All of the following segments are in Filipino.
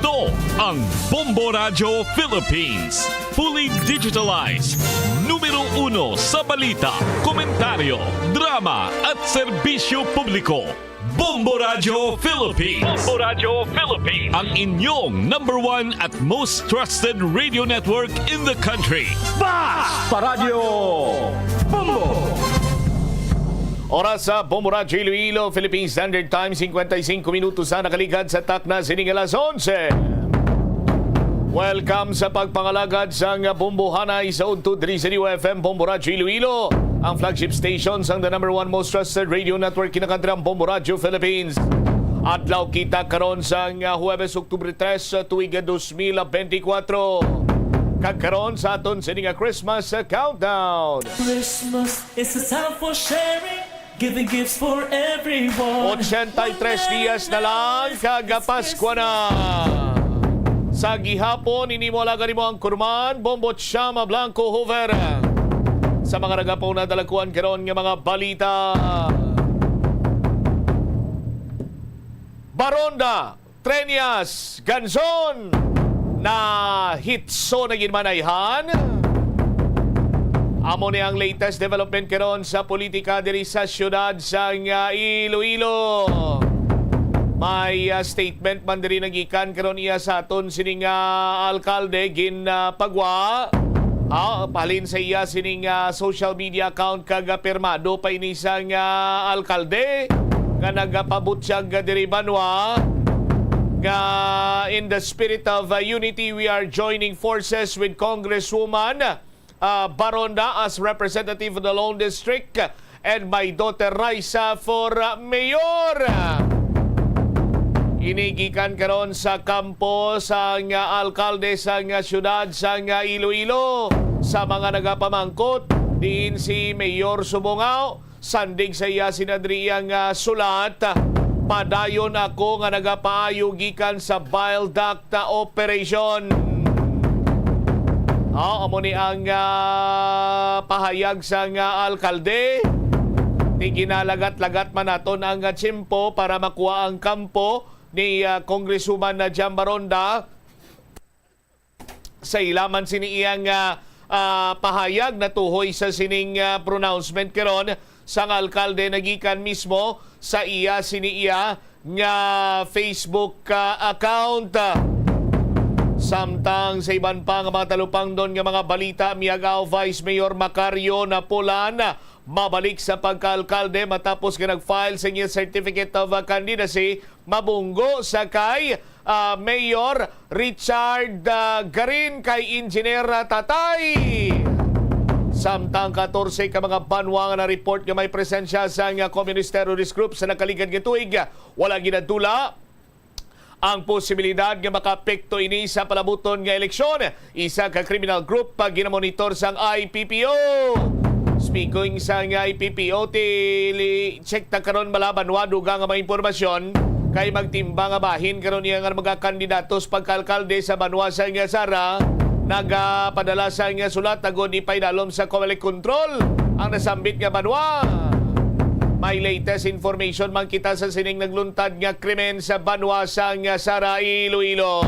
Ito ang Bombo Radio Philippines. Fully digitalized. Numero 1 sa balita, komentaryo, drama at serbisyo publiko. Bombo Radio Philippines. Bombo Radio Philippines. Ang inyong #1 at most trusted radio network in the country. Basta Radio Bombo! Oras sa Bombo Radio Iloilo, Philippine Standard Time, 55 minutos na nakaligad sa takna sining alas 11. Welcome sa pagpangalagad sa Bombohanay sa Udto Diri sa FM Bombo Radio Iloilo, ang flagship station sang the #1 most trusted radio network kinakantri ang Bombo Radio Philippines. Adlaw kita karon sang Huwebes, Oktubre 3, tuig 2024. Kagkaroon sa aton sining Christmas countdown. Christmas is a time for sharing, giving gifts for everyone. 83 dias na lang, kagapaskwa na. Sa gihapon, inimulaga ni mo ang kurman, Bombo Chama Blanco Hover. Sa mga nagapaw na dalakuan karon nga mga balita. Baronda, Trenyas, Ganzon, na hitso na ginmanayhan. Amo ni ang latest development karon sa politika diri sa syudad sa Iloilo. May statement man diri nagikan karon iya sa aton sining alkalde ginpagwa. Palin sa iya sining social media account kagapirmado pa ini sang alkalde nga nagapabot siya diri Banwa. In the spirit of unity, we are joining forces with Congresswoman Baronda as representative of the Lone District and my daughter Raisa for mayor. Inigikan karon sa kampo sa alkalde sa syudad sa Iloilo sa mga nagapamangkot diin si Mayor Subongao. Sandig sa iya sinadriyang sulat. Padayon ako nga nagapaayo gikan sa bile duct operation. Amo ni ang pahayag sa alkalde. Di ginalagat-lagat man naton ang tsimpo para makuha ang kampo ni Congresswoman na Jan Baronda. Sa ilaman sini iyang pahayag na tuhoy sa sining pronouncement karon sang alkalde nagikan mismo sa iya siniiya nga Facebook account. Samtang sa iban pa nga mga talupang doon nga mga balita, miyagaw Vice Mayor Macario Napolan mabalik sa pagka-alkalde matapos nga nag-file sa inyong Certificate of Candidacy mabunggo sa kay Mayor Richard Garin kay Engineer Tatay. Samtang 14 ka mga banwa nga na report nga may presensya sa communist terrorist group sa nakaligad nga tuig, wala ginadula ang posibilidad nga makapekto ini sa palabuton nga eleksyon. Isa ka criminal group pag ginamonitor sang IPPO. Speaking sa IPPO, check ta karon malaban wa duga nga mga impormasyon kay magtimba nga bahin karon iya nga mga kandidatos pagkalkalde sa banwa sa nga Sara. Nagapadala sa nga sulat agod ipaydalom sa Comelec Control ang nasambit nga banwa. May latest information man kita sa sining nagluntad nga krimen sa banwa sa nga Sara, Iloilo.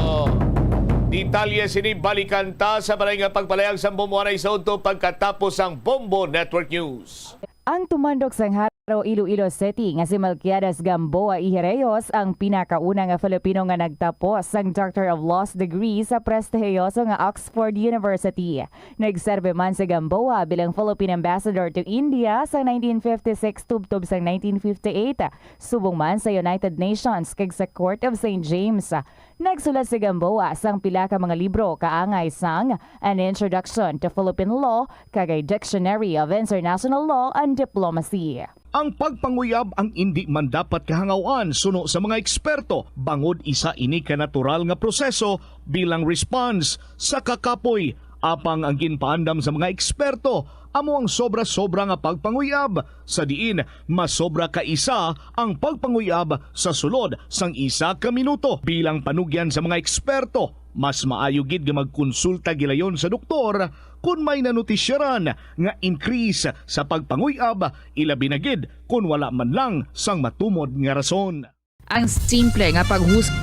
Detalye sini balikan ta sa balay nga pagpalayag sa Bombohanay sa Udto pagkatapos ang Bombo Network News. Ang tumandok sang Haro, Iloilo City nga si Melquiades Gamboa Ihereyos ang pinakauna nga Filipino nga nagtapos sang Doctor of Laws degree sa prestihiyoso nga Oxford University. Nagserbe man si Gamboa bilang Philippine Ambassador to India sa 1956 tubtob sang 1958. Subong man sa United Nations kag sa Court of St. James. Nagsulat si Gamboa sang pila ka mga libro kaangay sang An Introduction to Philippine Law kagay Dictionary of International Law and Diplomacy. Ang pagpanguyab ang hindi man dapat kahangawan suno sa mga eksperto bangod isa ini ka natural nga proseso bilang response sa kakapoy. Apang ang ginpaandam sa mga eksperto amo ang sobra-sobra nga pagpanguyab sa diin masobra ka isa ang pagpanguyab sa sulod sang isa ka minuto. Bilang panugyan sa mga eksperto, mas maayo gid nga magkonsulta gilayon sa doktor kung may nanutisyaran nga increase sa pagpanguyab, ilabi na gid kung wala man lang sang matumod nga rason. Ang simple nga paghus.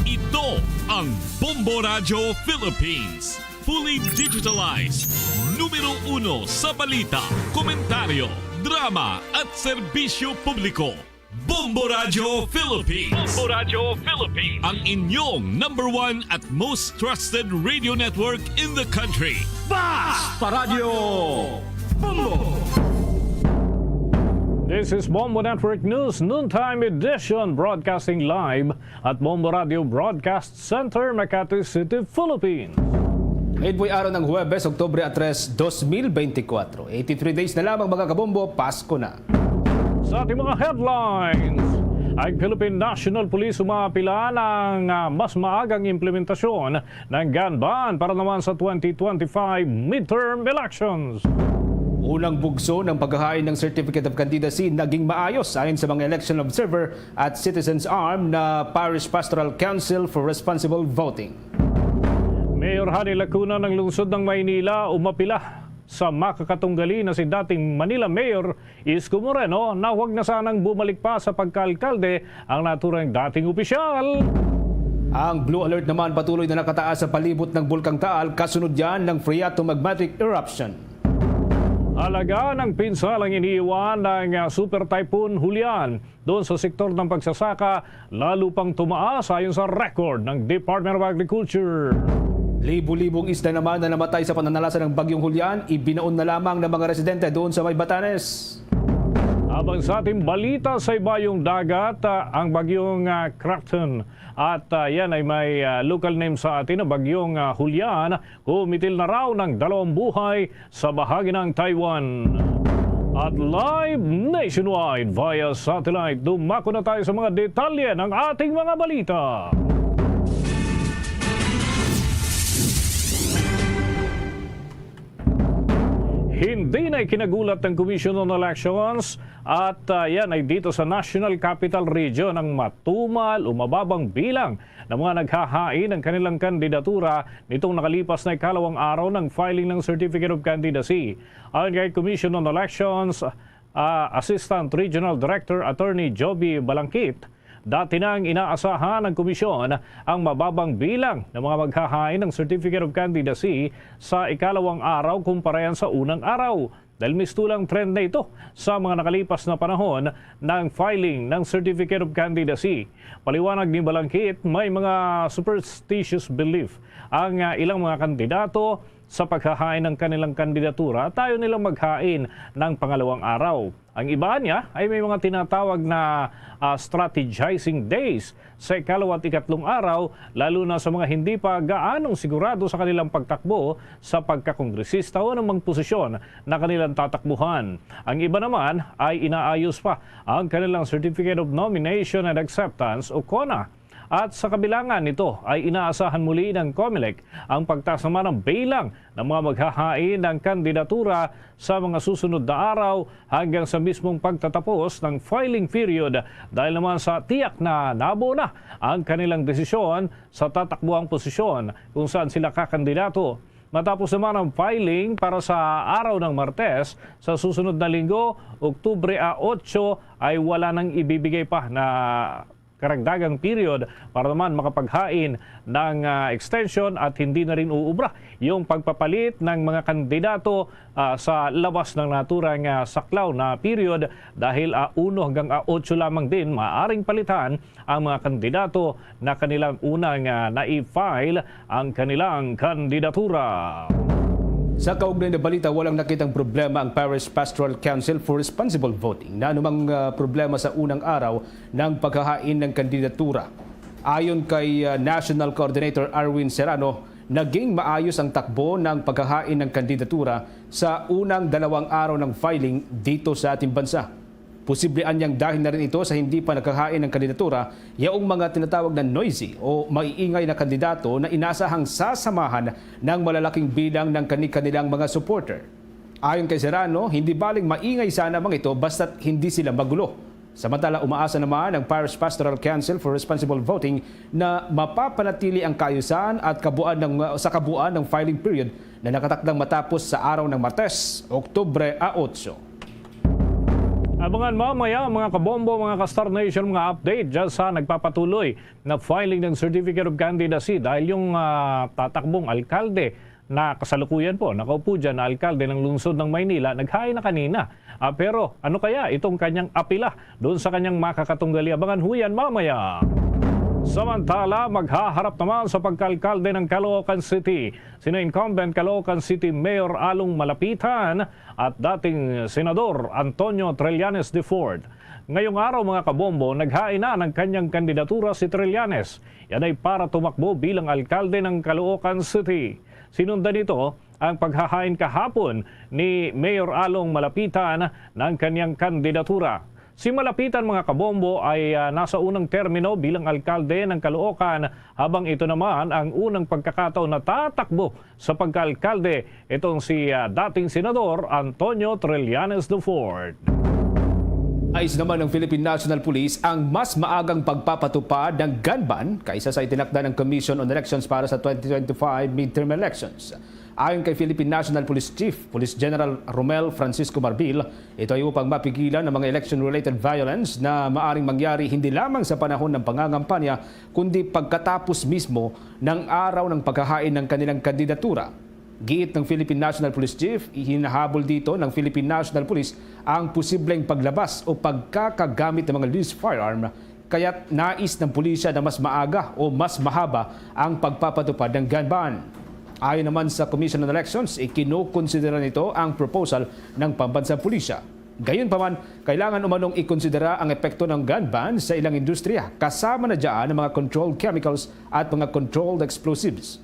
Ito ang Bombo Radio Philippines. Fully digitalized. Numero 1 sa balita, komentaryo, drama at serbisyo publiko. Bombo Radio Philippines. Bombo Radio Philippines. Ang inyong number 1 at most trusted radio network in the country. Basta Radio Bombo! This is Bombo Network News Noontime Edition, broadcasting live at Bombo Radio Broadcast Center, Makati City, Philippines. Ngayon po'y araw ng Huwebes, Oktubre 3, 2024. 83 days na lamang mga kabombo, Pasko na. Sa ating mga headlines, ang Philippine National Police umapila ng mas maagang implementasyon ng gun ban para naman sa 2025 midterm elections. Unang bugso ng paghahain ng Certificate of Candidacy naging maayos ayon sa mga election observer at citizens arm na Parish Pastoral Council for Responsible Voting. Mayor Hani Lacuna ng lungsod ng Maynila umapila sa makakatunggali na si dating Manila Mayor Isko Moreno na huwag na sanang bumalik pa sa pagkaalkalde ang naturang dating opisyal. Ang Blue Alert naman patuloy na nakataas sa palibot ng Bulkang Taal kasunod yan ng phreatomagmatic eruption. Halaga ng pinsalang iniiwan ng Super Typhoon Julian doon sa sektor ng pagsasaka lalo pang tumaas ayon sa record ng Department of Agriculture. Libu-libong isda naman na namatay sa pananalasa ng Bagyong Julian, ibinaon na lamang ng mga residente doon sa May Batanes. Habang sa ating balita sa ibayong dagat, ang Bagyong Kraken at yan ay may local name sa atin na Bagyong Julian, humitil na raw ng 2 buhay sa bahagi ng Taiwan. At live nationwide via satellite, dumako na tayo sa mga detalye ng ating mga balita. Hindi na ikinagulat ng Commission on Elections at yan ay dito sa National Capital Region ang matumal o mababang bilang ng mga naghahain ng kanilang kandidatura nitong nakalipas na ikalawang araw ng filing ng Certificate of Candidacy. Ayon kay Commission on Elections, Assistant Regional Director Attorney Joby Balangkit, dati nang inaasahan ng komisyon ang mababang bilang ng mga maghahain ng Certificate of Candidacy sa ikalawang araw kumpara sa unang araw. Dahil mistulang trend na ito sa mga nakalipas na panahon ng filing ng Certificate of Candidacy. Paliwanag ni Balangkit, may mga superstitious belief ang ilang mga kandidato sa paghahain ng kanilang kandidatura, tayo nilang maghain ng pangalawang araw. Ang iba niya ay may mga tinatawag na strategizing days sa ikalawa at ikatlong araw, lalo na sa mga hindi pa gaanong sigurado sa kanilang pagtakbo sa pagkakongresista o anumang posisyon na kanilang tatakbuhan. Ang iba naman ay inaayos pa ang kanilang Certificate of Nomination and Acceptance o CONA. At sa kabilangan nito ay inaasahan muli ng COMELEC ang pagtasama ng bilang ng mga maghahain ng kandidatura sa mga susunod na araw hanggang sa mismong pagtatapos ng filing period dahil naman sa tiyak na nabuo na ang kanilang desisyon sa tatakbuhang posisyon kung saan sila kakandidato. Matapos naman ang filing para sa araw ng Martes, sa susunod na linggo, Oktubre 8, ay wala nang ibibigay pa na karagdagang period para naman makapaghain ng extension at hindi na rin uubra yung pagpapalit ng mga kandidato sa labas ng naturang saklaw na period dahil 1 hanggang 8 lamang din maaring palitan ang mga kandidato na kanilang unang na-i-file ang kanilang kandidatura. Sa kaugnay na balita, walang nakitang problema ang Parish Pastoral Council for Responsible Voting na anumang problema sa unang araw ng paghahain ng kandidatura. Ayon kay National Coordinator Arwin Serrano, naging maayos ang takbo ng paghahain ng kandidatura sa unang 2 araw ng filing dito sa ating bansa. Posible anyang dahil na rin ito sa hindi pa naghahain ng kandidatura yaong mga tinatawag na noisy o maiingay na kandidato na inasahang sasamahan ng malalaking bilang ng kanilang mga supporter. Ayon kay Serrano, hindi baling maingay sana mga ito basta't hindi sila magulo. Samantala, umaasa naman ang Parish Pastoral Council for Responsible Voting na mapapanatili ang kaayusan at kabuuan ng filing period na nakatakdang matapos sa araw ng Martes, Oktubre 8. Abangan mamaya mga kabombo, mga ka-Star Nation, mga update dyan sa nagpapatuloy na filing ng Certificate of Candidacy dahil yung tatakbong alkalde na kasalukuyan po, nakaupo dyan na alkalde ng lungsod ng Maynila, naghain na kanina. Pero ano kaya itong kanyang apila doon sa kanyang makakatunggali? Abangan huyan mamaya. Samantala, maghaharap naman sa pagkalkalde ng Caloocan City sina incumbent Caloocan City Mayor Along Malapitan at dating Senador Antonio Trillanes de Ford. Ngayong araw mga kabombo, naghain na ng kanyang kandidatura si Trillanes. Yan ay para tumakbo bilang alkalde ng Caloocan City. Sinundan nito ang paghahain kahapon ni Mayor Along Malapitan ng kanyang kandidatura. Si Malapitan mga kabombo ay nasa unang termino bilang alkalde ng Caloocan habang ito naman ang unang pagkakataon na tatakbo sa pagkaalkalde itong si dating Senador Antonio Trillanes de Ford. Ayos naman ng Philippine National Police ang mas maagang pagpapatupad ng gun ban kaysa sa itinakda ng Commission on Elections para sa 2025 midterm elections. Ayon kay Philippine National Police Chief, Police General Romel Francisco Marbil, ito ay upang mapigilan ang mga election-related violence na maaring mangyari hindi lamang sa panahon ng pangangampanya, kundi pagkatapos mismo ng araw ng paghahain ng kanilang kandidatura. Giit ng Philippine National Police Chief, hinahabol dito ng Philippine National Police ang posibleng paglabas o pagkakagamit ng mga loose firearm, kaya't nais ng pulisya na mas maaga o mas mahaba ang pagpapatupad ng gun ban. Ayon naman sa Commission on Elections, ikinukonsidera nito ang proposal ng pambansang pulisya. Gayunpaman, kailangan umanong ikonsidera ang epekto ng gun ban sa ilang industriya, kasama na dyan ang mga controlled chemicals at mga controlled explosives.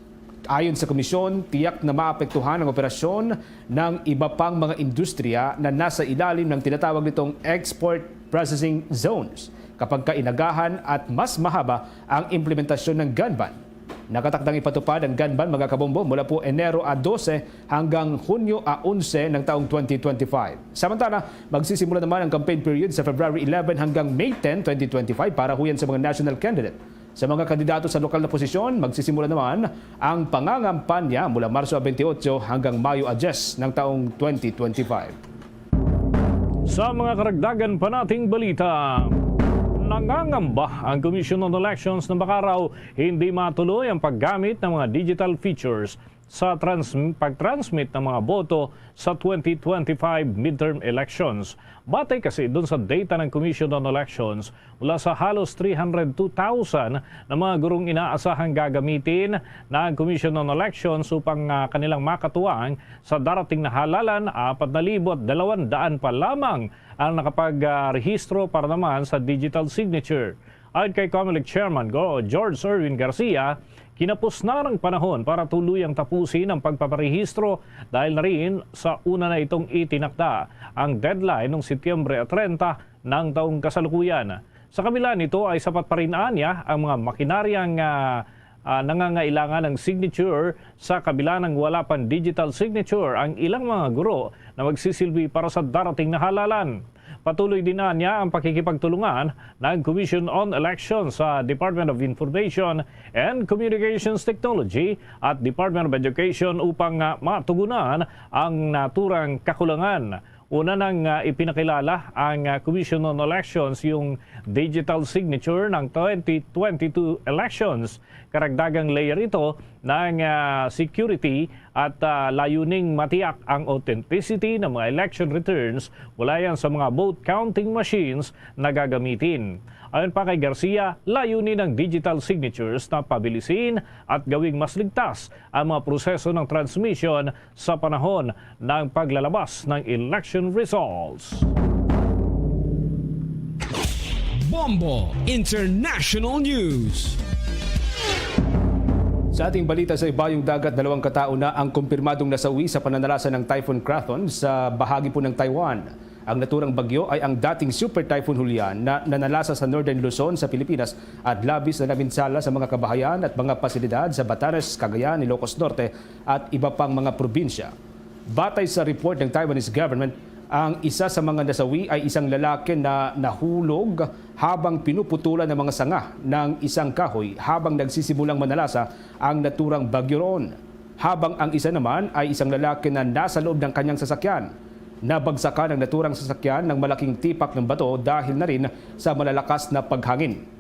Ayon sa komisyon, tiyak na maapektuhan ang operasyon ng iba pang mga industriya na nasa ilalim ng tinatawag nitong export processing zones kapag kainagahan at mas mahaba ang implementasyon ng gun ban. Nakatakdang ipatupad ang gun ban mga kabombo mula po Enero 12 hanggang Hunyo 11 ng taong 2025. Samantala, magsisimula naman ang campaign period sa February 11 hanggang May 10, 2025 para huyan sa mga national candidate. Sa mga kandidato sa lokal na posisyon, magsisimula naman ang pangangampanya mula Marso 28 hanggang Mayo 10 ng taong 2025. Sa mga karagdagan pa nating balita, nangangamba ang Commission on Elections na baka raw hindi matuloy ang paggamit ng mga digital features sa pag-transmit ng mga boto sa 2025 midterm elections. Batay kasi doon sa data ng Commission on Elections, mula sa halos 302,000 na mga gurong inaasahang gagamitin ng Commission on Elections upang kanilang makatuwang sa darating na halalan, 4,200 pa lamang ang nakapag-rehistro para naman sa digital signature. Ayon kay COMELEC Chairman George Erwin Garcia, kinapos na ng panahon para tuluyang tapusin ang pagpaparehistro dahil na rin sa una na itong itinakda ang deadline noong Setyembre 30 ng taong kasalukuyan. Sa kabila nito ay sapat pa rin anya ang mga makinaryang nangangailangan ng signature sa kabila ng wala pang digital signature ang ilang mga guro na magsisilbi para sa darating na halalan. Patuloy din niya ang pakikipagtulungan ng Commission on Elections sa Department of Information and Communications Technology at Department of Education upang matugunan ang naturang kakulangan. Una nang ipinakilala ang Commission on Elections yung digital signature ng 2022 elections. Karagdagang layer ito ng security at layuning matiyak ang authenticity ng mga election returns mula yan sa mga vote counting machines na gagamitin. Ayon pa kay Garcia, layunin ng digital signatures na pabilisin at gawing mas ligtas ang mga proseso ng transmission sa panahon ng paglalabas ng election results. Bombo International News. Sa ating balita sa ibayong dagat, 2 katao na ang kumpirmadong nasawi sa pananalasa ng Typhoon Krathon sa bahagi po ng Taiwan. Ang naturang bagyo ay ang dating Super Typhoon Julian na nanalasa sa Northern Luzon sa Pilipinas at labis na naminsala sa mga kabahayan at mga pasilidad sa Batanes, Cagayan, Ilocos Norte at iba pang mga probinsya. Batay sa report ng Taiwanese government, ang isa sa mga nasawi ay isang lalaki na nahulog habang pinuputulan ng mga sanga ng isang kahoy habang nagsisimulang manalasa ang naturang bagyo roon. Habang ang isa naman ay isang lalaki na nasa loob ng kanyang sasakyan. Nabagsakan ang naturang sasakyan ng malaking tipak ng bato dahil na rin sa malalakas na paghangin.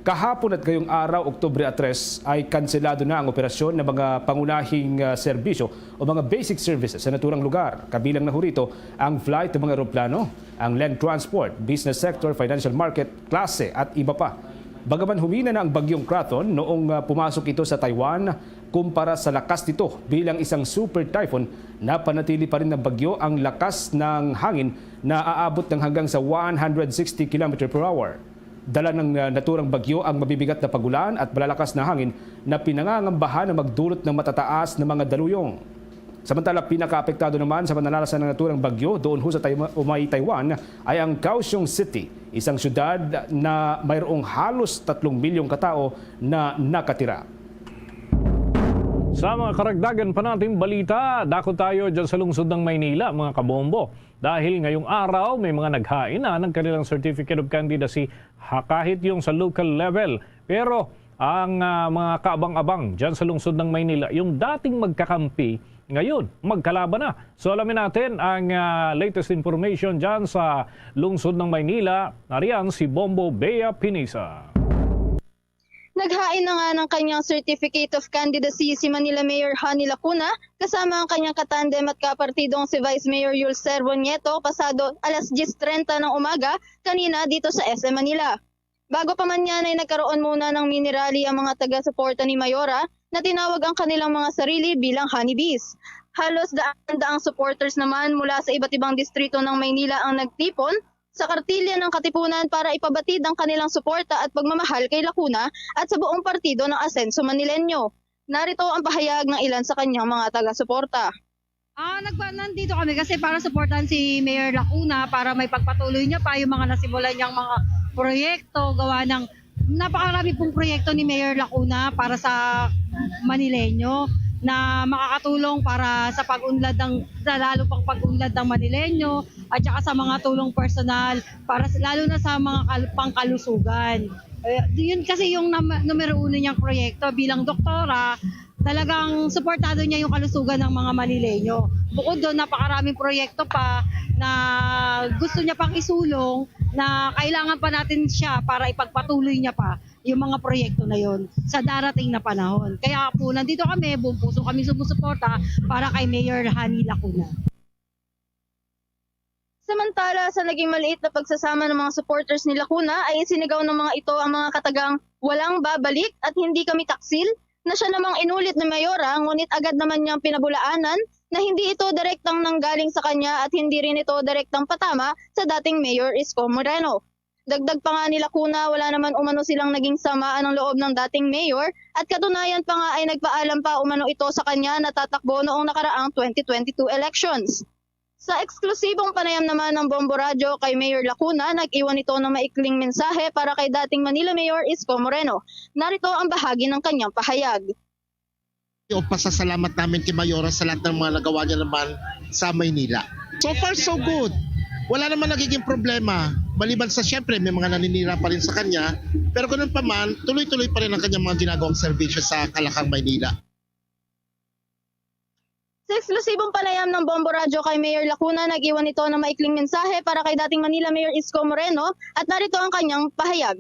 Kahapon at ngayong araw, Oktubre 3, ay kanselado na ang operasyon ng mga pangunahing serbisyo o mga basic services sa naturang lugar. Kabilang na ho rito ang flight ng mga eroplano, ang land transport, business sector, financial market, klase at iba pa. Bagaman humina na ang bagyong Krathon noong pumasok ito sa Taiwan, kumpara sa lakas nito bilang isang super typhoon, napanatili pa rin ng bagyo ang lakas ng hangin na aabot ng hanggang sa 160 km per hour. Dala ng naturang bagyo ang mabibigat na pagulan at malalakas na hangin na pinangangambahan na magdulot ng matataas na mga daluyong. Samantala, pinakaapektado naman sa pananalasan ng naturang bagyo doon ho sa Taiwan ay ang Kaohsiung City, isang syudad na mayroong halos 3 milyong katao na nakatira. Sa mga karagdagan pa natin balita, dako tayo dyan sa lungsod ng Maynila, mga kabombo. Dahil ngayong araw, may mga naghain na ng kanilang Certificate of Candidacy kahit yung sa local level. Pero ang mga kaabang-abang dyan sa lungsod ng Maynila, yung dating magkakampi, ngayon magkalaban na. So alamin natin ang latest information dyan sa lungsod ng Maynila. Nariyan si Bombo Bea Pinisa. Naghain na nga ng kanyang Certificate of Candidacy si Manila Mayor Honey Lacuna kasama ang kanyang katandem at kapartidong si Vice Mayor Yul Servo Nieto pasado alas 10:30 ng umaga kanina dito sa SM Manila. Bago pa man yan ay nagkaroon muna ng mini rally ang mga taga-suporta ni Mayora na tinawag ang kanilang mga sarili bilang honeybees. Halos daan-daang supporters naman mula sa iba't ibang distrito ng Maynila ang nagtipon sa kartilya ng Katipunan para ipabatid ang kanilang suporta at pagmamahal kay Lacuna at sa buong partido ng Asenso Manileño. Narito ang pahayag ng ilan sa kanyang mga taga-suporta. Nandito kami kasi para suportahan si Mayor Lacuna para may pagpatuloy niya pa yung mga nasimulan niyang mga proyekto, gawa ng napakarami pong proyekto ni Mayor Lacuna para sa Manileño na makakatulong para sa pag-unlad lalo pang pag-unlad ng Manileño at saka sa mga tulong personal para lalo na sa mga pangkalusugan. Yun kasi yung numero 1 niyang proyekto bilang doktora, talagang suportado niya yung kalusugan ng mga Manileño. Bukod doon, napakaraming proyekto pa na gusto niya pang isulong na kailangan pa natin siya para ipagpatuloy niya pa yung mga proyekto na yon sa darating na panahon. Kaya po, nandito kami, buong puso kami sumusuporta para kay Mayor Honey Lacuna. Samantala, sa naging maliit na pagsasama ng mga supporters ni Lacuna ay isinigaw ng mga ito ang mga katagang walang babalik at hindi kami taksil na siya namang inulit ni Mayora, ngunit agad naman niyang pinabulaanan na hindi ito direktang nanggaling sa kanya at hindi rin ito direktang patama sa dating Mayor Isko Moreno. Dagdag pa nga ni Lacuna, wala naman umano silang naging samaan ng loob ng dating mayor at katunayan pa nga ay nagpaalam pa umano ito sa kanya na tatakbo noong nakaraang 2022 elections. Sa eksklusibong panayam naman ng Bombo Radyo kay Mayor Lacuna, nag-iwan ito ng maikling mensahe para kay dating Manila Mayor Isko Moreno. Narito ang bahagi ng kanyang pahayag. O pasasalamat namin kay Mayora sa lahat ng mga nagawa niya naman sa Maynila. So far so good. Wala naman nagiging problema. Maliban sa siyempre may mga naninira pa rin sa kanya. Pero ganun pa man, tuloy-tuloy pa rin ang kanyang mga ginagawang serbisyo sa Kalakang, Maynila. Sa eksklusibong panayam ng Bombo Radyo kay Mayor Lacuna, nag-iwan ito ng maikling mensahe para kay dating Manila Mayor Isko Moreno at narito ang kanyang pahayag.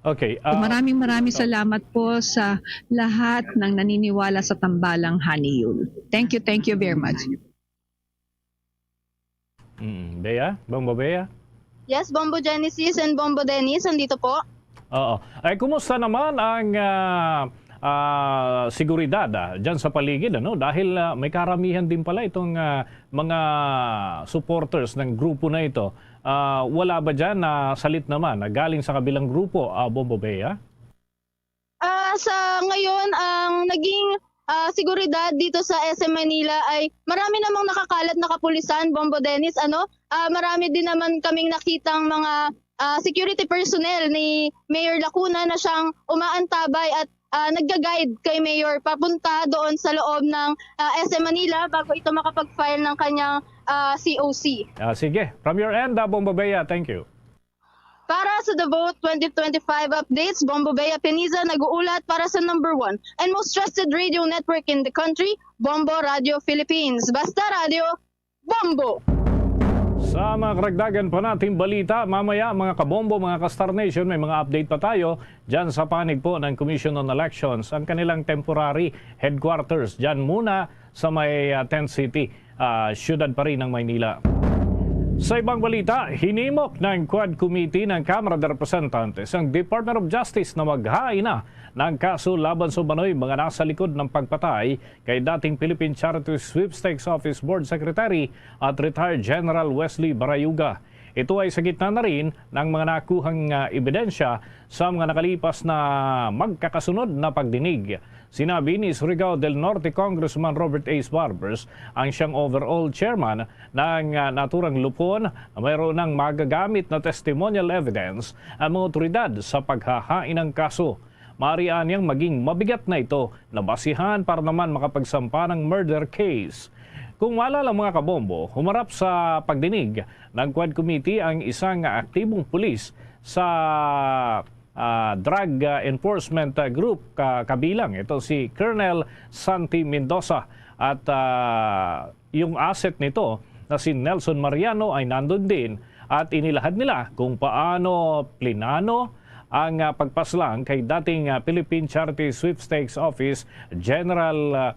Okay. Maraming salamat po sa lahat ng naniniwala sa tambalang Honey Yul. Thank you very much. Bea? Bombo Bea? Yes, Bombo Genesis and Bombo Dennis, andito po. Oo. Ay, kumusta naman ang seguridad dyan sa paligid? Ano? Dahil may karamihan din pala itong mga supporters ng grupo na ito. Wala ba dyan na salit naman na galing sa kabilang grupo, Bombo Bea? Sa ngayon, ang naging seguridad dito sa SM Manila ay marami namang nakakalat na kapulisan, Bombo Dennis. Marami din naman kaming nakitang mga security personnel ni Mayor Lacuna na siyang umaantabay at nagga-guide kay Mayor papunta doon sa loob ng SM Manila bago ito makapag-file ng kanyang COC. Sige. From your end, Bombo Bea, thank you. Para sa The Vote 2025 updates, Bombo Bea Peniza nag-uulat para sa number 1 and most trusted radio network in the country, Bombo Radio Philippines. Basta Radio, Bombo! Sa mga karagdagan pa nating balita, mamaya mga kabombo, mga ka-Star Nation, may mga update pa tayo dyan sa panig po ng Commission on Elections, ang kanilang temporary headquarters dyan muna sa may Tent City, syudad pa rin ng Maynila. Sa ibang balita, hinimok ng Quad Committee ng Kamara de Representantes ang Department of Justice na maghain na ng kaso laban sa umano'y mga nasa likod ng pagpatay kay dating Philippine Charity Sweepstakes Office Board Secretary at retired General Wesley Barayuga. Ito ay sa gitna na rin ng mga nakuhang ebidensya sa mga nakalipas na magkakasunod na pagdinig. Sinabi ni Surigao del Norte Congressman Robert A. Barbers, ang siyang overall chairman ng naturang lupon, na mayroon ng magagamit na testimonial evidence ang mga otoridad sa paghahain ng kaso. Maaari niyang maging mabigat na ito na basihan para naman makapagsampa ng murder case. Kung maalala mga kabombo, humarap sa pagdinig ng Quad Committee ang isang aktibong pulis sa Drug Enforcement Group kabilang. Ito si Colonel Santi Mendoza at yung asset nito na si Nelson Mariano ay nandun din at inilahad nila kung paano plinano ang pagpaslang kay dating Philippine Charity Sweepstakes Office General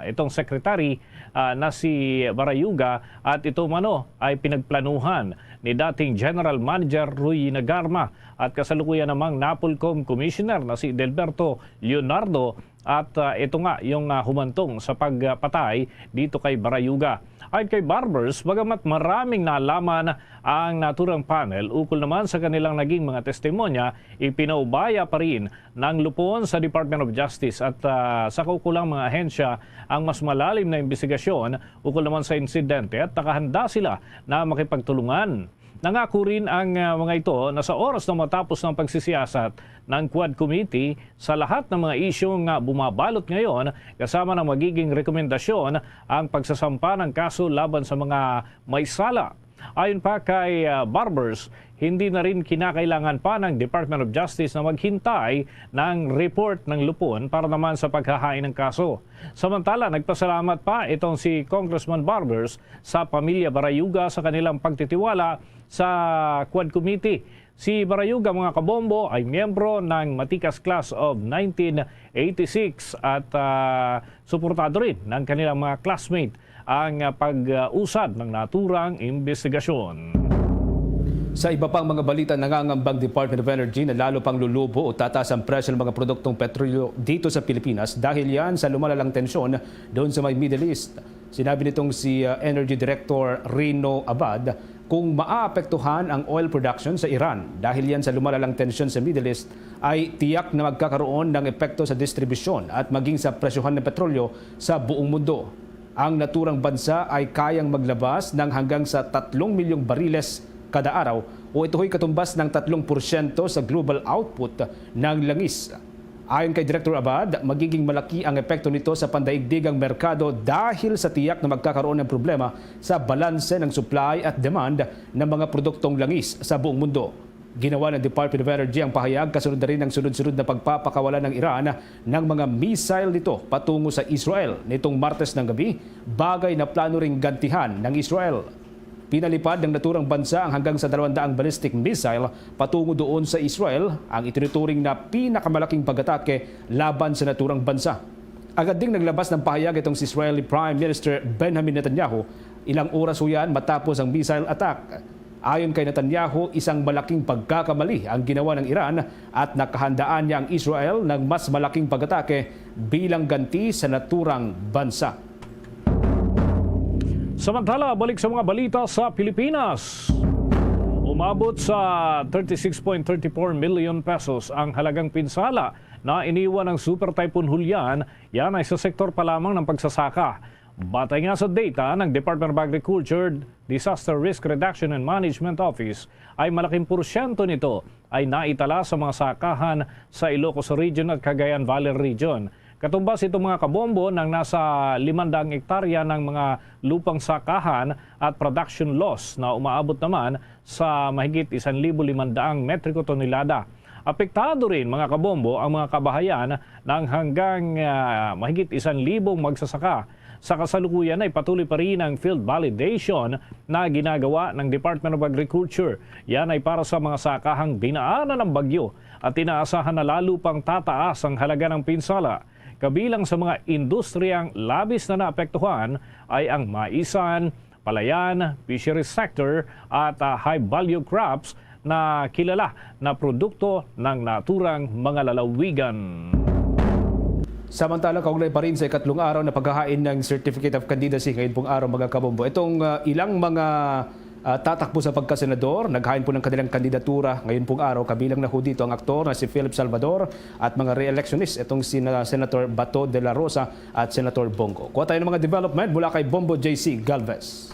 itong secretary na si Barayuga at ito mano ay pinagplanuhan ni dating General Manager Ruy Nagarma at kasalukuyan namang Napolcom Commissioner na si Delberto Leonardo at ito nga yung humantong sa pagpatay dito kay Barayuga. Ayon kay Barbers, bagamat maraming nalaman ang naturang panel, ukol naman sa kanilang naging mga testimonya, ipinaubaya pa rin ng lupon sa Department of Justice at sa kaukulang mga ahensya ang mas malalim na investigasyon ukol naman sa insidente at nakahanda sila na makipagtulungan. Nangako rin ang mga ito na sa oras na matapos ng pagsisiyasat ng Quad Committee sa lahat ng mga isyong bumabalot ngayon kasama ng magiging rekomendasyon ang pagsasampa ng kaso laban sa mga may sala. Ayon pa kay Barbers, hindi na rin kinakailangan pa ng Department of Justice na maghintay ng report ng lupon para naman sa paghahain ng kaso. Samantala, nagpasalamat pa itong si Congressman Barbers sa pamilya Barayuga sa kanilang pagtitiwala sa Quad Committee. Si Barayuga, mga kabombo, ay miyembro ng Matikas Class of 1986 at suportado rin ng kanilang mga classmate ang pag-usad ng naturang investigasyon. Sa iba pang mga balita, nangangambang Department of Energy na lalo pang lulubo o tataas ang presyo ng mga produktong petrolyo dito sa Pilipinas dahil yan sa lumalalang tensyon doon sa may Middle East. Sinabi nitong si Energy Director Rino Abad kung maaapektuhan ang oil production sa Iran dahil yan sa lumalalang tensyon sa Middle East ay tiyak na magkakaroon ng epekto sa distribusyon at maging sa presyohan ng petrolyo sa buong mundo. Ang naturang bansa ay kayang maglabas ng hanggang sa 3 milyong bariles kada araw o ito ay katumbas ng 3% sa global output ng langis. Ayon kay Director Abad, magiging malaki ang epekto nito sa pandaigdigang merkado dahil sa tiyak na magkakaroon ng problema sa balanse ng supply at demand ng mga produktong langis sa buong mundo. Ginawa ng Department of Energy ang pahayag kasunod na rin ng sunod-sunod na pagpapakawala ng Iran ng mga missile nito patungo sa Israel nitong Martes ng gabi, bagay na plano ring gantihan ng Israel. Pinalipad ng naturang bansa ang hanggang sa 200 ballistic missile patungo doon sa Israel, ang itinuturing na pinakamalaking pag-atake laban sa naturang bansa. Agad ding naglabas ng pahayag itong si Israeli Prime Minister Benjamin Netanyahu ilang oras yan matapos ang missile attack. Ayon kay Netanyahu, isang malaking pagkakamali ang ginawa ng Iran at nakahandaan niya ang Israel ng mas malaking pag-atake bilang ganti sa naturang bansa. Samantala, balik sa mga balita sa Pilipinas. Umabot sa 36.34 million pesos ang halagang pinsala na iniwan ng Super Typhoon Julian. Yan ay sa sektor pa lamang ng pagsasaka. Batay nga sa data ng Department of Agriculture, Disaster Risk Reduction and Management Office, ay malaking porsyento nito ay naitala sa mga sakahan sa Ilocos Region at Cagayan Valley Region. Katumbas itong mga kabombo ng nasa 500 hektarya ng mga lupang sakahan at production loss na umaabot naman sa mahigit 1,500 metriko tonelada. Apektado rin mga kabombo ang mga kabahayan ng hanggang mahigit 1,000 magsasaka. Sa kasalukuyan ay patuloy pa rin ang field validation na ginagawa ng Department of Agriculture. Yan ay para sa mga sakahang dinaanan ng bagyo at inaasahan na lalo pang tataas ang halaga ng pinsala. Kabilang sa mga industriyang labis na naapektuhan ay ang maisan, palayan, fisheries sector at high-value crops na kilala na produkto ng naturang mga lalawigan. Samantala, kaugnay pa rin sa ikatlong araw na paghahain ng Certificate of Candidacy ngayon pong araw mga kabombo. Itong ilang mga tatakbo sa pagkasenador, naghain po ng kanilang kandidatura ngayon pong araw. Kabilang na ho dito ang aktor na si Philip Salvador at mga re-electionist, itong Senator Bato de la Rosa at Senator Bongo. Kuha tayo ng mga development mula kay Bombo JC Galvez.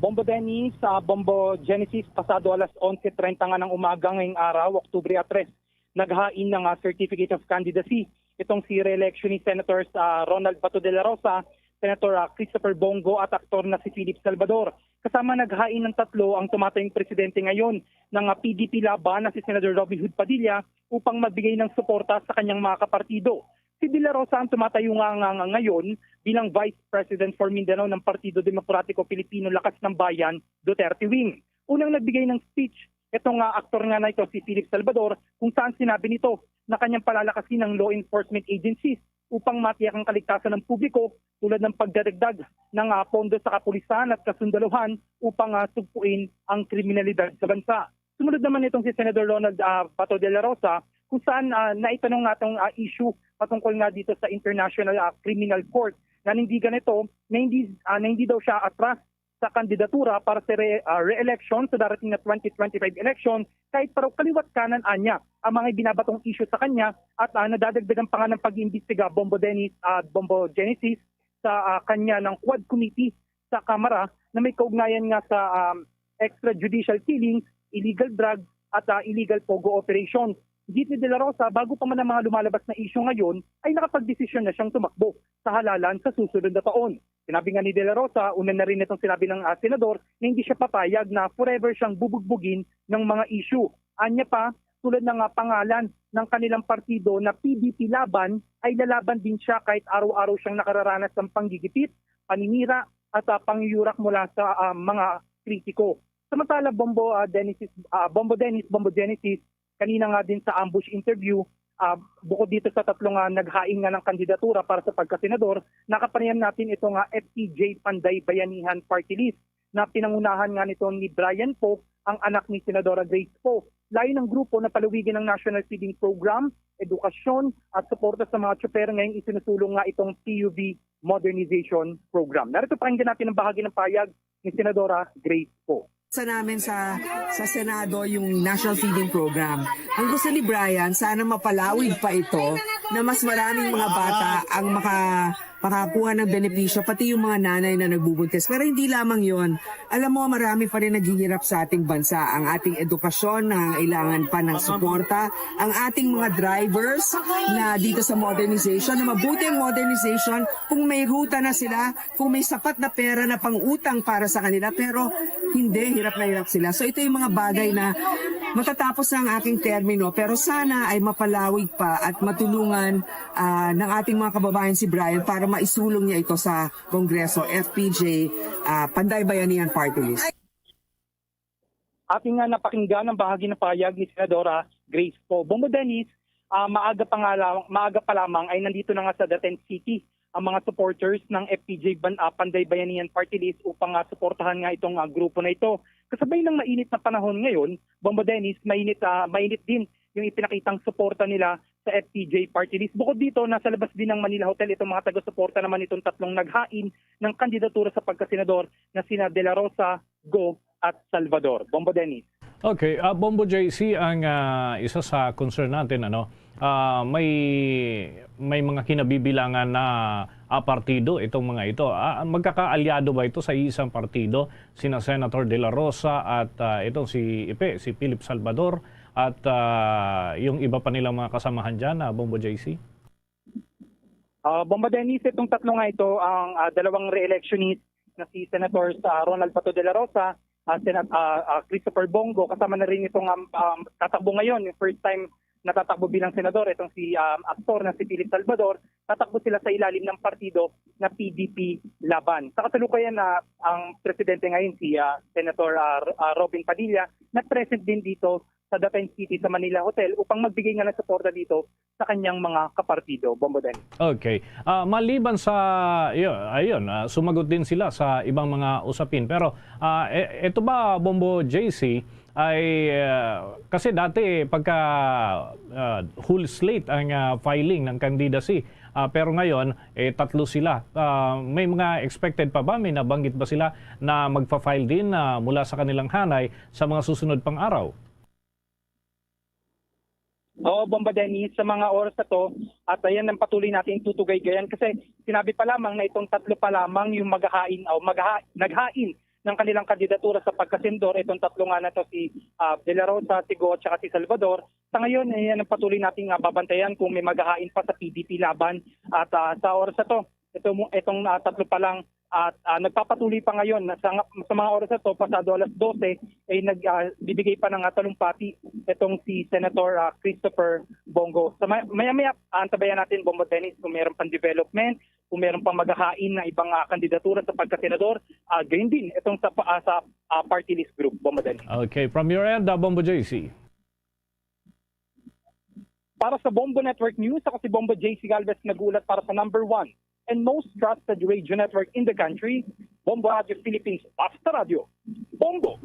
Bombo Dennis, Bombo Genesis, pasado alas 11:30 nga ng umaga ngayong araw, Oktubre 3, naghain ng Certificate of Candidacy. Itong si re-electionist Senators Ronald Bato de la Rosa, Senator Christopher Bongo at aktor na si Philip Salvador. Kasama naghain ng tatlo ang tumatayong presidente ngayon ng PDP laban na si Senator Robin Hood Padilla upang magbigay ng suporta sa kanyang mga kapartido. Si De La Rosa ang tumatayo nga ngayon bilang Vice President for Mindanao ng Partido Demokratiko Pilipino Lakas ng Bayan, Duterte Wing. Unang nagbigay ng speech itong aktor nga na ito si Philip Salvador kung saan sinabi nito na kanyang palalakasin ng law enforcement agencies upang matiyak ang kaligtasan ng publiko tulad ng pagdadagdag ng pondo sa kapulisan at kasundaluhan upang sugpuin ang kriminalidad sa bansa. Sumunod naman itong si Senator Ronald Bato de la Rosa kung saan naitanong nga itong issue patungkol nga dito sa International Criminal Court. Nanindigan ito na hindi daw siya atras sa kandidatura para sa re-election sa darating na 2025 election kahit paraw kaliwat kanan anya ang mga binabatong issue sa kanya at nadadagdagan pa nga ng pag-iimbestiga Bombo Dennis at Bombo Genesis sa kanya ng Quad Committee sa Kamara na may kaugnayan nga sa extrajudicial killings, illegal drugs at illegal pogo operations. Git ni De La Rosa, bago pa man ang mga lumalabas na issue ngayon, ay nakapag-desisyon na siyang tumakbo sa halalan sa susunod na taon. Sinabi nga ni De La Rosa, una na rin itong sinabi ng senador, na hindi siya papayag na forever siyang bubugbugin ng mga issue. Anya pa, tulad ng pangalan ng kanilang partido na PDP Laban, ay lalaban din siya kahit araw-araw siyang nakararanas ng panggigipit, paninira at pangyurak mula sa mga kritiko. Samantala, Bombo Genesis, kanina nga din sa ambush interview, bukod dito sa tatlong naghain nga ng kandidatura para sa pagkasenador, nakapanayam natin itong FPJ Panday Bayanihan Party List na pinangunahan nga nito ni Brian Poe, ang anak ni Senadora Grace Poe. Layo ng grupo na palawigin ng National Feeding Program, edukasyon at suporta sa mga tsuper ngayong isinusulong nga itong PUV Modernization Program. Narito pakinggan natin ang bahagi ng payag ni Senadora Grace Poe. Sa namin sa Senado yung National Feeding Program. Ang gusto ni Brian, sana mapalawig pa ito na mas maraming mga bata ang makakuha ng benepisyo, pati yung mga nanay na nagbubuntis. Pero hindi lamang yon. Alam mo, marami pa rin naghihirap sa ating bansa. Ang ating edukasyon na kailangan pa ng suporta. Ang ating mga drivers na dito sa modernization, na mabuti ang modernization kung may ruta na sila, kung may sapat na pera na pang-utang para sa kanila. Pero hindi, hirap na hirap sila. So ito yung mga bagay na matatapos na ang aking termino. Pero sana ay mapalawig pa at matulungan ng ating mga kababayan si Brian para maisulong niya ito sa Kongreso, FPJ, Panday Bayanihan Party List. Ating nga napakinggan ang bahagi ng payag ni Senadora Grace Poe. Bombo Dennis, maaga pa lamang ay nandito na nga sa Daten City ang mga supporters ng FPJ Panday Bayanihan Party List upang suportahan nga itong grupo na ito. Kasabay ng mainit na panahon ngayon, Bombo Dennis, mainit din yung ipinakitang suporta nila sa FPJ Party List. Bukod dito, nasa labas din ng Manila Hotel itong mga taga-suporta naman itong tatlong naghain ng kandidatura sa pagkasenador na sina De La Rosa, Go at Salvador. Bombo Dennis. Okay, Bombo JC, ang isa sa concern natin, may mga kinabibilangan na partido itong mga ito. Magkakaalyado ba ito sa isang partido? Sina Senator De La Rosa at itong si Philip Salvador at yung iba pa nilang mga kasamahan dyan, Bombo JC? Bomba Dennis, itong tatlo nga ito ang dalawang re-electionist na si Senator Ronald Pato de la Rosa, Christopher Bongo, kasama na rin itong tatakbo ngayon, yung first time natatakbo bilang senador, itong si aktor na si Philip Salvador. Tatakbo sila sa ilalim ng partido na PDP Laban. Sa kasalukuyan ang presidente ngayon si Senator Robin Padilla, na present din dito sa Dapen City sa Manila Hotel upang magbigay nga ng suporta dito sa kanyang mga kapartido. Bombo Den. Okay. Maliban sa sumagot din sila sa ibang mga usapin. Pero ito ba, Bombo JC, ay kasi dati pagka whole slate ang filing ng candidacy, pero ngayon tatlo sila. May mga expected pa ba? May nabanggit ba sila na magfa-file din mula sa kanilang hanay sa mga susunod pang araw? Oo, Bomba Dennis, sa mga oras na to, at ayan ang patuloy natin tutugay-gayan kasi sinabi pa lamang na itong tatlo pa lamang yung naghain ng kanilang kandidatura sa pagkasendor. Itong tatlo nga na to, si De La Rosa, si Go, at si Salvador. Sa ngayon, ayan ang patuloy nating babantayan kung may maghahain pa sa PDP Laban. At sa oras na to, itong tatlo pa lang at nagpapatuloy pa ngayon sa mga oras na to, pasado alas 12 ay nagbibigay pa ng talumpati itong si Senator Christopher Bongo. So maya-maya antabayan natin, Bombo Dennis, kung meron pang development, kung meron pang maghahain na ibang kandidatura sa pagkasenador, gayon din itong sa party list group, Bombo Dennis. Okay, from your end, Bombo JC. Para sa Bombo Network News, ako si Bombo JC Galvez, nagulat para sa number 1 and most trusted radio network in the country, Bombo Radio Philippines, Basta Radio, Bombo!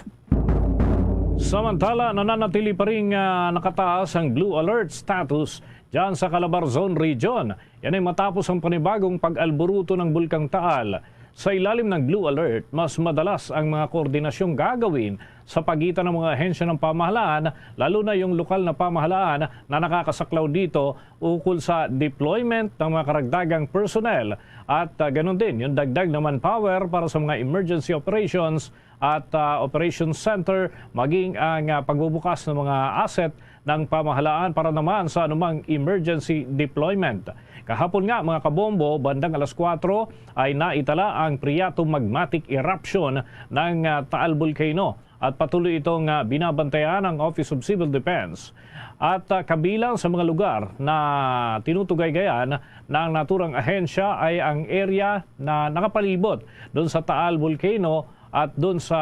Samantala, nananatili pa rin nakataas ang Blue Alert status dyan sa Calabarzon Region. Yan ay matapos ang panibagong pag-alboruto ng Bulkang Taal. Sa ilalim ng Blue Alert, mas madalas ang mga koordinasyong gagawin sa pagitan ng mga ahensya ng pamahalaan, lalo na yung lokal na pamahalaan na nakakasaklaw dito ukol sa deployment ng mga karagdagang personnel at ganun din yung dagdag na manpower para sa mga emergency operations at operations center, maging ang pagbubukas ng mga asset ng pamahalaan para naman sa anumang emergency deployment. Kahapon nga mga kabombo, bandang alas 4 ay naitala ang Priato magmatic eruption ng Taal Volcano at patuloy itong binabantayan ng Office of Civil Defense. At kabilang sa mga lugar na tinutugay-gayan ng naturang ahensya ay ang area na nakapalibot doon sa Taal Volcano at doon sa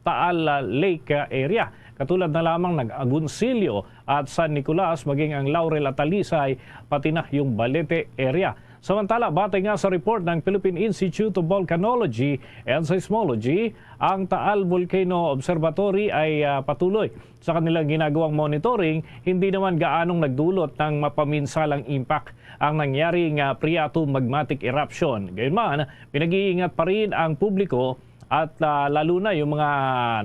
Taal Lake area. Katulad na lamang ng Agoncillo at San Nicolas, maging ang Laurel at Talisay, pati na yung Balete area. Samantala, batay nga sa report ng Philippine Institute of Volcanology and Seismology, ang Taal Volcano Observatory ay patuloy sa kanilang ginagawang monitoring. Hindi naman gaanong nagdulot ng mapaminsalang impact ang nangyaring Priato magmatic eruption. Gayunman, pinag-iingat pa rin ang publiko at lalo na yung mga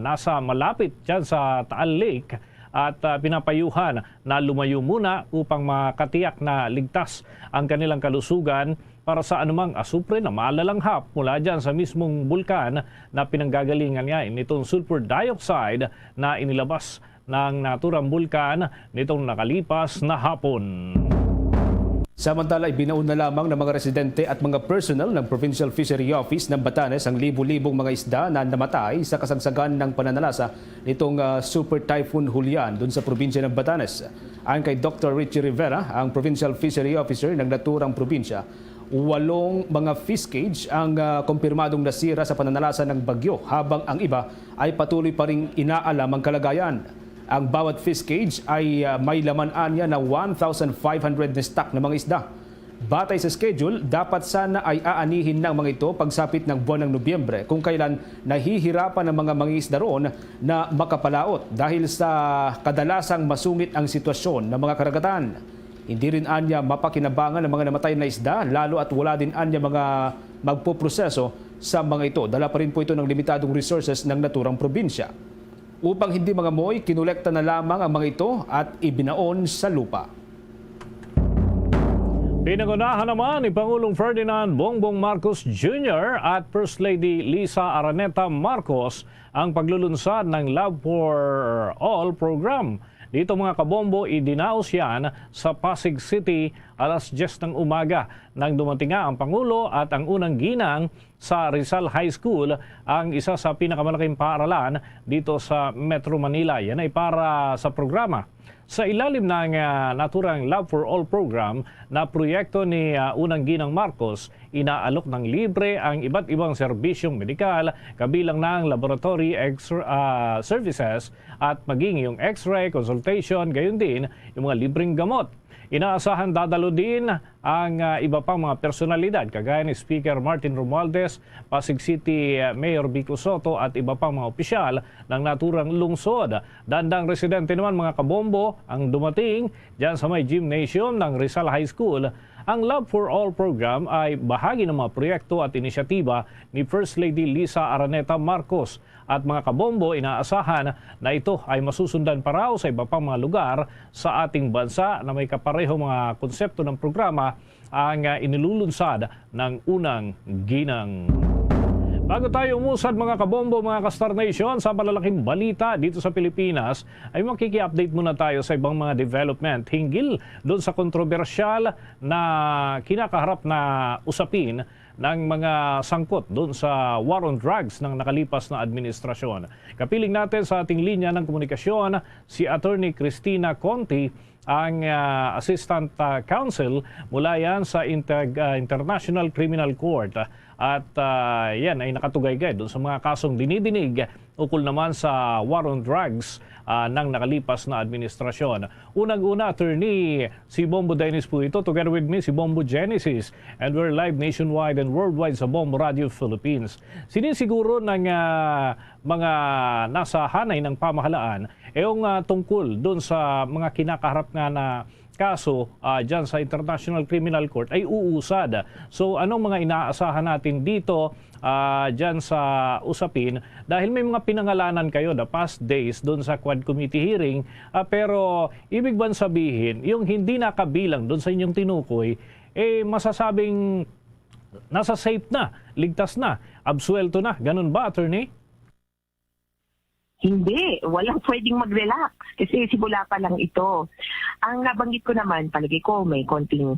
nasa malapit dyan sa Taal Lake at pinapayuhan na lumayo muna upang makatiyak na ligtas ang kanilang kalusugan para sa anumang asupre na malalanghap mula dyan sa mismong bulkan na pinanggagalingan nga nitong sulfur dioxide na inilabas ng naturang bulkan nitong nakalipas na hapon. Samantala, ibinaon na lamang ng mga residente at mga personnel ng Provincial Fishery Office ng Batanes ang libu-libong mga isda na namatay sa kasagsagan ng pananalasa nitong Super Typhoon Julian doon sa probinsya ng Batanes. Ayon kay Dr. Richie Rivera, ang Provincial Fishery Officer ng naturang probinsya, 8 mga fish cage ang kumpirmadong nasira sa pananalasa ng bagyo, habang ang iba ay patuloy pa ring inaalam ang kalagayan. Ang bawat fish cage ay may laman niya na 1,500 na stock ng mga isda. Batay sa schedule, dapat sana ay aanihin ng mga ito pagsapit ng buwan ng Nobyembre, kung kailan nahihirapan ng mga mangingisda roon na makapalaot dahil sa kadalasang masungit ang sitwasyon ng mga karagatan. Hindi rin anya mapakinabangan ng mga namatay na isda, lalo at wala din anya mga magpoproseso sa mga ito. Dala pa rin po ito ng limitadong resources ng naturang probinsya. Upang hindi mangamoy, kinolekta na lamang ang mga ito at ibinaon sa lupa. Pinangunahan naman ni Pangulong Ferdinand Bongbong Marcos Jr. at First Lady Lisa Araneta Marcos ang paglulunsad ng Love for All program. Dito mga kabombo, idinaos yan sa Pasig City alas 10 ng umaga nang dumating nga ang Pangulo at ang unang ginang sa Rizal High School, ang isa sa pinakamalaking paaralan dito sa Metro Manila. Yan ay para sa programa sa ilalim ng naturang Love for All program na proyekto ni unang ginang Marcos. Inaalok ng libre ang iba't ibang serbisyong medikal, kabilang ng laboratory services at maging yung x-ray, consultation, gayon din yung mga libreng gamot. Inaasahan dadalo din ang iba pang mga personalidad kagaya ni Speaker Martin Romualdez, Pasig City Mayor Vico Soto at iba pang mga opisyal ng naturang lungsod. Dandang residente naman mga kabombo ang dumating dyan sa may gymnasium ng Rizal High School. Ang Love for All program ay bahagi ng mga proyekto at inisyatiba ni First Lady Lisa Araneta Marcos. At mga kabombo, inaasahan na ito ay masusundan pa raw sa iba pang mga lugar sa ating bansa na may kapareho mga konsepto ng programa ang inilulunsad ng unang ginang. Bago tayo umusad mga kabombo, mga ka-Star Nation, sa malalaking balita dito sa Pilipinas, ay makiki-update muna tayo sa ibang mga development hinggil doon sa kontrobersyal na kinakaharap na usapin ng mga sangkot doon sa war on drugs ng nakalipas na administrasyon. Kapiling natin sa ating linya ng komunikasyon si Attorney Cristina Conti, ang Assistant Counsel mula yan sa International Criminal Court. At yan ay nakatugaygay doon sa mga kasong dinidinig ukol naman sa war on drugs ng nakalipas na administrasyon. Unang-una, Attorney, si Bombo Dennis po ito. Together with me, si Bombo Genesis. And we're live nationwide and worldwide sa Bombo Radio Philippines. Sinisiguro ng mga nasa hanay ng pamahalaan yung tungkol doon sa mga kinakaharap nga na kaso dyan sa International Criminal Court ay uusad. So anong mga inaasahan natin dito dyan sa usapin? Dahil may mga pinangalanan kayo the past days doon sa Quad Committee hearing, pero ibig bang sabihin, yung hindi nakabilang doon sa inyong tinukoy, masasabing nasa safe na, ligtas na, absuelto na. Ganun ba, Attorney? Hindi, walang pwedeng mag-relax kasi simula pa lang ito. Ang nabanggit ko naman, palagi ko may konting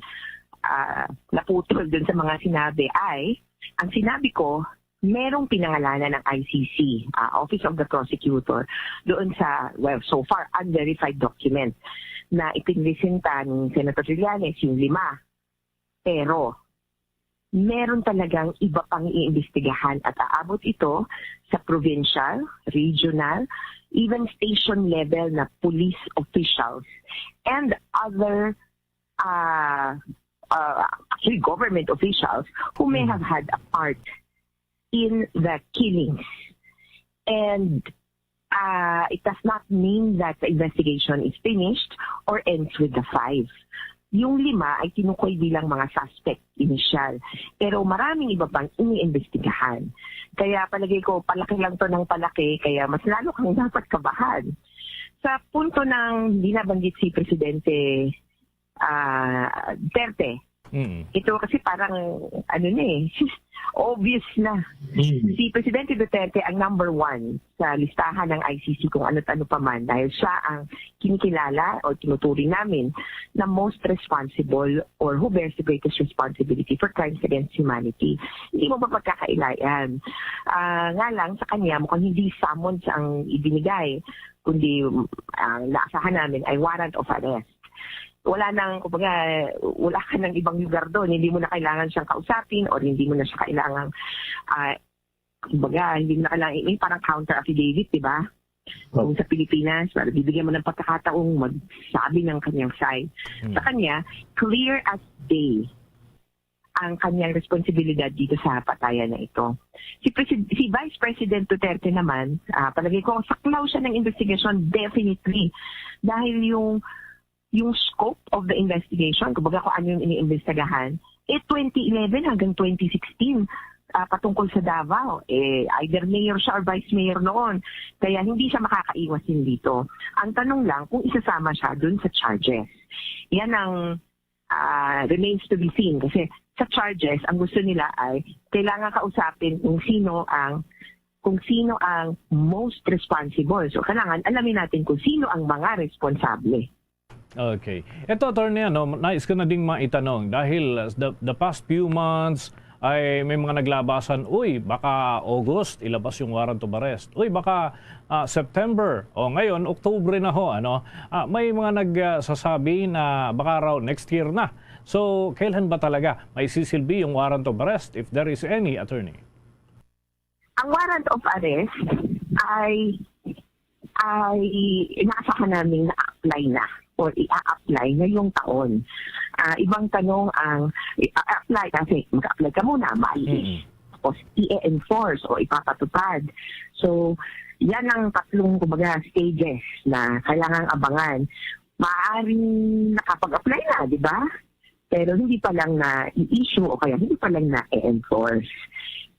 naputol dun sa mga sinabi ay, ang sinabi ko, merong pinangalanan ng ICC, Office of the Prosecutor, doon sa, well, so far, unverified document na ipinresenta ni Senator Trillanes, yung 5. Pero, meron talagang iba pang iimbestigahan at aabot ito sa provincial, regional, even station level na police officials and other actually government officials who may have had a part in the killings. And it does not mean that the investigation is finished or ends with the 5. Yung 5 ay tinukoy bilang mga suspect initial. Pero maraming iba pang iniimbestigahan. Kaya palagay ko, palaki lang to ng palaki, kaya mas lalo kang dapat kabahan. Sa punto ng binabanggit si Presidente Duterte, ito kasi parang, obvious na. Si Presidente Duterte ang number 1 sa listahan ng ICC kung ano-ano pa man dahil siya ang kinikilala o tinuturing namin na most responsible or who bears the greatest responsibility for crimes against humanity. Hindi mo ba pagkakailayan? Nga lang sa kanya mukhang hindi summons ang ibinigay, kundi ang naasahan namin ay warrant of arrest. Wala ka ng ibang lugar doon. Hindi mo na kailangan siyang kausapin or hindi mo na siya kailangan, hindi mo na kailangan, parang counter affidavit, di ba? Kung sa Pilipinas, bibigyan mo ng pagkakataong magsabi ng kanyang side. Sa kanya, clear as day ang kanyang responsibilidad dito sa patayan na ito. Si Vice President Duterte naman, palagi ko, saklaw siya ng investigation, definitely. Dahil yung scope of the investigation, kumbaga kung ano yung iniimbestigahan, 2011 hanggang 2016 patungkol sa Davao. Either mayor siya or vice mayor noon. Kaya hindi siya makakaiwas din dito. Ang tanong lang kung isasama siya dun sa charges. Yan ang remains to be seen. Kasi sa charges, ang gusto nila ay kailangan kausapin kung sino ang kung sino ang most responsible. So kailangan alamin natin kung sino ang mga responsable. Okay. Ito, Attorney, nais ko na ding maitanong dahil the past few months ay may mga naglabasan, uy, baka August ilabas yung warrant of arrest. Uy, baka September o ngayon Oktubre na ho, may mga nagsasabi na baka raw next year na. So, kailan ba talaga may sisilbi yung warrant of arrest if there is any, Attorney? Ang warrant of arrest ay inaasahan namin na-apply na or i-a-apply ngayong taon. Ibang tanong ang i-a-apply kasi mag-apply ka muna, maalis. Tapos i-enforce o ipapatupad. So, yan ang tatlong kumbaga stages na kailangang abangan. Maaaring nakapag-apply na, di ba? Pero hindi pa lang na i-issue o kaya hindi pa lang na i-enforce.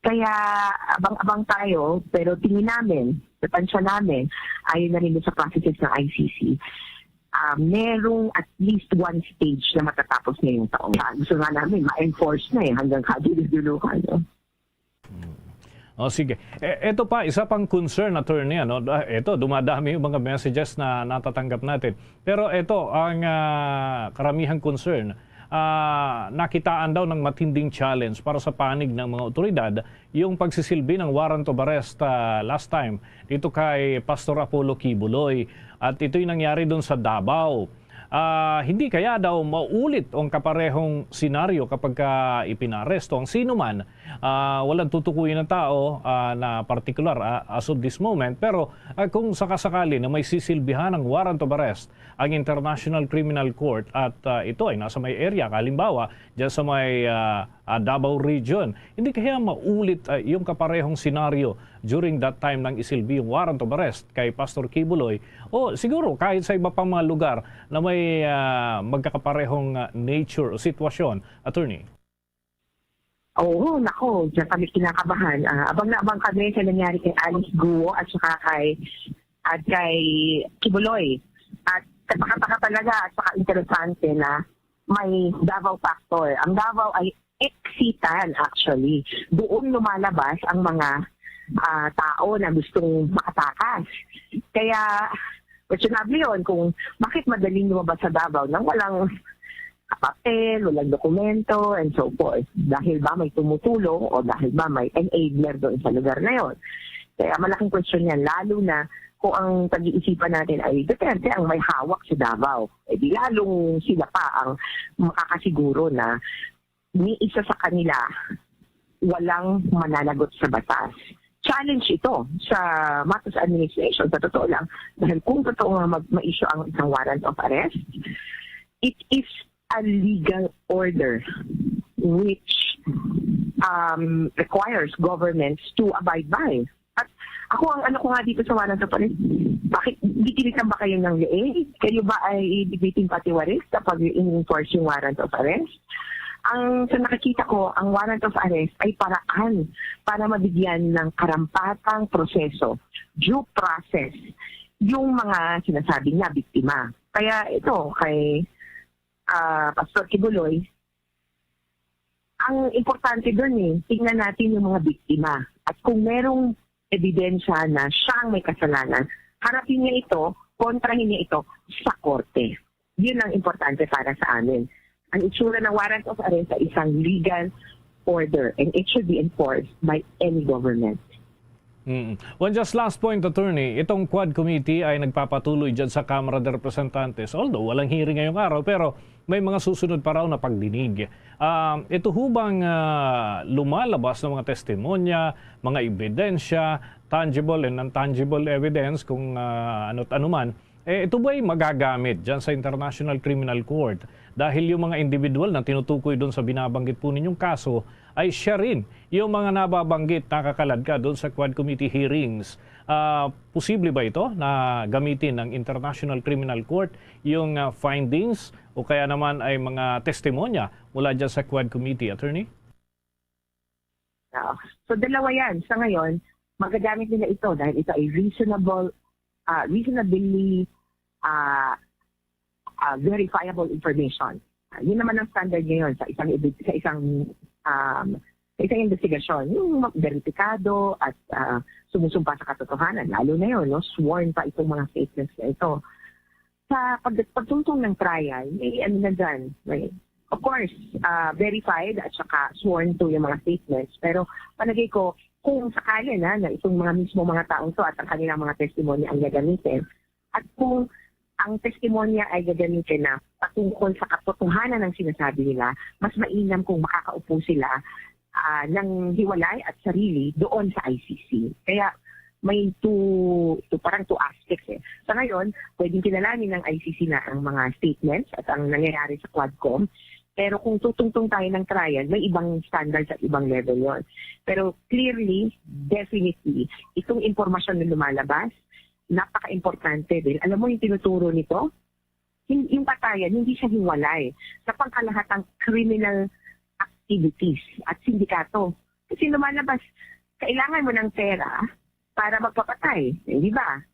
Kaya abang-abang tayo, pero tingin namin, tansya namin, ayon na rin sa processes ng ICC, merong at least one stage na matatapos ngayong taon. Gusto nga namin, ma-enforce na hanggang kadululuhan. O sige. Ito pa, isa pang concern, Attorney. Ito, dumadami yung mga messages na natatanggap natin. Pero ito, ang karamihang concern, nakitaan daw ng matinding challenge para sa panig ng mga otoridad yung pagsisilbi ng warrant of arrest last time dito kay Pastor Apollo Kibuloy. At ito'y nangyari doon sa Davao. Hindi kaya daw maulit ang kaparehong senaryo kapag ipinaresto ang sino man, walang tutukuyin ng tao na particular as of this moment, pero kung sakasakali na may sisilbihan ng warrant of arrest ang International Criminal Court at ito ay nasa may area, kalimbawa dyan sa may Davao region, hindi kaya maulit yung kaparehong senaryo during that time nang isilbi yung warrant of arrest kay Pastor Kibuloy o siguro kahit sa iba pang mga lugar na may magkakaparehong nature o sitwasyon, Attorney? Oo, nako, dyan kami kinakabahan. Abang na abang kami sa nangyari kay Alice Guo at saka kay Kibuloy. At kataka talaga at saka interesante na may Davao factor. Ang Davao ay exitan actually. Doon lumalabas ang mga tao na gustong makatakas. Kaya questionable yun kung bakit madaling lumabas sa Davao nang walang papel, walang dokumento, and so forth. Dahil ba may tumutulong o dahil ba may enabler doon sa lugar na yon. Kaya malaking question yan, lalo na kung ang pag-iisipan natin ay depende ang may hawak sa Davao. Eh di lalong sila pa ang makakasiguro na ni isa sa kanila walang mananagot sa batas. Challenge ito sa Matos administration, sa totoo lang, dahil kung totoo nga ma-issue ang isang warrant of arrest, it is a legal order which requires governments to abide by. At ako, ang ano ko nga dito sa warrant of arrest, bakit ditilitan ba kayo ng leeg? Kayo ba ay ibibiting patiwaris kapag in-enforce yung warrant of arrest? Ang sa nakikita ko, ang warrant of arrest ay paraan para mabigyan ng karampatang proseso, due process, yung mga sinasabi niya, biktima. Kaya ito, kay Pastor Kibuloy, ang importante doon tingnan natin yung mga biktima. At kung merong ebidensya na siyang may kasalanan, harapin niya ito, kontrahin niya ito sa korte. Yun ang importante para sa amin. Ang itsura ng warrant of arrest ay isang legal order and it should be enforced by any government. One just last point, Attorney. Itong Quad Committee ay nagpapatuloy dyan sa Kamara de Representantes. Although walang hearing ngayong araw, pero may mga susunod pa raw na pagdinig. Ito hubang lumalabas ng mga testimonya, mga ebidensya, tangible and non-tangible evidence kung ano't anuman, ito ba'y magagamit dyan sa International Criminal Court? Dahil yung mga individual na tinutukoy doon sa binabanggit po ninyong kaso ay siya rin yung mga nababanggit nakakaladka doon sa Quad Committee hearings. Posible ba ito na gamitin ng International Criminal Court yung findings o kaya naman ay mga testimonya mula dyan sa Quad Committee, Attorney? So dalawa yan. Sa ngayon, magagamit nila ito dahil ito ay reasonably verifiable information. Yun naman ang standard ngayon sa isang sa isang investigasyon, yung verifikado at sumusumpa sa katotohanan, lalo na yun, no? Sworn pa itong mga statements na ito. Sa pagtungtong ng trial, ano na dyan, of course, verified at saka sworn to yung mga statements. Pero palagay ko, kung sakali na itong mga mismo mga taong to at ang kanilang mga testimonya ang gagamitin, at kung ang testimonya ay gagamitin na patungkol sa katotohanan ng sinasabi nila, mas mainam kung makakaupo sila ng hiwalay at sarili doon sa ICC. Kaya may parang two aspects eh. Sa ngayon, pwedeng kilalanin ng ICC na ang mga statements at ang nangyayari sa Quadcom. Pero kung tutungtong tayo ng trial, may ibang standards at ibang level yon. Pero clearly, definitely, itong informasyon na lumalabas, napaka-importante din. Alam mo yung tinuturo nito? Yung patayan, hindi siya hiwalay sa pangkalahatang criminal activities at sindikato. Kasi lumalabas, kailangan mo ng pera para magpapatay. Di ba?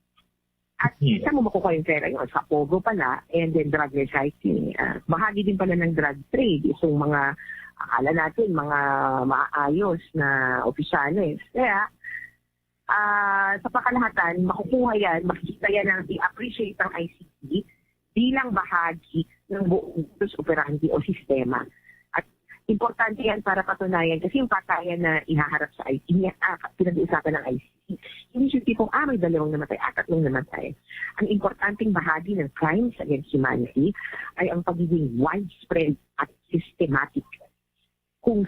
At isa mo makukuha yung pera yun sa pogo pala and then drug recycling. Bahagi din pala ng drug trade. Isang mga, akala natin, mga maayos na opisyales. Kaya, sa pakalahatan, makukuha yan, makikita yan ng i-appreciate ng ICC bilang bahagi ng buong modus operandi o sistema. At importante yan para patunayan kasi yung patayan na ihaharap sa ICC, pinag-uusapan ng ICC, hindi siya tipong, may 2 namatay at 3 namatay. Ang importanteng bahagi ng crimes against humanity ay ang pagiging widespread at systematic. Kung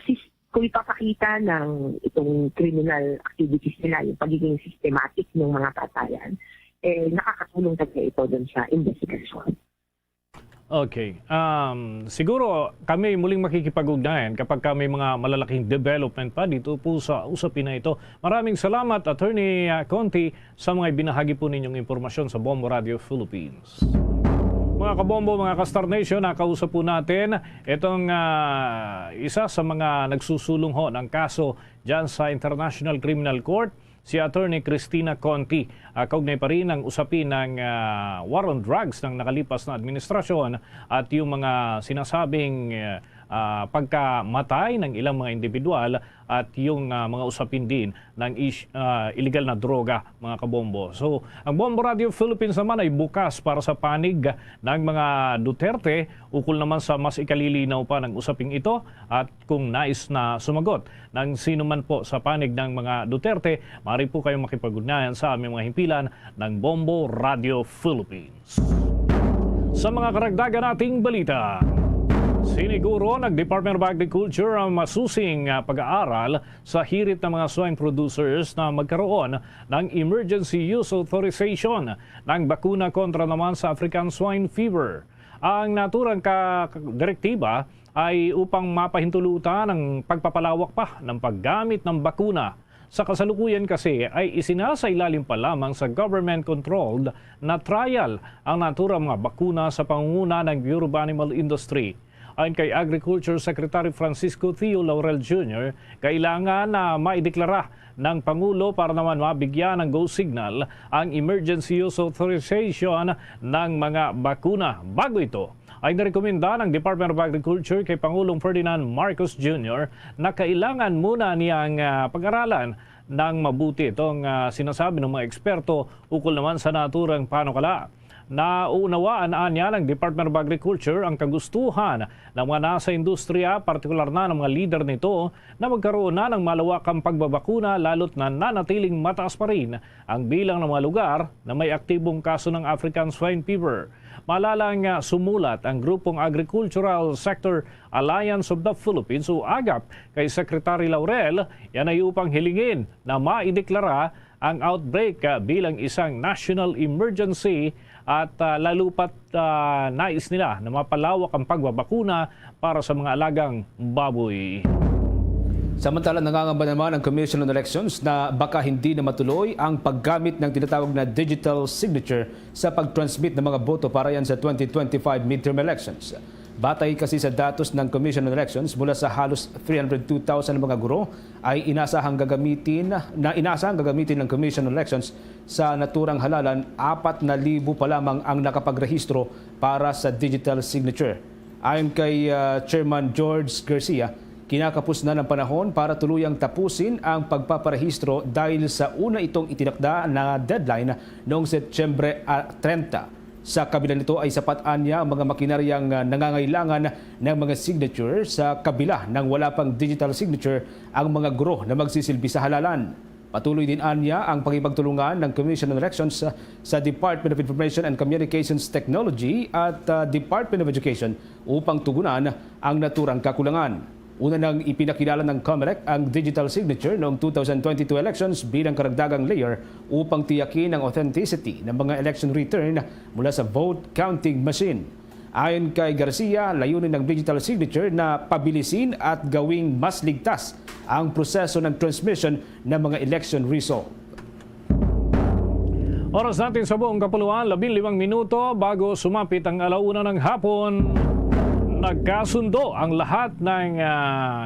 ipapakita ng itong criminal activities nila, yung pagiging systematic ng mga patayan, nakakatulong talaga ito dun sa investigation. Okay. Siguro kami muling makikipag-ugnayan kapag may mga malalaking development pa dito po sa usapin na ito. Maraming salamat, Attorney Conti, sa mga binahagi po ninyong impormasyon sa Bombo Radio Philippines. Mga kabombo, mga ka-Star Nation, nakausap po natin itong isa sa mga nagsusulong ho ng kaso dyan sa International Criminal Court, si Attorney Cristina Conti. Kaugnay pa rin ang usapin ng war on drugs ng nakalipas na administrasyon at yung mga sinasabing pagkamatay ng ilang mga individual at yung mga usapin din ng illegal na droga, mga kabombo. So, ang Bombo Radio Philippines naman ay bukas para sa panig ng mga Duterte ukol naman sa mas ikalilinaw pa ng usaping ito at kung nais na sumagot ng sino man po sa panig ng mga Duterte, maaari po kayong makipag-ugnayan sa aming mga himpilan ng Bombo Radio Philippines. Sa mga karagdagan nating balita, siniguro ng Department of Agriculture ang masusing pag-aaral sa hirit ng mga swine producers na magkaroon ng emergency use authorization ng bakuna kontra naman sa African swine fever. Ang naturang direktiba ay upang mapahintulutan ang pagpapalawak pa ng paggamit ng bakuna. Sa kasalukuyan kasi ay isinasailalim pa lamang sa government-controlled na trial ang naturang mga bakuna sa pangunguna ng Bureau of Animal Industry. Ayon kay Agriculture Secretary Francisco Theo Laurel Jr., kailangan na maideklara ng Pangulo para naman mabigyan ng go signal ang emergency use authorization ng mga bakuna. Bago ito, ay narekomenda ng Department of Agriculture kay Pangulong Ferdinand Marcos Jr. na kailangan muna niyang pag-aralan ng mabuti itong sinasabi ng mga eksperto ukol naman sa naturang panukala. Nauunawaan niya ng Department of Agriculture ang kagustuhan ng mga nasa industriya, partikular na ng mga leader nito, na magkaroon na ng malawakang pagbabakuna lalo't na nanatiling mataas pa rin ang bilang ng mga lugar na may aktibong kaso ng African swine fever. Malalang sumulat ang grupong Agricultural Sector Alliance of the Philippines o AGAP kay Secretary Laurel, yan ay upang hilingin na maideklara ang outbreak bilang isang national emergency at lalo pat nais nila na mapalawak ang pagbabakuna para sa mga alagang baboy. Samantala, nangangamba naman ang Commission on Elections na baka hindi na matuloy ang paggamit ng tinatawag na digital signature sa pag-transmit ng mga boto para yan sa 2025 midterm elections. Batay kasi sa datos ng Commission on Elections, mula sa halos 302,000 mga guro ay inaasahang gagamitin ng Commission on Elections sa naturang halalan, 4,000 pa lamang ang nakapagrehistro para sa digital signature. Ayon kay Chairman George Garcia, Kinakapos na ng panahon para tuluyang tapusin ang pagpaparehistro dahil sa una itong itinakda na deadline noong Setyembre 30. Sa kabila nito ay sapat anya ang mga makinaryang nangangailangan ng mga signature sa kabila ng wala pang digital signature ang mga guro na magsisilbi sa halalan. Patuloy din anya ang pakipagtulungan ng Commission on Elections sa Department of Information and Communications Technology at Department of Education upang tugunan ang naturang kakulangan. Una nang ipinakilala ng COMELEC ang digital signature noong 2022 elections bilang karagdagang layer upang tiyakin ang authenticity ng mga election return mula sa vote counting machine. Ayon kay Garcia, layunin ng digital signature na pabilisin at gawing mas ligtas ang proseso ng transmission ng mga election result. Oras natin sa buong kapuluan, 15 minuto bago sumapit ang alauna ng hapon. Nagkasundo ang lahat ng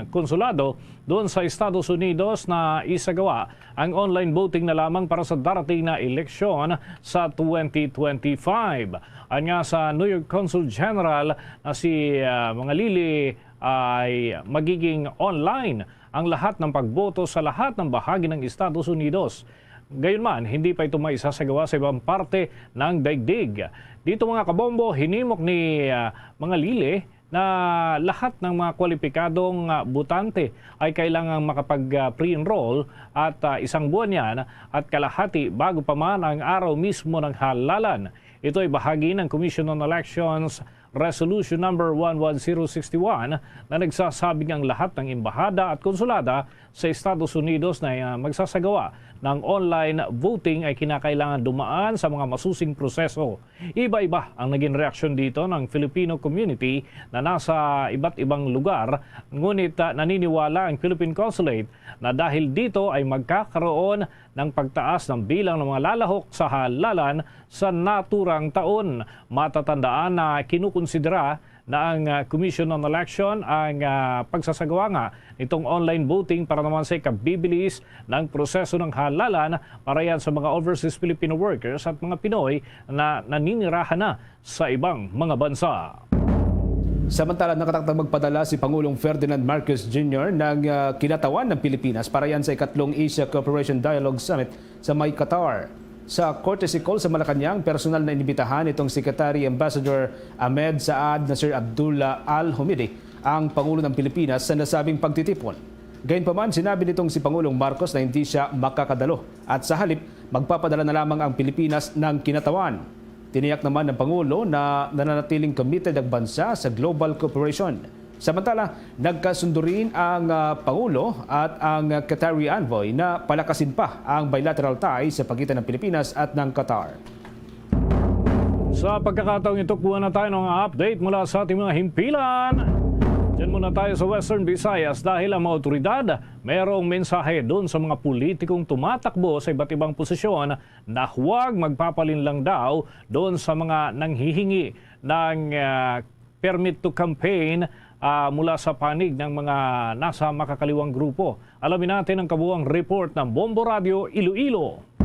konsulado doon sa Estados Unidos na isagawa ang online voting na lamang para sa darating na eleksyon sa 2025. Anya sa New York Consul General na si Mangalili ay magiging online ang lahat ng pagboto sa lahat ng bahagi ng Estados Unidos. Gayunman, hindi pa ito maisasagawa sa ibang parte ng daigdig. Dito mga kabombo, hinimok ni Mangalili na lahat ng mga kwalipikadong butante ay kailangang makapag-pre-enroll at isang buwan yan at kalahati bago pa man ang araw mismo ng halalan. Ito ay bahagi ng Commission on Elections Resolution number 11061 na nagsasabing ang lahat ng embahada at konsulada sa Estados Unidos na magsasagawa ng online voting ay kinakailangan dumaan sa mga masusing proseso. Iba-iba ang naging reaksyon dito ng Filipino community na nasa iba't ibang lugar, ngunit naniniwala ang Philippine Consulate na dahil dito ay magkakaroon ng pagtaas ng bilang ng mga lalahok sa halalan sa naturang taon. Matatandaan na kinukonsidera na ang Commission on Election ang pagsasagawa nga nitong online voting para naman sa ikabibilis ng proseso ng halalan para yan sa mga overseas Filipino workers at mga Pinoy na naninirahan na sa ibang mga bansa. Samantala, nakatakdang magpadala si Pangulong Ferdinand Marcos Jr. ng kinatawan ng Pilipinas para yan sa ikatlong Asia Cooperation Dialogue Summit sa May, Qatar. Sa courtesy call sa Malacanang, personal na inibitahan itong Secretary Ambassador Ahmed Saad Nasir Abdullah Al-Humidi, ang Pangulo ng Pilipinas sa nasabing pagtitipon. Gayunpaman, sinabi nitong si Pangulong Marcos na hindi siya makakadalo at sa halip, magpapadala na lamang ang Pilipinas ng kinatawan. Tiniyak naman ng Pangulo na nananatiling committed ang bansa sa global cooperation. Samantala, nagkasundo rin ang Pangulo at ang Qatari envoy na palakasin pa ang bilateral ties sa pagitan ng Pilipinas at ng Qatar. Sa pagkakataong ito, kuha na tayo ng update mula sa ating mga himpilan. Diyan muna tayo sa Western Visayas dahil ang mga otoridad mayroong mensahe doon sa mga politikong tumatakbo sa iba't ibang posisyon na huwag magpapalinlang daw doon sa mga nanghihingi ng permit to campaign mula sa panig ng mga nasa makakaliwang grupo. Alamin natin ang kabuuang report ng Bombo Radio Iloilo.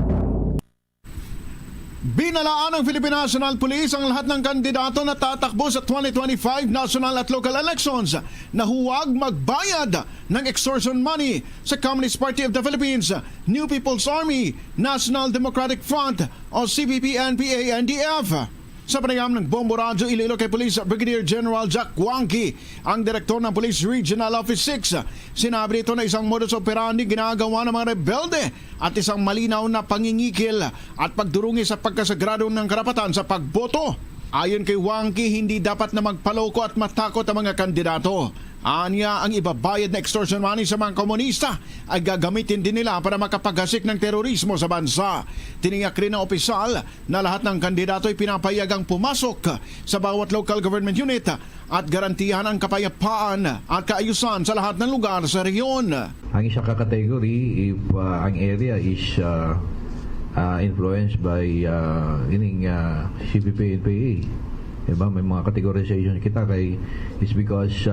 Binalaan ng Philippine National Police ang lahat ng kandidato na tatakbo sa 2025 national at local elections na huwag magbayad ng extortion money sa Communist Party of the Philippines, New People's Army, National Democratic Front o CPP-NPA-NDF. Sa panayam ng Bombo Radio Iloilo kay Police Brigadier General Jack Wangki, ang direktor ng Police Regional Office 6, sinabi nito na isang modus operandi ginagawa ng mga rebelde at isang malinaw na pangingikil at pagdurungi sa pagkasagrado ng karapatan sa pagboto. Ayon kay Wangki, hindi dapat na magpaloko at matakot ang mga kandidato. Anya, ang ibabayad na extortion money sa mga komunista ay gagamitin din nila para makapaghasik ng terorismo sa bansa. Tiniyak rin ng opisyal na lahat ng kandidato ay pinapayagang pumasok sa bawat local government unit at garantihan ang kapayapaan at kaayusan sa lahat ng lugar sa rehiyon. Ang isang kakategory, if ang area is influenced by CPP-NPA, diba? May mga categorization kita kay is because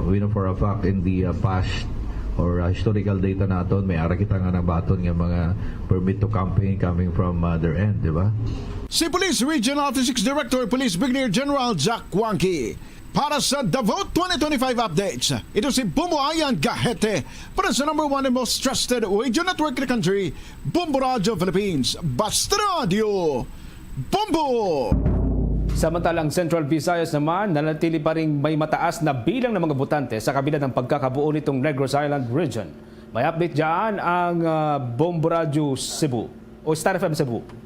we know for a fact in the past or historical data naton may ara kita nga nabaton nga mga permit to campaign coming from their end, di ba? Si Police Regional Office 6 Director Police Brigadier General Jack Wangki. para sa The Vote 2025 updates. Ito si Bumbo Ayan Gahete para sa number 1 and most trusted radio network in the country, Bombo Radio Philippines. Basta Radio, Bombo! Samantalang Central Visayas naman, nanatili pa rin may mataas na bilang ng mga botante sa kabila ng pagkakabuo nitong Negros Island Region. May update dyan ang Bombo Radio Cebu o Star FM Cebu.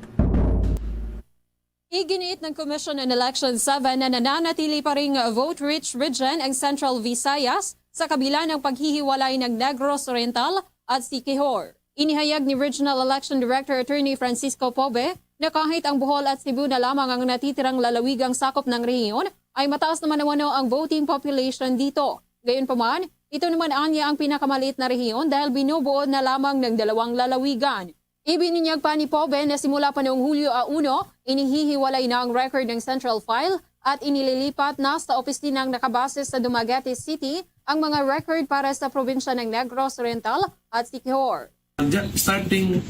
Iginiit ng Commission on Election 7 na nananatili pa ring vote-rich region ang Central Visayas sa kabila ng paghihiwalay ng Negros Oriental at Siquijor. Inihayag ni Regional Election Director Attorney Francisco Pobe na kahit ang Bohol at Cebu na lamang ang natitirang lalawigang sakop ng rehiyon, ay mataas naman ang voting population dito. Gayunpaman, ito naman anya ang pinakamaliit na rehiyon dahil binubuo na lamang ng 2 lalawigan. Ibininyag pa ni Pobe na simula pa noong Hulyo 1, inihihiwalay na ang record ng Central File at inililipat na sa opisinang nakabase sa Dumaguete City ang mga record para sa probinsya ng Negros Oriental at Siquijor. Starting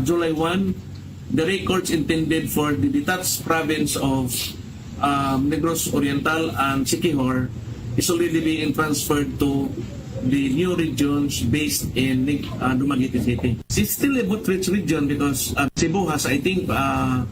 July 1, the records intended for the detached province of Negros Oriental and Siquijor is already being transferred to the new regions based in Dumaguete City. It's still a vote-rich region because Cebu has, I think, 5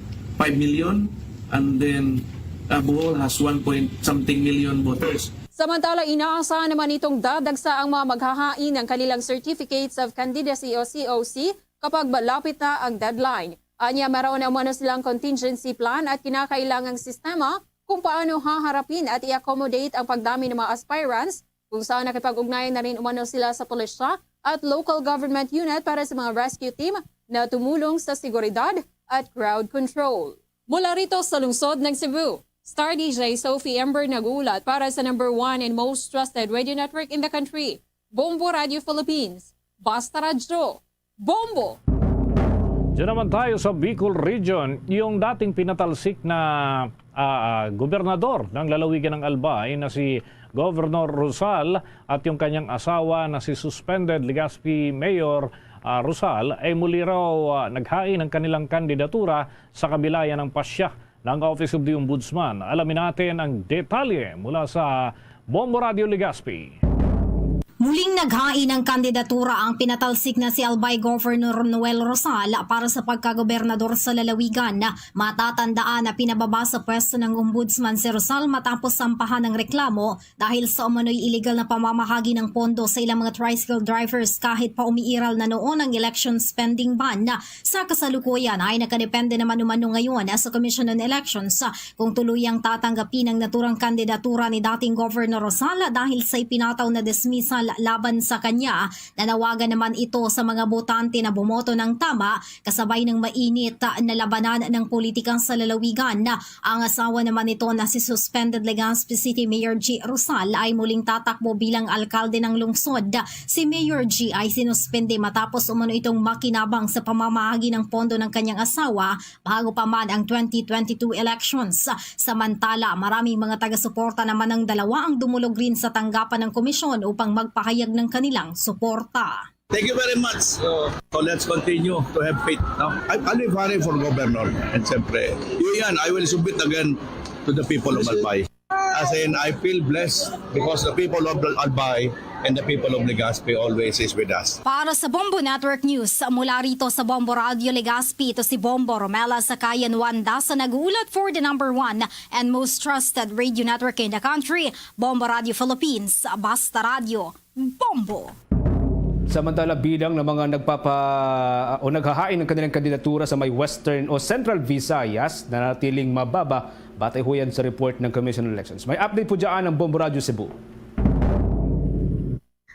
million and then Bohol has 1-point-something million voters. Samantala, inaasahan naman itong dadagsa ang mga maghahain ng kanilang Certificates of Candidacy o COC kapag malapit na ang deadline. Anya, meron na umano silang contingency plan at kinakailangang sistema kung paano haharapin at i-accommodate ang pagdami ng mga aspirants, kung saan nakipag-ugnayan na rin umano sila sa pulisya at local government unit para sa mga rescue team na tumulong sa seguridad at crowd control. Mula rito sa lungsod ng Cebu, Star DJ Sophie Ember nagulat para sa number 1 and most trusted radio network in the country, Bombo Radio Philippines. Basta Radio, Bombo! Diyan naman tayo sa Bicol Region, yung dating pinatalsik na gobernador ng lalawigan ng Albay na si Governor Rosal at yung kanyang asawa na si suspended Legazpi Mayor Rosal ay muli raw naghain ng kanilang kandidatura sa kabilayan ng pasya ng Office of the Ombudsman. Alamin natin ang detalye mula sa Bombo Radio Legazpi. Muling naghain ng kandidatura ang pinatalsik na si Albay Governor Noel Rosal para sa pagkagobernador sa lalawigan. Matatandaan na pinababa sa pwesto ng ombudsman si Rosal matapos sampahan ng reklamo dahil sa umano'y illegal na pamamahagi ng pondo sa ilang mga tricycle drivers kahit pa umiiral na noon ang election spending ban. Sa kasalukuyan ay nakadepende naman umano ngayon sa Commission on Elections kung tuluyang tatanggapin ang naturang kandidatura ni dating Governor Rosal dahil sa ipinataw na dismissal laban sa kanya. Nanawagan naman ito sa mga botante na bumoto ng tama kasabay ng mainit na labanan ng politikang sa lalawigan. Ang asawa naman ito na si suspended Legazpi City Mayor G. Rosal ay muling tatakbo bilang alkalde ng lungsod. Si Mayor G ay sinuspende matapos umano itong makinabang sa pamamahagi ng pondo ng kanyang asawa bago pa man ang 2022 elections. Samantala, maraming mga taga-suporta naman ng dalawa ang dumulog rin sa tanggapan ng komisyon upang magpahayag ng kanilang suporta. Thank you very much. So let's continue to have faith. Now, I'm running for governor and siyempre, yun, I will submit again to the people of Albay. As in, I feel blessed because the people of Albay and the people of Legazpi always is with us. Para sa Bombo Network News, mula rito sa Bombo Radio Legazpi, ito si Bombo Romela Sakayan Wanda sa nagulat for the number 1 and most trusted radio network in the country, Bombo Radio Philippines. Basta Radio, Bombo! Samantala, bilang ng mga naghahain ng kanilang kandidatura sa may Western o Central Visayas na natiling mababa, batay ho yan sa report ng Commission on Elections. May update po dyan ng Bombo Radio Cebu.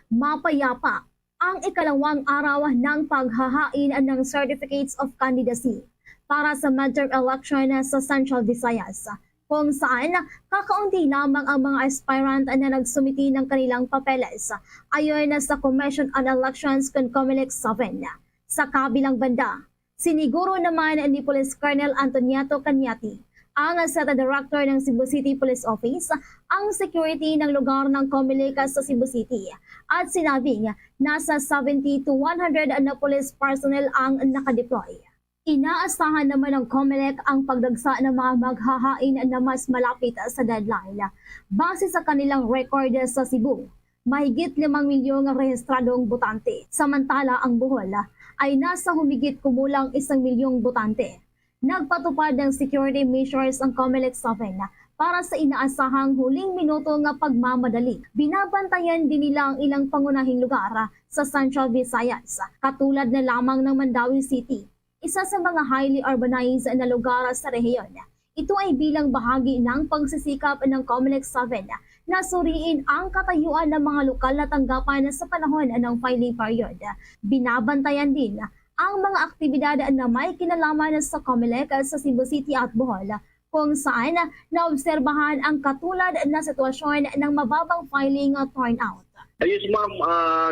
Mapayapa ang ikalawang araw ng paghahain ng Certificates of Candidacy para sa midterm election sa Central Visayas, kung saan kakaunti lamang ang mga aspirant na nagsumiti ng kanilang papeles ayon sa Commission on Elections con Comelec 7. Sa kabilang banda, siniguro naman ni Police Colonel Antoniato Cañati, ang SETA Director ng Cebu City Police Office, ang security ng lugar ng Comelec sa Cebu City at sinabing nasa 70 to 100 na police personnel ang nakadeploy. Inaasahan naman ng COMELEC ang pagdagsa ng mga maghahain na mas malapit sa deadline. Base sa kanilang record sa Cebu, mahigit 5 milyong rehistradong botante. Samantala ang Bohol ay nasa humigit kumulang 1 milyong botante. Nagpatupad ng security measures ang COMELEC 7 para sa inaasahang huling minuto nga pagmamadali. Binabantayan din nila ang ilang pangunahing lugar sa Central Visayas, katulad na lamang ng Mandawi City, isa sa mga highly urbanized na lugar sa rehiyon. Ito ay bilang bahagi ng pagsisikap ng COMELEC 7 na suriin ang katayuan ng mga lokal na tanggapan sa panahon ng filing period. Binabantayan din ang mga aktibidad na may kinalaman sa COMELEC sa Cebu City at Bohol, kung saan naobserbahan ang katulad na sitwasyon ng mababang filing turnout. Yes, ma'am.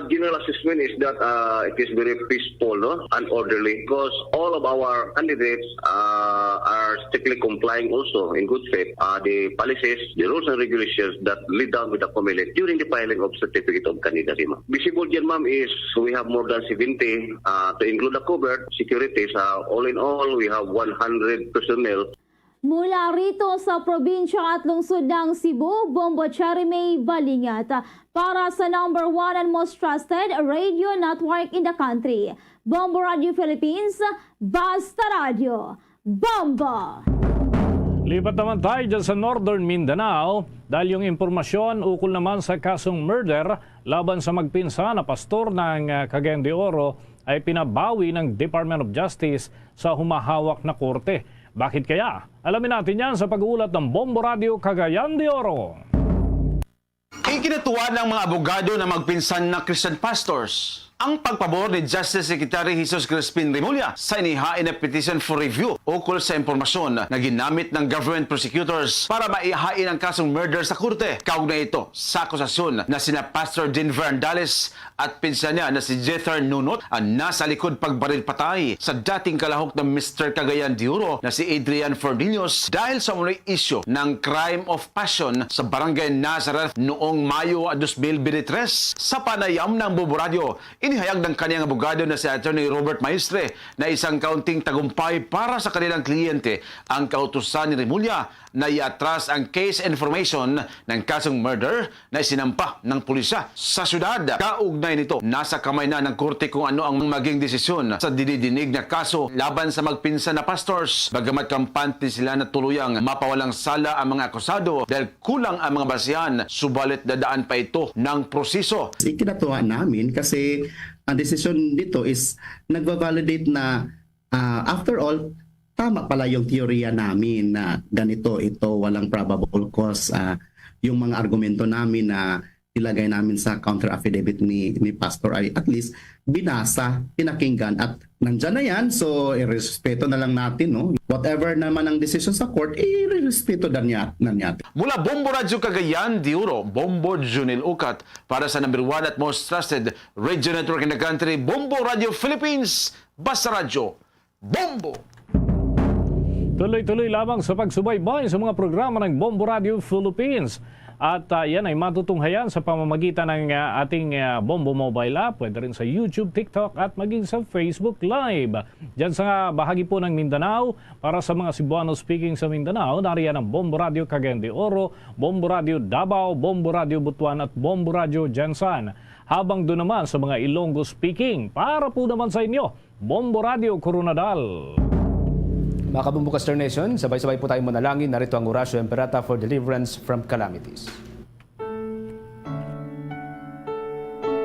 General assessment is that it is very peaceful, no, and orderly, because all of our candidates are strictly complying also in good faith the policies, the rules and regulations that lead down with the COMELEC during the filing of certificate of candidacy. Ma'am. Visible dyan, ma'am, is we have more than 70 to include the covert securities. All in all, we have 100 personnel. Mula rito sa probinsya at lungsod ng Cebu, Bombo Cherime Balingat para sa number 1 and most trusted radio network in the country. Bombo Radio Philippines, Basta Radio, Bombo! Lipat naman tayo dyan sa Northern Mindanao dahil yung impormasyon ukol naman sa kasong murder laban sa magpinsan na pastor ng Cagayan de Oro ay pinabawi ng Department of Justice sa humahawak na korte. Bakit kaya? Alamin natin yan sa pag-uulat ng Bombo Radio Cagayan de Oro. Ikinatuwa ng mga abogado na magpinsan na Christian pastors ang pagpabor ni Justice Secretary Jesus Crispin Remulla sa inihain na petition for review ukol sa impormasyon na ginamit ng government prosecutors para maihain ang kasong murder sa korte. Kaugnay ito sa akusasyon na sina Pastor Dean Verandales at pinsan niya na si Jether Nunot ang nasa likod pagbaril patay sa dating kalahok ng Mr. Cagayan de Oro na si Adrian Forniños dahil sa umunoy issue ng crime of passion sa Barangay Nazareth noong Mayo 2023. Sa panayam ng Bombo Radio, inihayag ng kaniyang abogado na si Attorney Robert Maestre na isang kaunting tagumpay para sa kanilang kliyente ang kautusan ni Remulla na iatras ang case information ng kasong murder na isinampa ng pulisya sa syudad. Kaugnay nito, nasa kamay na ng korte kung ano ang maging desisyon sa dinidinig na kaso laban sa magpinsan na pastors. Bagamat kampante sila na tuluyang mapawalang sala ang mga akusado dahil kulang ang mga basihan, subalit dadaan pa ito ng proseso. Ikinatuwa namin kasi ang desisyon dito is nagva-validate na after all, tama pala yung teorya namin na ganito, ito, walang probable cause. Yung mga argumento namin na ilagay namin sa counter affidavit ni Pastor ay at least binasa, pinakinggan at nandyan na yan. So, irespeto na lang natin. No? Whatever naman ang decision sa court, irespeto na natin. Mula Bombo Radio Cagayan de Oro, Bombo Junil Ukat para sa number 1 at most trusted radio network in the country, Bombo Radio Philippines, Basta Radio, Bombo! Tuloy-tuloy lamang sa pagsubaybay sa mga programa ng Bombo Radio Philippines. At yan ay matutunghayan sa pamamagitan ng ating Bombo mobile app, pwede rin sa YouTube, TikTok at maging sa Facebook Live. Diyan sa bahagi po ng Mindanao, para sa mga Cebuano speaking sa Mindanao, nariyan ang Bombo Radio Cagayan de Oro, Bombo Radio Davao, Bombo Radio Butuan at Bombo Radio Jensan. Habang doon naman sa mga Ilonggo speaking, para po naman sa inyo, Bombo Radio Coronadal. Mga kabumbu Star Nation, sabay-sabay po tayong manalangin. Narito ang Orasio Imperata for deliverance from calamities.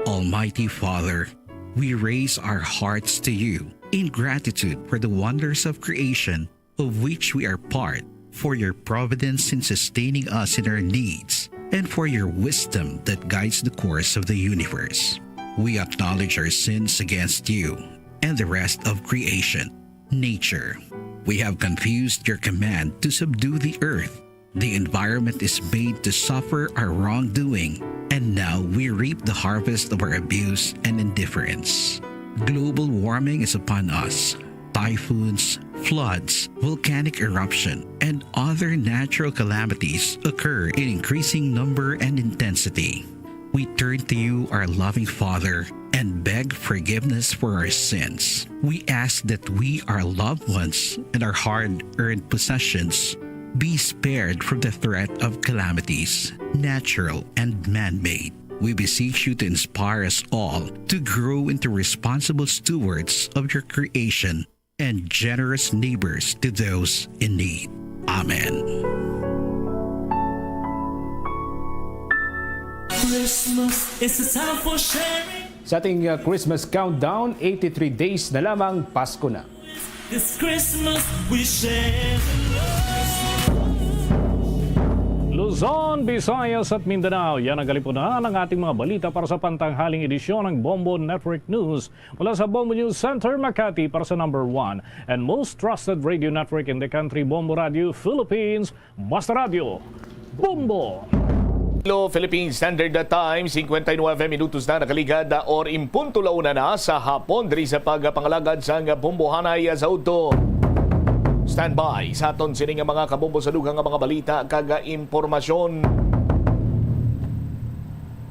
Almighty Father, we raise our hearts to you in gratitude for the wonders of creation of which we are part, for your providence in sustaining us in our needs, and for your wisdom that guides the course of the universe. We acknowledge our sins against you and the rest of creation, nature. We have confused your command to subdue the earth. The environment is made to suffer our wrongdoing, and now we reap the harvest of our abuse and indifference. Global warming is upon us. Typhoons, floods, volcanic eruption, and other natural calamities occur in increasing number and intensity. We turn to you, our loving Father, and beg forgiveness for our sins. We ask that we, our loved ones, and our hard-earned possessions be spared from the threat of calamities, natural and man-made. We beseech you to inspire us all to grow into responsible stewards of your creation and generous neighbors to those in need. Amen. Christmas is a time for sharing. Sa ating Christmas countdown, 83 days na lamang Pasko na. This Christmas we share Luzon, Visayas at Mindanao. Yan ang kalipunan ng ating mga balita para sa pantanghaling edisyon ng Bombo Network News. Mula sa Bombo News Center, Makati para sa number 1 and most trusted radio network in the country, Bombo Radio Philippines, Basta Radio, Bombo! Philippine Standard Time, 59 minutos na nakaligad or impunto launa na sa hapon diri sa pagpangalagad sa bombohanay sa udto. Standby sa aton sining nga mga kabombo sa dugang nga mga balita kaga impormasyon.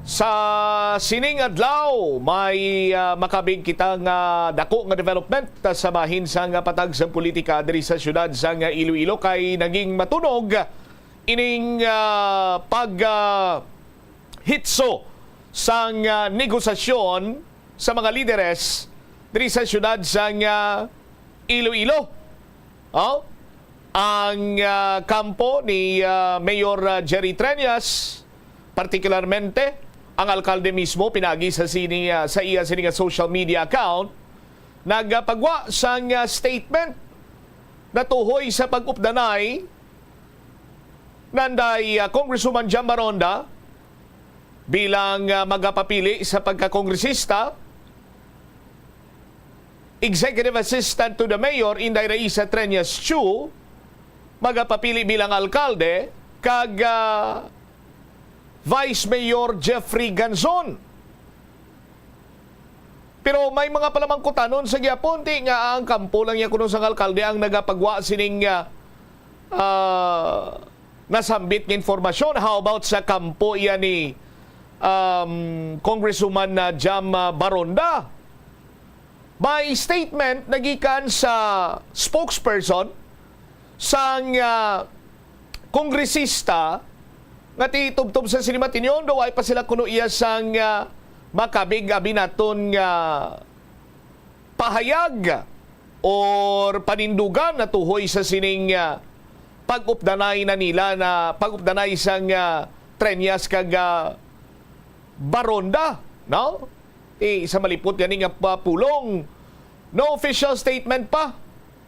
Sa sining adlaw may makabig kita nga dako nga development sa bahin sa nga patag sa politika diri sa syudad sa nga Iloilo kay naging matunog ining hitso sa negosasyon sa mga lideres diri sa syudad sa Iloilo. Ang kampo ni Mayor Jerry Treñas, partikularmente ang alkalde mismo pinagi sa iya sining social media account, nagpagwa sa statement na tuhoy sa pag-updanay nanday Congresswoman Jam Baronda bilang magapapili sa pagkakongresista, Executive Assistant to the Mayor Inday Raisa Treñas Chu magapapili bilang alkalde kag Vice Mayor Jeffrey Ganzon. Pero may mga palamangkutanon sa giaponti nga ang kampo lang niya kuno sang alkalde ang nagapagwa sining nasambit ng informasyon. How about sa kampo iya ni Congresswoman Jam Baronda? May statement nagikan sa spokesperson sang kongresista nga titubtob sa Sinimatinyon, daw ay pa sila kuno iya sang makabig abinaton nga pahayag or panindugan na tuhoy sa sining pag-updanay na nila na pag-updanay sang Treñas kag Baronda, no? Sa malipot ganing nga pulong. No official statement pa.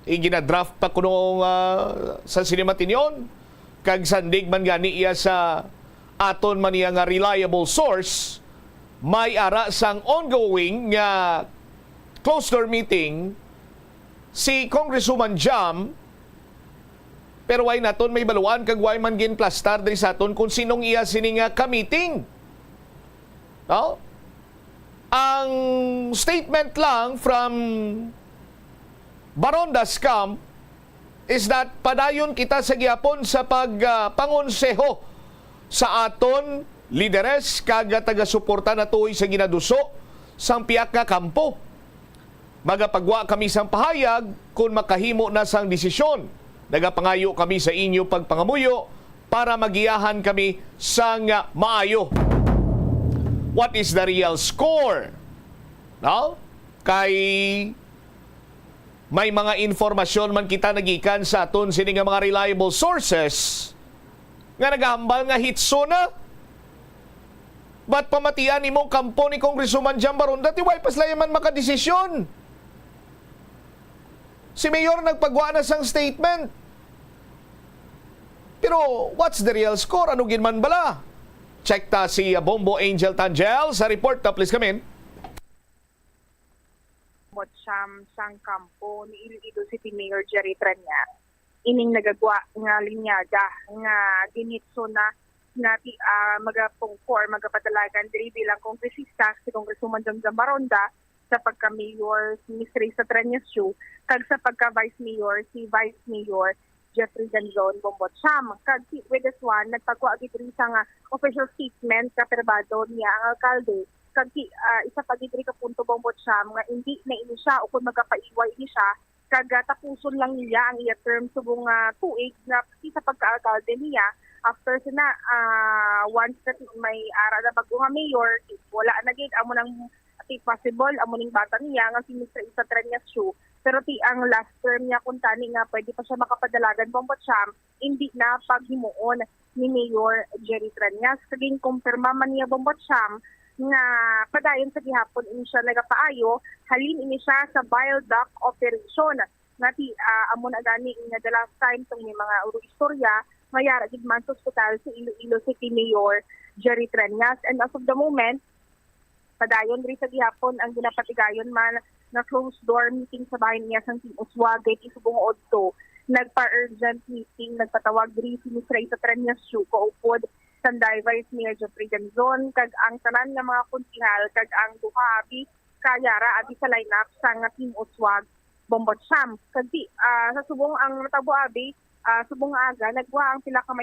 Ginadraft pa kuno sa Sinimatinyon. Kag sandig man gani iya sa aton man iya nga reliable source, may ara sang ongoing nga closed door meeting si Congresswoman Jam, pero why naton may baluan kag why man gin plastar diri sa aton kung sinong iya sining ka-meeting. No? Ang statement lang from Baronda's camp is that padayon kita sa gihapon sa pagpangonseho sa aton lideres kag taga-suporta na tuoy sa ginaduso sang piyak nga kampo. Magapagwa kami sang pahayag kung makahimo na sang desisyon. Nagapangayo kami sa inyo pagpangamuyo para magiyahan kami sang maayo. What is the real score? No? Kay may mga informasyon man kita nagikan sa aton sini nga mga reliable sources nga nagahambal nga hitso na. Ba't pamatian imong kampo ni Congresswoman Jam Baronda tiway paslayan man makadesisyon? Si Mayor nagpagwa na sang statement. Pero what's the real score? Ano ginman bala? Check ta si Bombo Angel Tangel sa report. Please come in. Sang kampo ni Iloilo City Mayor Jerry Treñas ining nagagwa nga linyada nga ginitso na magapungkor magapatalagan diri bilang kongresista si Congresswoman Jam Baronda sa pagka-mayor si Ms. Raisa Treñas Chu kag sa pagka-vice mayor si Vice Mayor Jeffrey Ganzon Bombotsam. Kag with this one, nagpagwa diri sa nga official statement kaperbado niya ang alkalde kag isa pa gid ka punto bombot siya nga hindi na ini siya o kung magapaiway ini siya kag tapuson lang niya ang iya term subong tuig na isa pagka-alkalde niya after sina once that may ara na bago nga mayor wala na gid amo nang possible amo ning bata niya nga si Mr. Isa Treñas Show pero ang last term niya kung tani nga pwede pa siya makapadalagan bombot siya hindi na paghimuon ni Mayor Jerry Treñas kaging kumpirma man niya bombot siya nga padayon sa gihapon ini siya nagapaayo halin ini siya sa bile duct operation nga amo na gani nga the last time tong may mga istorya mayara gid man sa ospital sa Iloilo City Mayor Jerry Treñas and as of the moment padayon diri sa gihapon ang ginapatigayon man na closed door meeting sa bahay niya sa Uswag kay subong odto nagpa-urgent meeting nagpatawag diri si Mr. Isa Treñas Show kaupod Sanday Vice Mayor Jeffrey Ganzon kag ang tanan nga mga konsihal kag ang duha abi kayara abi sa lineup sa nga Team Uswag Bombot Siam kag sa subong ang natabo abi subong aga nagwa ang pila ka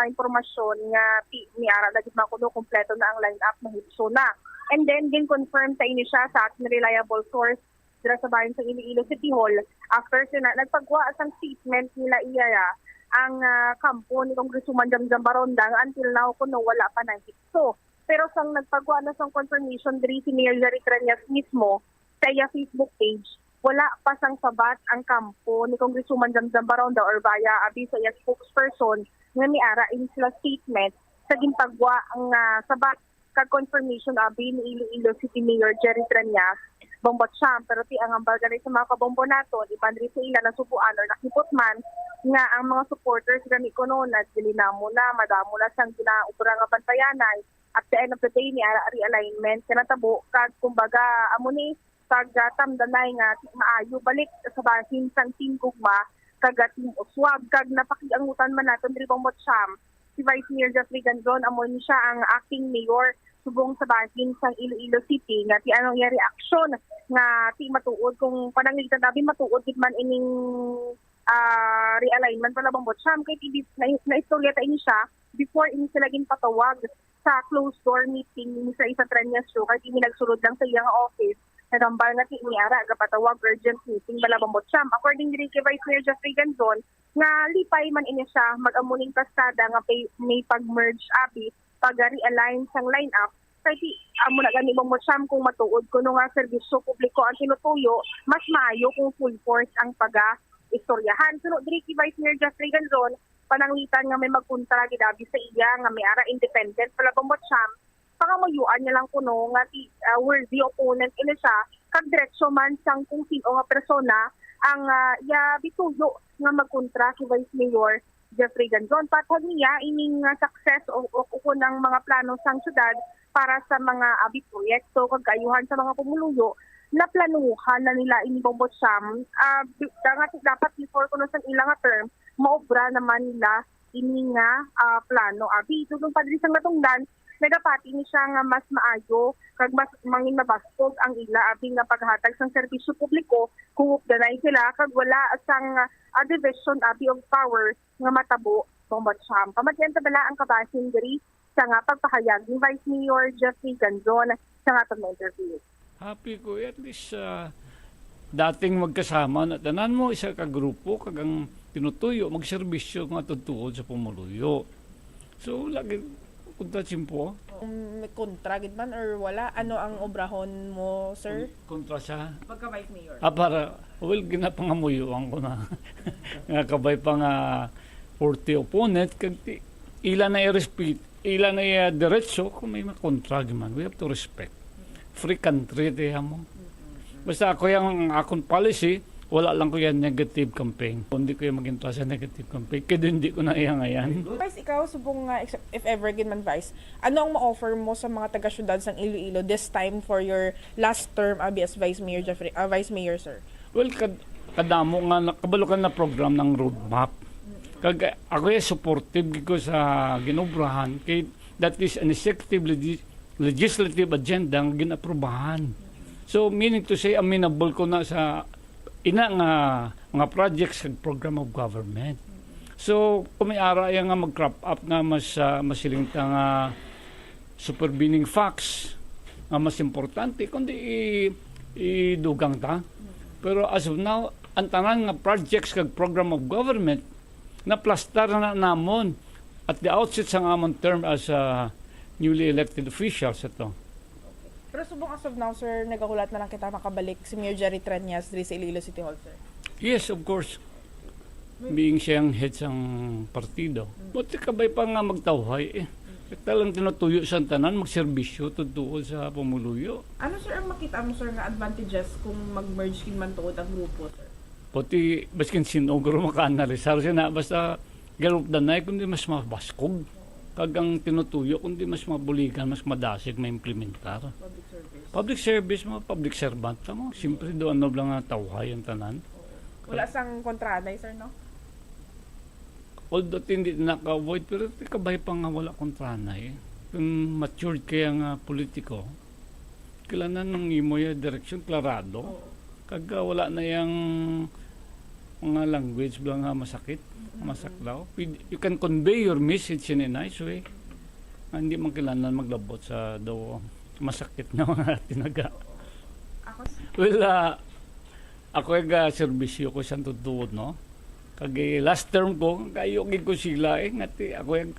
impormasyon nga ni ara dagit makuno kompleto na ang lineup na hitso na and then din confirm ta ini siya sa ating reliable source dira sa bayan sa Iloilo City Hall after sina nagpagwa sang statement nila iya ang kampo ni Congresswoman Jamjam Baronda until now kuno wala pa na hitso. Pero sang nagpagawa na sang confirmation diri si Mayor Jerry Treñas mismo sa iya Facebook page, wala pa sang sabat ang kampo ni Congresswoman Jamjam Baronda or via abi sa iya spokesperson nga miara in sila statement sa ginpagwa ang sabat kag confirmation abi ni Iloilo City Mayor Jerry Treñas Bombot Siam pero ang ambal gani sa mga kabombo nato iban diri sa ila nasubuan or nakipot man nga ang mga supporters gani kuno nagdilinamo na madamo na sang ginaubra nga bantayanay at the end of the day ni ara realignment kanatabo kag kumbaga amo ni kag tamdanay nga maayo balik sa bahin sang Team Gugma kag Team Uswag kag napakiangutan man naton diri Bombot Siam si Vice Mayor Jeffrey Ganzon amo ni siya ang acting mayor subong sa bahin sang Iloilo City nga ti anong iya reaksyon nga ti matuod kung pananglitan abi matuod gid man ining realignment pala Bombot Siam kay na istorya ta ini siya before ini sila ginpatawag sa closed door meeting ni Mr. Isa Treñas Show kay ini nagsulod lang sa iyang office nagambal nga ti iniara gapatawag urgent meeting bala Bombot Siam according diri kay Vice Mayor Jeffrey Ganzon nga lipay man ini siya mag-amuning kasada nga may pag-merge abi pag-realign sang lineup kay amo na gani Bombot Siam kung matuod kuno nga serbisyo publiko ang tinutuyo mas maayo kung full force ang istoryahan sunod diri kay Vice Mayor Jeffrey Ganzon pananglitan nga may magkontra gid abi sa iya nga may ara independent pala Bombot Siam pangamayuan niya lang kuno nga worthy opponent ini siya kag diretso man sang kung sino nga persona ang bituyo nga magkontra kay Vice Mayor Jeffrey Ganzon patag niya ining success o ng mga plano sang syudad para sa mga abi proyekto kag kayuhan sa mga pumuluyo na planuhan na nila ini Bombot Siam dapat before kuno sang ilang term maobra naman nila ini nga plano abi tudong padri sang natungdan nagapati ni siya nga mas maayo kag mas mangin mabastog ang ila abi nga paghatag sang serbisyo publiko kung updanay sila kag wala sang division abi of power nga matabo Bombot Siam pamatyan ta bala ang kabasin diri sa nga pagpahayag ni Vice Mayor Jeffrey Ganzon sa nga interview. Happy ko at least dating magkasama na tanan mo isa ka grupo kag ang tinutuyo magserbisyo nga tutuod sa pumuluyo. So lagi kunta simpo. May kontra gid man or wala ano ang obrahon mo sir? Kontra siya. Pagka Vice Mayor. Para ginapangamuyuan ko na nga kabay pa nga 40 opponent kag ila na i-respect ila na diretso kung may kontra man we have to respect free country diha mo basta ako yung akong policy wala lang ko yan negative campaign hindi ko yung mag-intra sa negative campaign kaya hindi ko na iyangayan. Vice, ikaw subong nga if ever gin man Vice ano ang ma-offer mo sa mga taga-syudad sang Iloilo this time for your last term abi as Vice Mayor Jeffrey Vice Mayor sir? Well kadamo nga kabalukan na program ng roadmap kag ako ay supportive ko sa ginobrahan kay that is an executive legislative agenda nga ginaprobahan. So meaning to say amenable ko na sa ina nga projects and program of government. So kung may ara nga mag-crop up nga mas masiling ta nga supervening facts nga mas importante kundi idugang ta. Pero as of now, ang tanan nga projects kag program of government na plastar na namon at the outset sa amon term as newly elected officials ito. Pero subong as of now, sir, nagahulat na lang kita makabalik si Mayor Jerry Treñas diri sa Iloilo City Hall, sir. Yes, of course. Being siyang head sang partido. Buti kabay pa nga magtawhay talang tinutuyo sa tanan, magserbisyo tutuod sa pamuluyo. Ano, sir, ang makita mo, sir, nga advantages kung mag-merge kin man tuod ang grupo, sir? Pati, baskin sinugro maka-analisar siya na, basta galup danay, kundi mas mabaskog. Kagang tinutuyo, kundi mas mabuligan, mas madasig, ma-implementar. Public service, mga public servant. Mo. Siyempre, doon lang nga tawhay ang tanan. Wala sang kontraday, sir, no? Although hindi naka-avoid, pero kabay pa nga wala kontranay. Kung matured kaya nga politiko, kailangan ng imo yung direksyon klarado. Kaga wala na yung mga language ba nga masakit, masaklaw. You can convey your message in a nice way. Hindi man kailangan maglabot sa daw masakit na mga tinaga. Well, ako yung serbisyo ko siyang tutuod, no? Kagi last term ko, kayogin ko sila ngati ako yung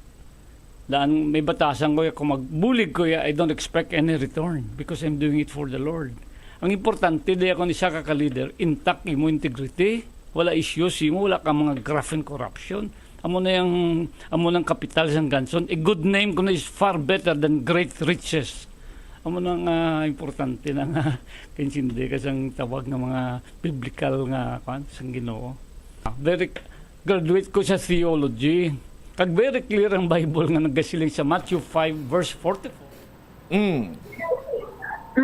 daan may batasan ko kung magbulig ko I don't expect any return because I'm doing it for the Lord. Ang importante di ako ni siya kaka-leader, intact imo integrity, wala issues imo, wala ka mga graft and corruption. Amo ng kapital sang Ganson, a good name ko na is far better than great riches. Amo nang importante na nga kinsindi kasang tawag ng mga biblical nga sang Ginoo. Graduate ko sa theology. Kag very clear ang Bible nga nagasiling sa Matthew 5 verse 44.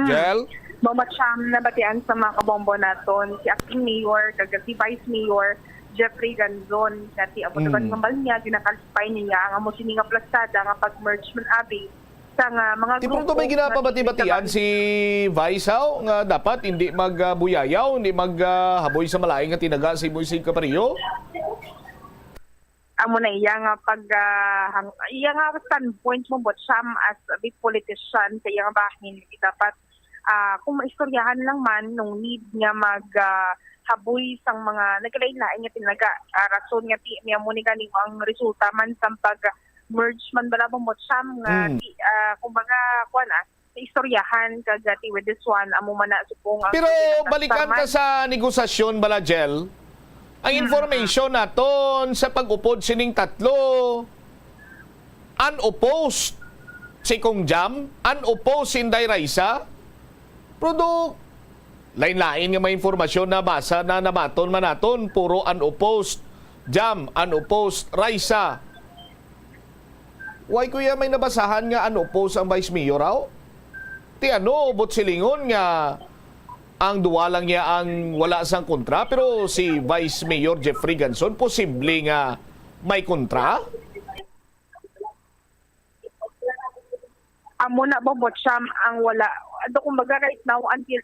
Jel? Mamatsyam na batian sa mga kabombo naton si acting mayor, kag si vice mayor Jeffrey Ganzon, kati abotagan ng niya, ginakalipay niya ang amo sini nga plastada nga pag-merge man abi sa mga grupo. Tipong may ginapabati-batian si Vice How nga dapat hindi magbuyayaw, hindi maghaboy sa malaing nga tinaga si Moisig Caparillo? Amo na iya nga iya nga standpoint mo bot siya as a big politician kaya nga bahin dapat kung maistoryahan lang man nung need nga haboy sang mga nagkalain-lain nga tinaga rason nga ti niya mo ni ganing ang resulta man sa merge man bala mo siyam nga kumbaga istoryahan kagati with this one amo man na supong pero balikan ka sa negosasyon bala Jel ang information naton sa pag-upod sining tatlo unopposed si Kong Jam unopposed si Inday Raisa pero lain-lain nga may informasyon na basa na namaton man naton puro unopposed Jam unopposed Raisa. Why kuya may nabasahan nga unopposed ang Vice Mayor raw? Ti bot silingon nga ang duwa lang niya ang wala sang kontra pero si Vice Mayor Jeffrey Ganzon posible nga may kontra? Amo na bobot siya ang wala kumbaga right now until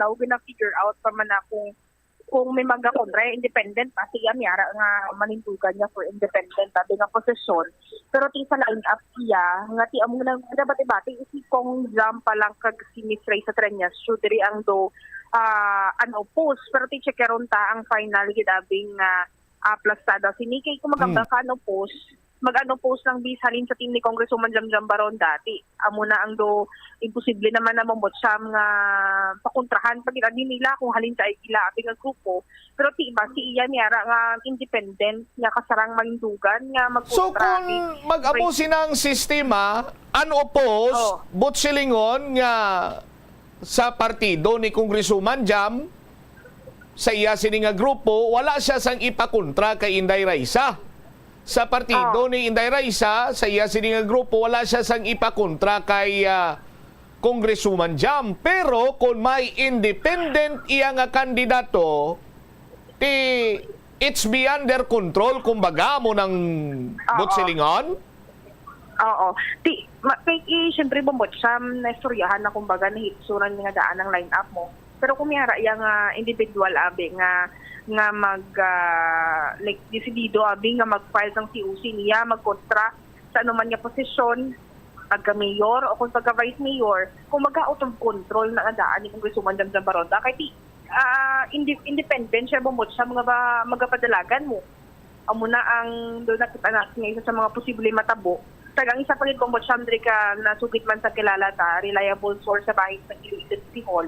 now gina-figure out pa man kung may magkakontra, independent pa siya miyara nga manindugan niya for independent tabi nga posisyon. Pero ti sa line up siya, nga ti among nagdabati-bati si Kong Jam pa lang kag si Miss Raisa Treñas, diri ang do unopposed. Pero ti checkeron ta ang final gidabing plastada. Si Nikki kung mag-unopposed, mag-unopposed lang bis halin sa team ni Congresswoman Jamjam Baron dati. Amo na ang do imposible naman na mamot siya nga pakontrahan pag nila kung halin sa ila ating grupo. Pero ti iba si iya niyara nga independent nga kasarang malindugan nga magkontra. So kung mag-amo sinang sistema unopposed but silingon nga sa partido ni Congresswoman Jam sa iya sini nga grupo wala siya sang ipakontra kay Inday Raisa. Sa partido ni Inday Raisa, sa iya sininga grupo, wala siya sang ipakontra kay Congresswoman Jam. Pero kung may independent iya nga kandidato, it's beyond their control, kumbaga mo ng butsilingon? Oo. Siyempre bumot siya, naistoryahan na kumbaga nahitsuran nga daan ng line-up mo. Pero kung mayara yung individual abi nga decidido abi nga mag-file ng COC niya magkontra sa anuman nga posisyon pagka-mayor o kung pagka-vice mayor, kung mag-out of control na adaan ni Congresswoman Jamjam Baronda, kahit independent siya bumot sa mga magapadalagan mo. Amo na ang doon nakita natin nga isa sa mga posible matabo. Tagang isa pa rin bumot siya, ka nasugit man sa kilala ta, reliable source sa bahis ng Iloilo City Hall.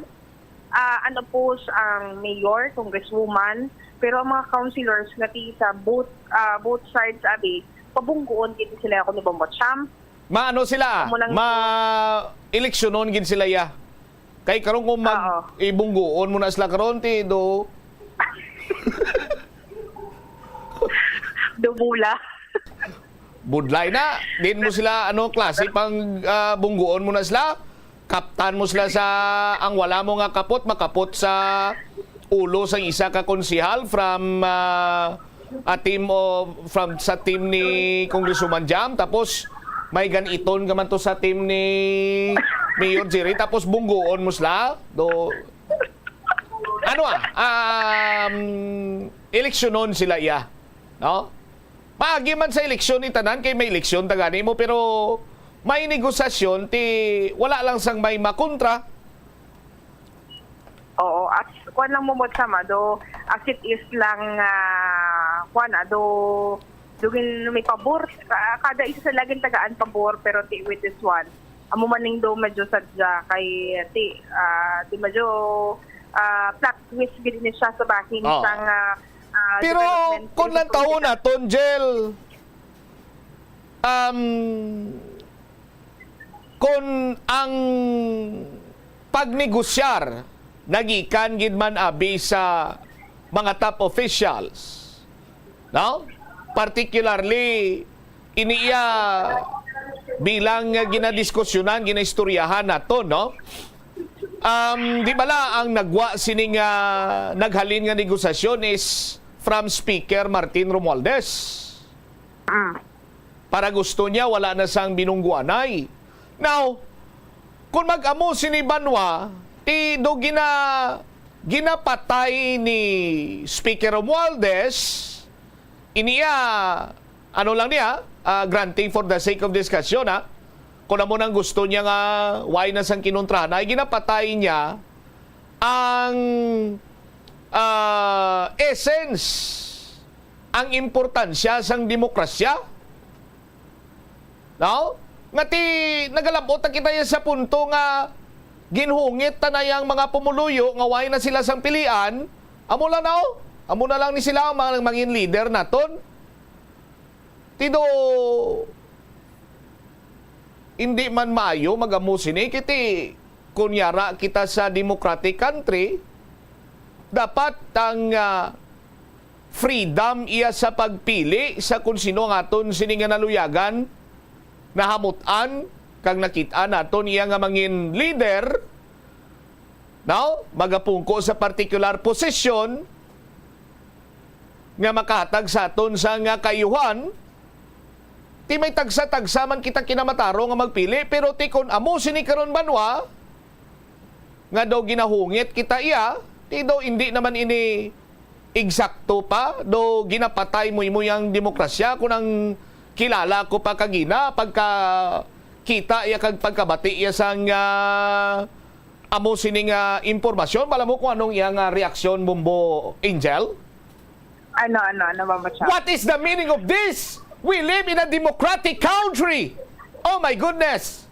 Unopposed ang mayor, congresswoman, pero ang mga councilors nga sa both sides abi, pabunggoon gid sila ako ni bumot siyam. Maano sila? Ma-eleksyonon gid sila ya. Kay karon kung ibunggoon mo na sila karon ti do Dubula. budlay na. Din mo sila klase pang bunggoon mo na sila. Kaptan mo sila sa ang wala mo nga kapot, makapot sa ulo sang isa ka konsihal from sa team ni Congresswoman Jam, tapos may ganiton gaman to sa team ni Mayor Jerry, tapos bunggoon mo sila do eleksyonon sila iya, no? Paagi man sa eleksyon ni tanan kay may eleksyon tagani mo, pero may negosasyon ti wala lang sang may makontra. Oo, at kuan lang mo sama do as it is lang dugin may pabor kada isa sa laging tagaan pabor, pero ti with this one amo maning do medyo sadya kay ti medyo plot twist gid ni siya sa bahin sang pero kung lang taon na Tonjel, kung ang pagnegosyar nagikan gid man abi sa mga top officials, no? Particularly iniya bilang ginadiskusyonan, ginaistoryahan nato, no? Di bala ang nagwa sining naghalin nga negosasyon is from Speaker Martin Romualdez. Para gusto niya wala na sang binungguanay. Now, kung mag-amo sini Banwa, do ginapatay ni Speaker Romualdez, iniya lang niya, granting for the sake of discussion, kung mo nang gusto niya nga why na sang kinontrahan, ay ginapatay niya ang essence, ang importansya sang demokrasya. No? Ngati nagalabot na kita sa punto nga ginhungit tanayang mga pumuluyo nga why na sila sang pilian, amo na lang ni sila ang mga mangin leader naton. Tido hindi man maayo mag-amo sini kiti kunyara kita sa democratic country, dapat ang freedom iya sa pagpili sa kung sino nga aton sini nga naluyagan nahamutan kag nakita naton iya nga mangin leader, now magapungko sa particular posisyon nga makahatag sa aton sa nga kayuhan. Ti may tagsa-tagsa man kita kinamataro nga magpili, pero ti kon amo sini karon Banwa nga daw ginahungit kita iya, ti daw hindi naman ini eksakto pa, daw ginapatay mo yang demokrasya kung ang kilala ko pa kagina pagka kita iya kag pagkabati iya sang amo sini nga impormasyon. Bala mo kung anong iyang reaksyon, Bumbo Angel? Ano Mama Cha? What is the meaning of this? We live in a democratic country. Oh my goodness.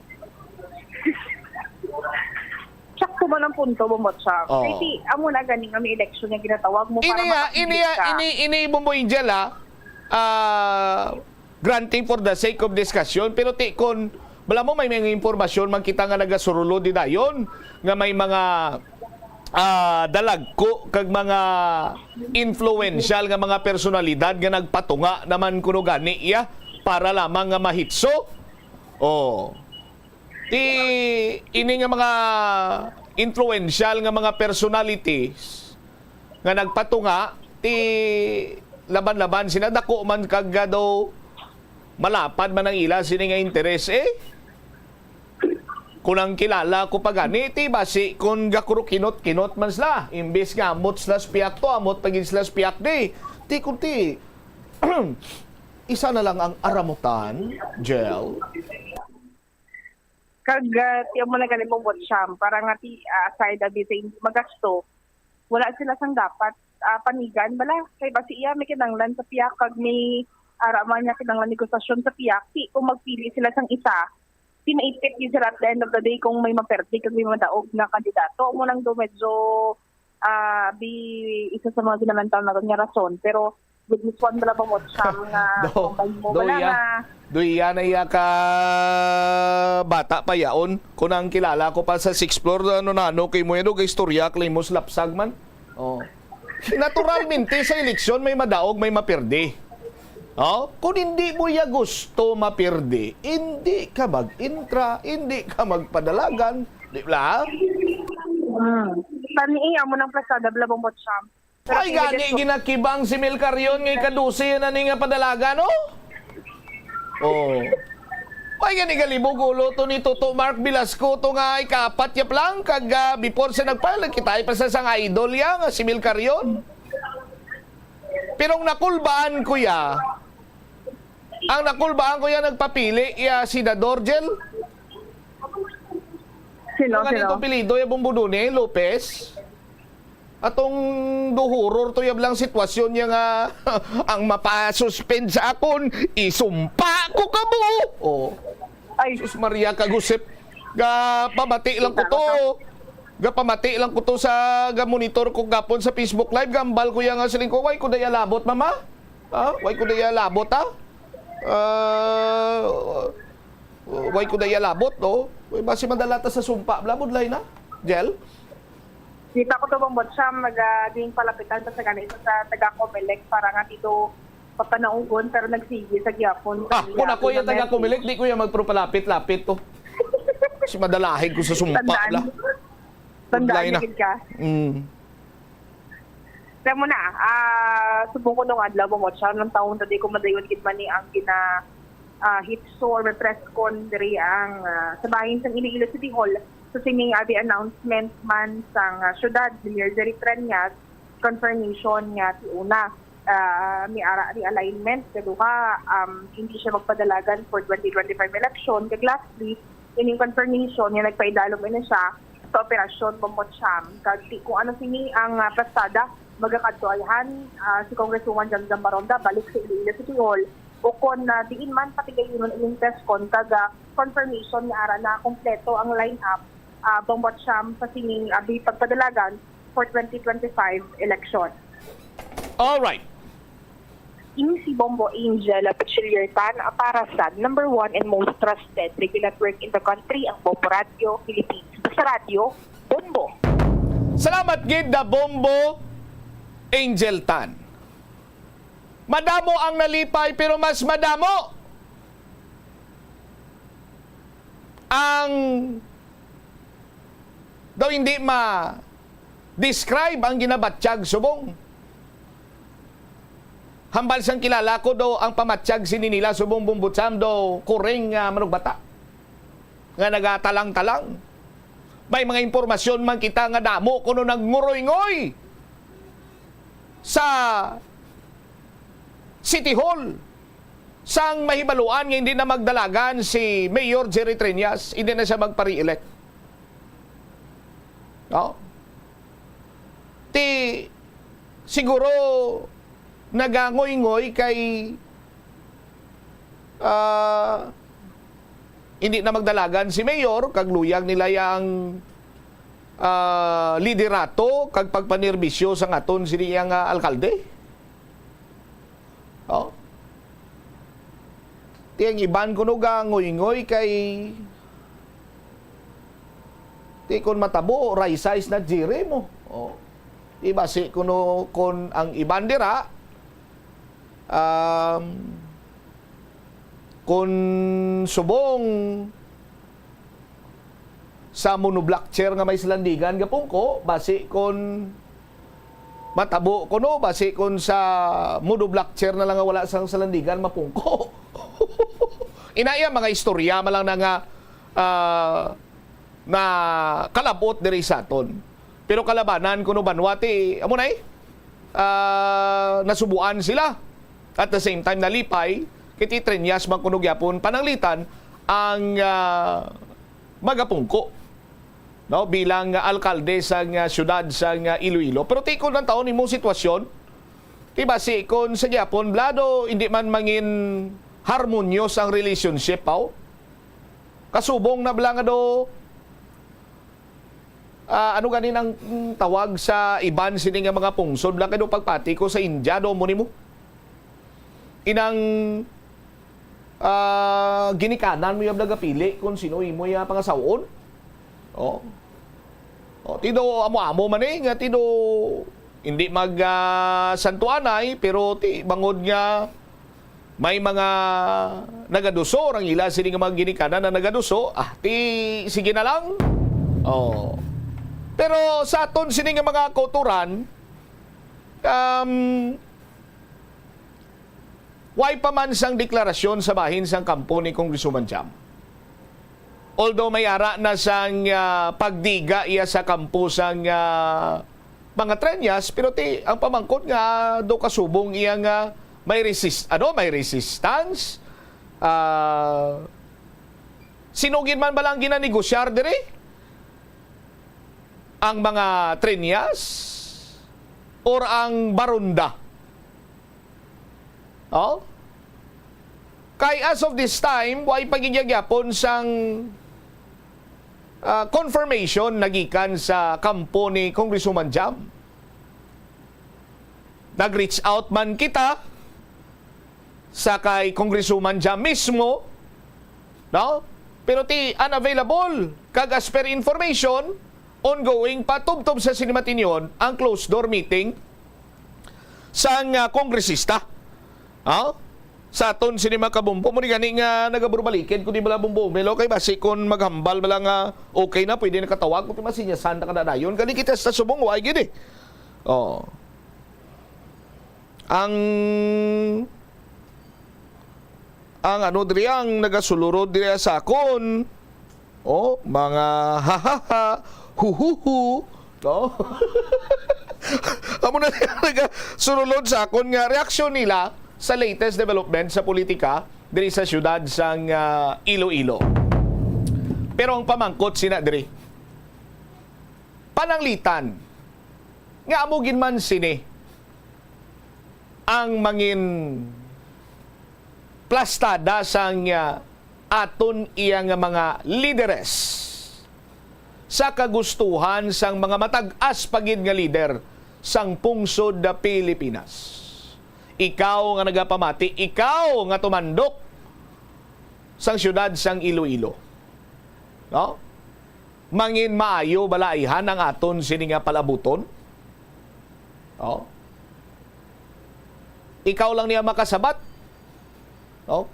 Sakto man ang punto mo sa. Kasi amo na ganing ang election nga ginatawag mo para ini Bumbo Angel granting for the sake of discussion, pero kon bala mo may mga impormasyon man kita nga nagasurulo di dayon nga may mga dalagko kag mga influential nga mga personalidad nga nagpatunga naman kuno gani iya para lamang nga mahitso. Ini nga mga influential nga mga personalities nga nagpatunga laban-laban sina dako man kag daw malapad man ang ila sini nga interes kung ang kilala ko pa ganiti, basi kung gakuro kinot man sila, imbes nga amot sila spiak to, amot pagin sila spiak di. Kunti, isa na lang ang aramutan, Jel. Kag tiyo mo na galing mong botsyam, para nga ti aside abi sa hindi magasto, wala sila sang dapat panigan bala. Kay basi iya may kinanglan sa piyak, kag may araman niya kinanglan negosasyon sa piyak, ti kung magpili sila sang isa, tinaipit yun sila at the end of the day kung may maperdi kag may madaog na kandidato. Mo lang do medyo isa sa mga ginalantang na kanya rason. Pero with this one bala ba mo siyam nga mo bala nga. Doya na iya ka bata pa yaon. Kung ang kilala ko pa sa 6th floor, kay mo yun, kay istorya, kay mo slapsag man. Oh. Naturalmente sa eleksyon may madaog, may mapirdi. Oh, kung hindi mo ya gusto mapirdi, hindi ka mag-intra, hindi ka magpadalagan, di ba? Taniya mo ng plasada blabong botsyam. Ay gani ginakibang si Mel Carrion ngay kadusi na ni nga padalaga no? Oh. Ay gani galibog ulo to ni Toto Mark Velasco to nga ay kapat yap lang kag before sa nagpile kita ay pa sa sang idol ya nga si Mel Carrion. Pero ang nakulbaan ko ya, nagpapili ya si Dadorgel. Sino? Ganito pilido ya Bumbudune Lopez. Atong duhuror to yablang sitwasyon niya nga ang mapasuspend sa akon, isumpa ko kamo. Oh. Ay, Sus Maria kagusip. Pamati lang ko to sa monitor ko gapon sa Facebook Live. Gambal ko yang siling ko, why ko daya labot, mama? Why ko daya labot, ha? Why ko daya labot, no? Basi madalata sa sumpa. Labod lay na? Jel? Kita ko to bang botsyam, naging palapitan sa ganito sa taga-Comelec para nga dito papanaugon pero nagsigi sa gyapon. Kung ako yung taga-Comelec, di ko yung magpropalapit-lapit to. Kasi madalahig ko sa sumpa. Tandaan ka. Kaya mo na, subong ko nung adlaw mo botsyam ng taon tadi ko madayon kit man ni ang hitso or press con diri ang sa bahin sang Iloilo City Hall so sining abi announcement man sang syudad ni Mayor Jerry Treñas confirmation nga ti una mi ara ni alignment kaduha hindi siya magpadalagan for 2025 election kag lastly ining confirmation nga nagpaidalom na siya sa operasyon Bombotsyam kag kung ano sini ang pasada magakadtoayhan si Congresswoman Jamjam Baronda balik sa Iloilo City Hall o kon diin man patigay yun yung test kon kaga confirmation nga ara na kompleto ang lineup Bombotsyam sa sining abi pagpadalagan for 2025 election. All right. Ini si Bombo Angel Pachiliertan para sa number 1 and most trusted radio network in the country, ang Bombo Radio Philippines. Sa radio, Bombo. Salamat gid da Bombo Angel Tan. Madamo ang nalipay pero mas madamo ang daw hindi ma-describe ang ginabatsyag subong. Hambal sang kilala ko daw ang pamatsyag sininila subong Bumbutsyam daw kuring manugbata nga nagatalang-talang. May mga impormasyon man kita nga damo kuno nagnguroy-ngoy sa City Hall sang mahibaluan nga hindi na magdalagan si Mayor Jerry Treñas, hindi na siya magpa-re-elect. No? Siguro nagangoy-ngoy kay hindi na magdalagan si Mayor, kag luyag nila yang liderato kag pagpanerbisyo sa aton siniyang alkalde. Oh. Tiyang iban ko no gangoy-ngoy kay ti kon matabo ray size na jire mo. Oh. Iba si kuno kon ang iban dira kun subong sa monoblock chair nga may silandigan gapon ko basi kon matabo ko no basi kon sa monoblock chair na lang nga wala sang salandigan mapungko. Inaya mga istorya malang na nga na kalabot diri sa aton. Pero kalabanan kuno banwati amo nay nasubuan sila. At the same time nalipay kiti Treñas man kuno gyapon pananglitan ang magapungko, no, bilang alkalde sa syudad sa Iloilo. Pero tikon ng taon imong sitwasyon, diba si kon sa Japon, blado hindi man mangin harmonious ang relationship pao. Kasubong na bala nga do ano ganin ang tawag sa iban sini nga mga pungsod bala kado pagpati ko sa India do mo nimo. Inang ginikanan mo yung nagapili kung sino imo yung pangasawon. Tido amo-amo man nga tido hindi mag santuanay pero ti bangod nga may mga nagaduso ang ila sini nga mga ginikanan na nagaduso ti sige na lang. Pero sa aton sini nga mga kauturan way pa man sang deklarasyon sa bahin sang kampo ni Congresswoman Jam. Although may ara na sang pagdiga iya sa kampo sang mga trenyas, pero ang pamangkot nga do kasubong iya nga may resistance. Sinugin man balang ginanigosyar dire ang mga trenyas or ang barunda. Kay as of this time, way pagigyapon sang confirmation nagikan sa kampo ni Congresswoman Jam. Nag-reach out man kita sa kay Congresswoman Jam mismo, no? Pero unavailable. Kag as per information, ongoing patubtob sa Sinimatinyon ang closed door meeting sa kongresista. Sa aton sinima kabumbo mo ni gani nga nagaburbalikin kundi bala bumbo melo kay basi kon maghambal bala nga okay na pwede na katawag kundi masinya santa kadadayon gani kita sa subong way gid ang ano diri ang nagasulurod diri sa akon mga hahaha huhuhu no. Amo na nagasulurod sa akon nga reaksyon nila sa latest development sa politika diri sa syudad sang Iloilo. Pero ang pamangkot sina diri pananglitan nga amugin man sini ang mangin plastada sang aton iyang mga lideres sa kagustuhan sang mga matag-as pagid nga lider sang pungsod da Pilipinas. Ikaw nga nagapamati, ikaw nga tumandok sang syudad sang Iloilo. No? Mangin maayo balaihan ang aton sini nga palabuton. No? Ikaw lang niya makasabat. No?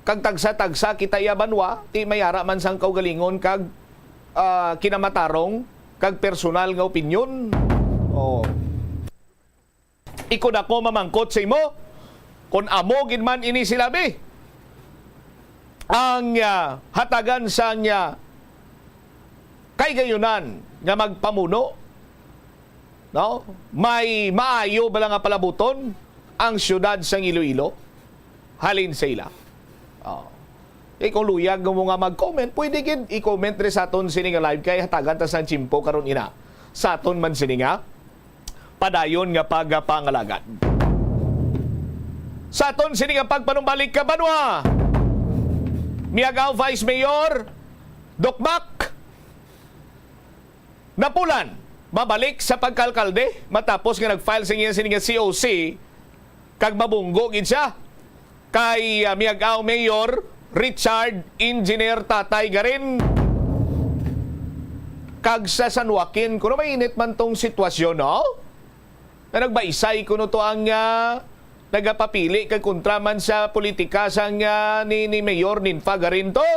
Kag tagsa-tagsa kita yabanwa, ti mayara man sang kaugalingon kag kinamatarong kag personal nga opinyon. Ikon ako mamangkot sa imo kung amogin man ini silabi ang hatagan sa kay gayunan nga magpamuno, no? May maayo bala nga palabuton ang syudad sang Iloilo halin sa ila. Kung luyag mo nga mag-comment, pwede gid i-comment rin sa aton sini nga live kay hatagan ta sang chimpo karon ina sa aton man sini nga padayon nga pagpangalagan. Sa aton sini nga pagpanumbalik ka banwa. Miagaw Vice Mayor Dokmak napulan mabalik sa pagkalkalde matapos nga nag-file sa iya sini nga COC kag mabunggo gid siya kay Miagaw Mayor Richard Engineer Tatay Garin kag sa San Joaquin kuno mainit man tong sitwasyon no? Na nagbaisay kuno to ang nagapapili kay kontraman sa politika sang ni Mayor Ninfa Garin to.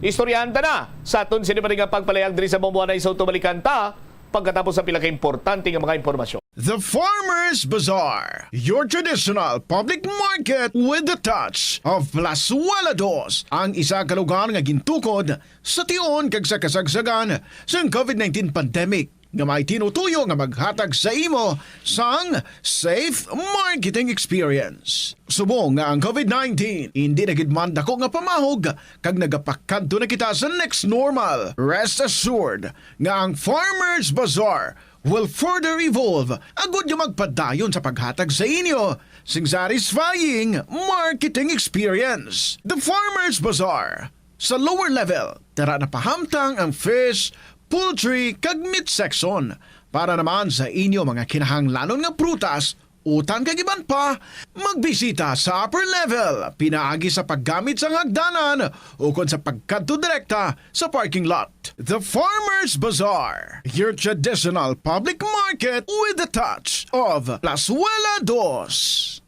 Istoryanta na sa aton sini nga pagpalayag diri sa Bomboanay sa Balikan ta pagkatapos sa pila ka importante nga mga impormasyon. The Farmers Bazaar, your traditional public market with the touch of Plazuela Dos, ang isa ka lugar nga gintukod sa tion kag sa kasagsagan sa COVID-19 pandemic. nga may tinutuyo nga maghatag sa imo sang safe marketing experience. Subong nga ang COVID-19 hindi na gid man dako nga pamahog kag nagapakadto na kita sa next normal. Rest assured nga ang Farmers Bazaar will further evolve agud nga magpadayon sa paghatag sa inyo sing satisfying marketing experience. The Farmers Bazaar. Sa lower level, tara na pahamtang ang fish, poultry, kag meat section. Para naman sa inyo mga kinahanglanon nga prutas, utang kag iban pa, magbisita sa upper level, pinaagi sa paggamit sa hagdanan o kon sa pagkadto direkta sa parking lot. The Farmers Bazaar, your traditional public market with a touch of Plazuela Dos.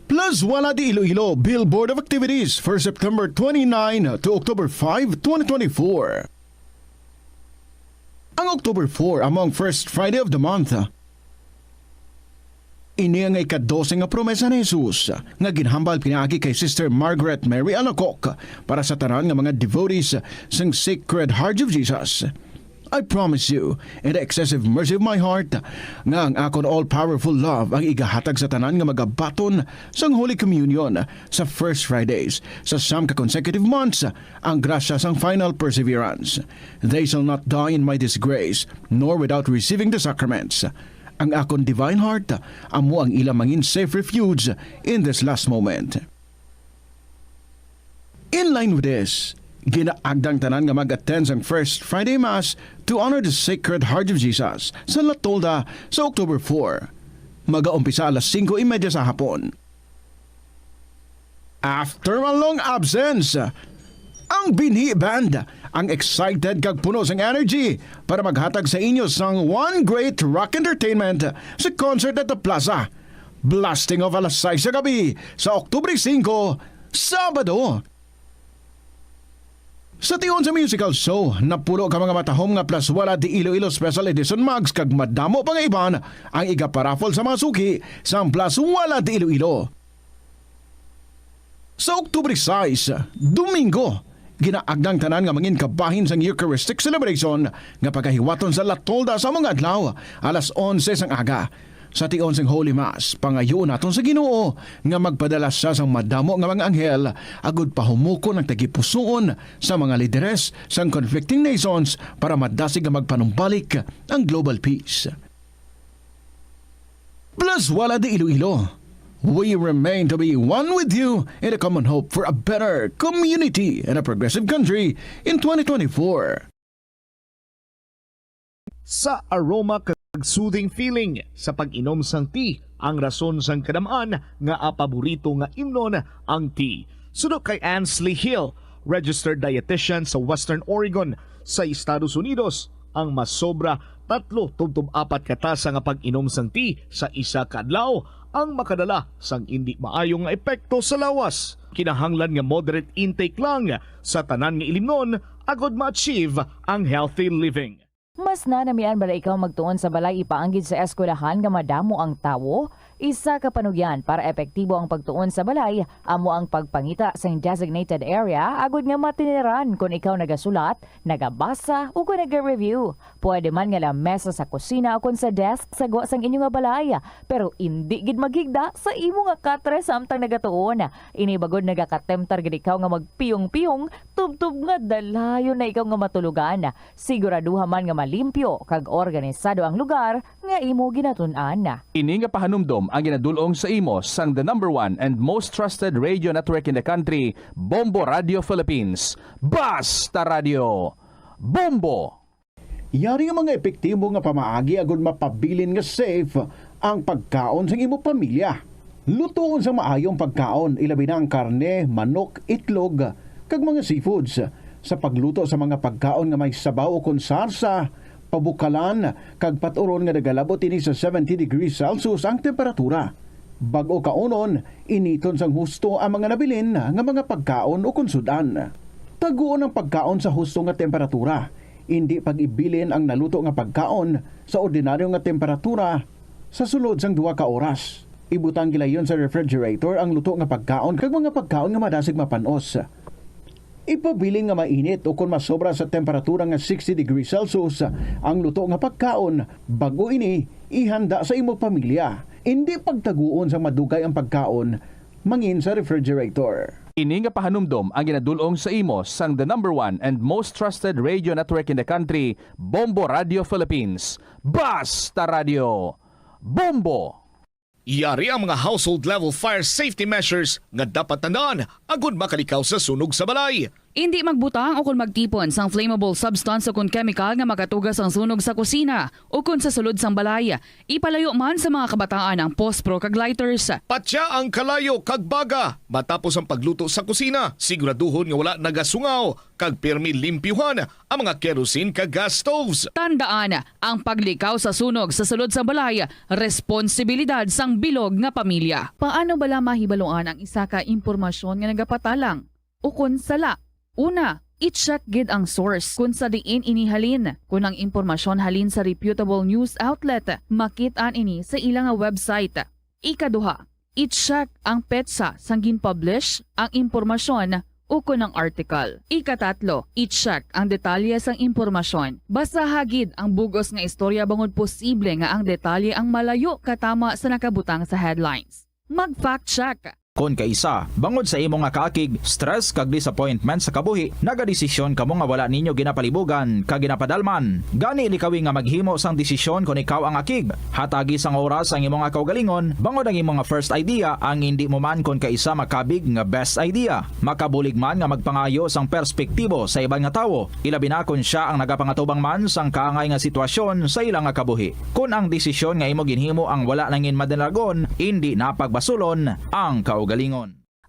Plazuela de Iloilo Billboard of Activities for September 29 to October 5, 2024. Ang October 4 among first Friday of the month. Ini ang ika-12 nga promesa ni Jesus nga ginhambal pinaagi kay Sister Margaret Mary Alacoque para sa tanan nga mga devotees sang Sacred Heart of Jesus. I promise you, in the excessive mercy of my heart, nga ang akon all-powerful love ang igahatag sa tanan nga magabaton sang Holy Communion sa First Fridays sa siyam ka consecutive months, ang grasya sang final perseverance. They shall not die in my disgrace, nor without receiving the sacraments. Ang akon divine heart, amo ang ilang mangin safe refuge in this last moment. In line with this, ginaagdang tanan nga mag-attend ang First Friday Mass to honor the Sacred Heart of Jesus sa La Tolda sa October 4. Mag-aumpisa alas 5:30 sa hapon. After a long absence, ang Binhi Band ang excited kag puno sang energy para maghatag sa inyo sang one great rock entertainment sa concert at the Plaza. Blasting of alas 6 sa gabi sa October 5, Sabado. Sa tiyon sa musical show, napulo ka mga matahom nga Plazuela de Iloilo Special Edition Mags kag madamo pa nga iban ang iga-paraffle sa mga suki sa Plazuela de Iloilo. Sa October 6, Domingo, ginaagdang tanan nga mangin kabahin sang Eucharistic celebration nga pagkahiwaton sa La Tolda sa mga adlaw alas 11 sang aga. Sa tion sang Holy Mass, pangayoon naton sa Ginoo nga magpadala siya sang madamo nga mga anghel agud pahumuko ng tagipusoon sa mga lideres sang conflicting nations para madasig nga magpanumbalik ang global peace. Plazuela de Iloilo, we remain to be one with you in a common hope for a better community and a progressive country in 2024. Sa aroma kag soothing feeling sa pag-inom sang tea, ang rason sang kadamaan nga paborito nga imnon ang tea. Suno kay Ansley Hill, registered dietitian sa Western Oregon sa Estados Unidos, ang mas sobra 3-4 katasa nga pag-inom sang tea sa isa ka adlaw ang makadala sang hindi maayong nga epekto sa lawas. Kinahanglan nga moderate intake lang sa tanan nga ilimnon agod ma-achieve ang healthy living. Mas nanamian bala ikaw magtuon sa balay ipaanggid sa eskwelahan nga madamo ang tawo? Isa ka panugyan para epektibo ang pagtuon sa balay, amo ang pagpangita sa designated area agud nga matiniran kung ikaw nagasulat, nagabasa o kung nag-review. Pwede man nga lamesa sa kusina o kung sa desk sa guwa sang inyo nga balay, pero hindi gid maghigda sa imo nga katre samtang nagatuon. Inibagod nagakatemtar gid ikaw nga magpiyong-piyong, tubtub nga dalayon na ikaw nga matulugan. Siguraduha man nga malimpyo kag organisado ang lugar nga imo ginatun-an. Ini nga pahanumdom ang ginadulong sa imo sang the #1 and most trusted radio network in the country, Bombo Radio Philippines. Basta Radio Bombo! Yari nga mga epektibo nga pamaagi agud mapabilin nga safe ang pagkaon sa imo pamilya. Lutoon sa maayong pagkaon, ilabi na ang karne, manok, itlog, kag mga seafoods. Sa pagluto sa mga pagkaon nga may sabaw o konsarsa, pabukalan, kag paturon nga nagalabot ini sa 70 degrees Celsius ang temperatura. Bago kaunon, initon sang husto ang mga nabilin nga mga pagkaon o konsudan. Taguon ang pagkaon sa husto nga temperatura. Hindi pag-ibilin ang naluto nga pagkaon sa ordinaryo nga temperatura sa sulod sang 2 ka oras. Ibutang gilayon sa refrigerator ang luto nga pagkaon kag mga pagkaon nga madasig mapanos. Ipabiling nga mainit o kung masobra sa temperatura nga 60 degrees Celsius ang luto nga pagkaon bago ini ihanda sa imo pamilya. Hindi pagtaguon sa madugay ang pagkaon mangin sa refrigerator. Ini nga pahanumdom ang ginadulong sa imo sang the #1 and most trusted radio network in the country, Bombo Radio Philippines. Basta Radio! Bombo! Yari ang mga household level fire safety measures nga dapat tandaan agud makalikaw sa sunog sa balay. Hindi magbutang o kung magtipon sang flammable substance o kung chemical nga makatugas ang sunog sa kusina o kung sa sulod sang balay. Ipalayo man sa mga kabataan ang pospro kag lighters. Patya ang kalayo kag baga matapos ang pagluto sa kusina. Siguraduhon nga wala nagasungaw kag pirmi limpyuhan ang mga kerosene kag gas stoves. Tandaan, ang paglikaw sa sunog sa sulod sa balay, responsibilidad sang bilog nga pamilya. Paano bala mahibaloan ang isa ka impormasyon nga nagapatalang o kung sala? Una, i-check gid ang source kung sa diin inihalin. Kung ang impormasyon halin sa reputable news outlet, makit-an ini sa ilang website. Ikaduha, i-check ang petsa sang gin-publish ang impormasyon o kung ang article. Ikatatlo, i-check ang detalye sang impormasyon. Basta hagid ang bugos nga istorya bangod posible nga ang detalye ang malayo katama sa nakabutang sa headlines. Mag-fact check. Kon kaisa, bangod sa imo nga kaakig, stress kag disappointment sa kabuhi, nagadesisyon kamo nga wala ninyo ginapalibugan kag ginapadalman. Gani likawi nga maghimo sang desisyon kon ikaw ang akig. Hatagi sang oras ang imo nga kaugalingon, bangod ang imo nga first idea ang hindi mo man kon kaisa makabig nga best idea. Makabulig man nga magpangayo sang perspektibo sa ibang nga tawo, ilabi na kon siya ang nagapangatubang man sang kaangay nga sitwasyon sa ilang nga kabuhi. Kun ang desisyon nga imo ginhimo ang wala nangin madalagon, hindi napagbasulon ang kaugalingon.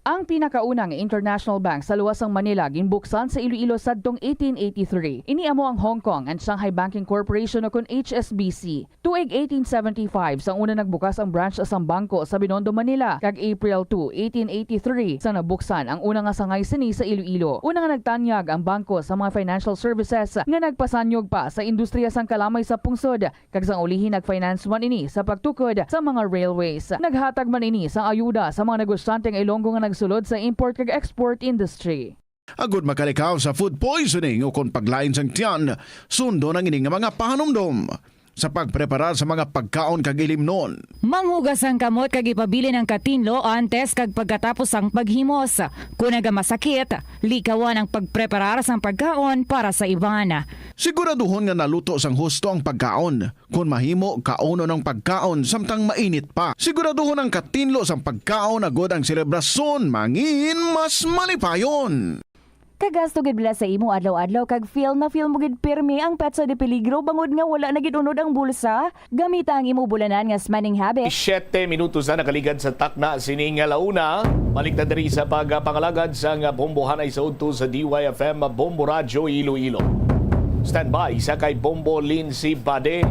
Ang pinakaunang international bank sa luwasang Manila ginbuksan sa Iloilo sadtong 1883. Iniamo ang Hong Kong and Shanghai Banking Corporation o kun HSBC. Tuig 1875 sang una nagbukas ang branch sa bangko sa Binondo, Manila. Kag April 2, 1883 sang nabuksan ang una nga sangay sini sa Iloilo. Una nga nagtanyag ang bangko sa mga financial services nga nagpasanyog pa sa industriya sang kalamay sa pungsod. Kag sang ulihin nag-finance man ini sa pagtukod sa mga railways. Naghatag man ini sang ayuda sa mga negosyante nga Ilonggo nga sulod sa import kag export industry. Agud makalikaw sa food poisoning o kung paglain sang tiyan, sundo ng ining mga pahanumdom sa pagpreparar sa mga pagkaon kag ilimnon. Manghugas ang kamot kag ipabili ng katinlo antes kag pagkatapos ang paghimos. Kung nagamasakit, likawan ang pagpreparar sang pagkaon para sa iban. Siguraduhon nga naluto sang husto ang pagkaon. Kung mahimo, kauno ng pagkaon samtang mainit pa. Siguraduhon ang katinlo sang pagkaon agud ang selebrasyon mangin mas malipayon. Kagasto gid bila sa imo adlaw-adlaw kag feel mo gid pirmi ang petsa de peligro bangod nga wala na gid unod ang bulsa. Gamita ang imo bulanan nga spending habit. 7 minutos na nakaligad sa takna sining launa. Balik na diri sa pagpangalagad sa bombohanay sa udto sa DYFM Bombo Radio Iloilo. Standby sa kay Bombo Lindsay Bade.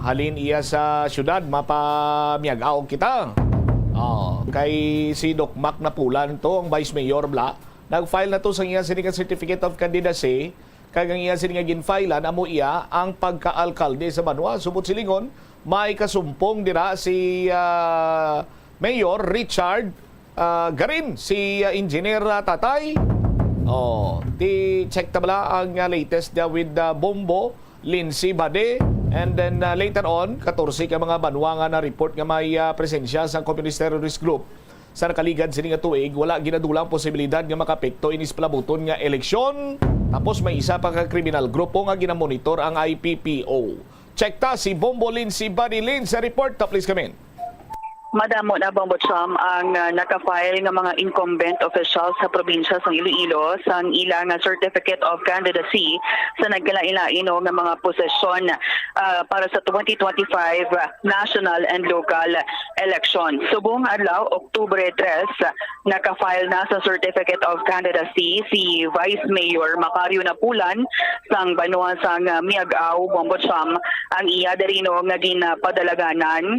Halin iya sa syudad mapamiyag-aw kita. Kay si Doc Mac Napulan to ang Vice Mayor Bla. Nag-file na to sa iya sininga Certificate of Candidacy. Kag ang iya sininga ginfilean amo iya ang pagka-alkalde sa Banwa. Subot silingon, may kasumpong dira si Mayor Richard Garin, si Engineer Tatay. Check tabla ang latest with Bombo Lindsay Bade. And then later on, 14 ka mga Banwa nga na report nga may presensya sa Communist Terrorist Group. Sa nakaligad sini nga tuig, wala ginadulang posibilidad nga makapekto inis palabuton nga eleksyon. Tapos may isa pa ka kriminal grupo nga ginamonitor ang IPPO. Check ta si Bombo Lindsay Bade Lin sa report. Please come in. Madamo na Bombocham ang naka-file ng mga incumbent officials sa probinsya ng Iloilo sa ilang certificate of candidacy sa nagkalain-lain ng mga posisyon para sa 2025 national and local election. Subong adlaw, Oktubre 3, naka-file na sa certificate of candidacy si Vice Mayor Macario Napulan sang Banwa sang Miag-aw, Bombocham, ang iya derino nga ginapadalaganan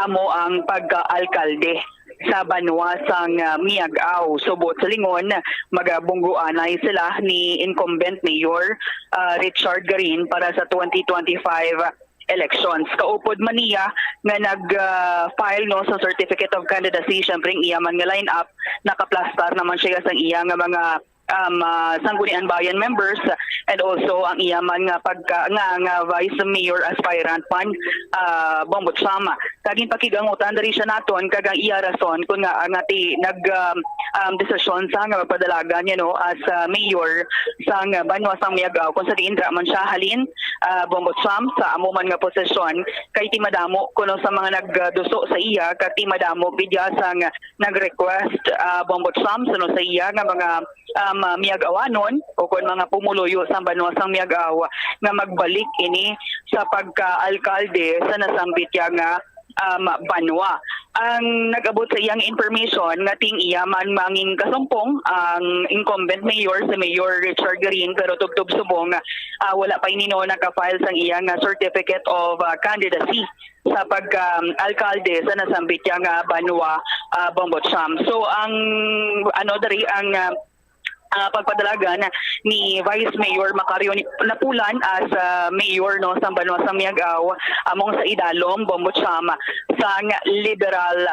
amo ang pagka-alkalde sa Banwa sang Miag-aw. Subot sa lingon, magabungguanay sila ni incumbent Mayor Richard Garin para sa 2025 elections. Kaupod man niya nga nag-file sa Certificate of Candidacy, syempre iya man nga line-up, nakaplastar naman siya sa iya nga mga Sangguniang Bayan members and also ang iyaman nga vice mayor aspirant man Bongbot Sam. Kaging pakigangutan diri siya naton kagang iya rason kun nga ngati desisyon sa nga magpadalagan niya as mayor sang Banwa sang Miagao kung sa diindra man siya halin Bongbot Sam sa amo man nga posisyon kay ti madamo kuno sa mga nagduso sa iya kag ti madamo bidya sang nag-request Bongbot Sam suno sa iya nga mga Miagawanon o kung mga pumuluyo sa Banwa sang Miagao nga magbalik ini sa pagka-alkalde sa nasambit nga Banwa. Ang nag-abot sa iyang information nga ting iya man manging kasumpong ang incumbent mayor si Mayor Richard Green pero tugtog subong wala pa inino naka-file sang iyang certificate of candidacy sa pagka-alkalde sa nasambit nga Banwa Bongbot Sam. So ang pagpadalagan ni Vice Mayor Macario Napulan as mayor sa Banwa sang Miagao among sa idalom Bongbot Sam sang Liberal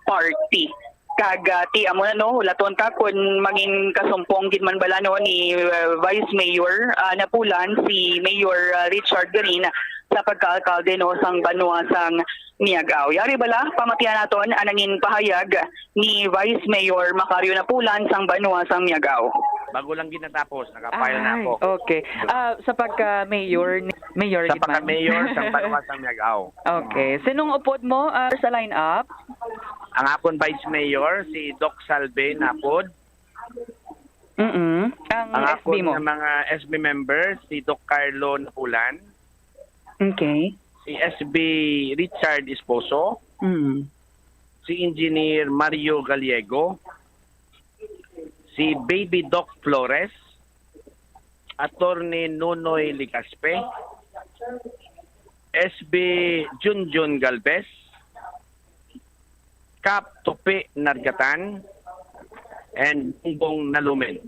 Party. Kag ti amo na laton ka kun maging kasumpong gid man bala ni Vice Mayor Napulan si Mayor Richard Green sa pagka-alkalde sang Banwa sang Miagao. Yari bala pamatian naton anangin pahayag ni Vice Mayor Macario Napulan sang Banwa sang Miagao. Bago lang ginatapos, nakapile na ako. Okay. Sa pagka-mayor sa pagka-mayor sang Banwa sang Miagao. Okay. Sinong upod mo sa line-up? Ang akon Vice Mayor si Doc Salve Napod. Ang SB mo? Ang mga SB members si Doc Carlo Napulan. Okay. Si SB Richard Esposo. Si Engineer Mario Gallego. Si Baby Doc Flores. Attorney Nunoy Licaspe. SB Junjun Galvez. Kap Tope Nargatan. And Bungbong Nalumen.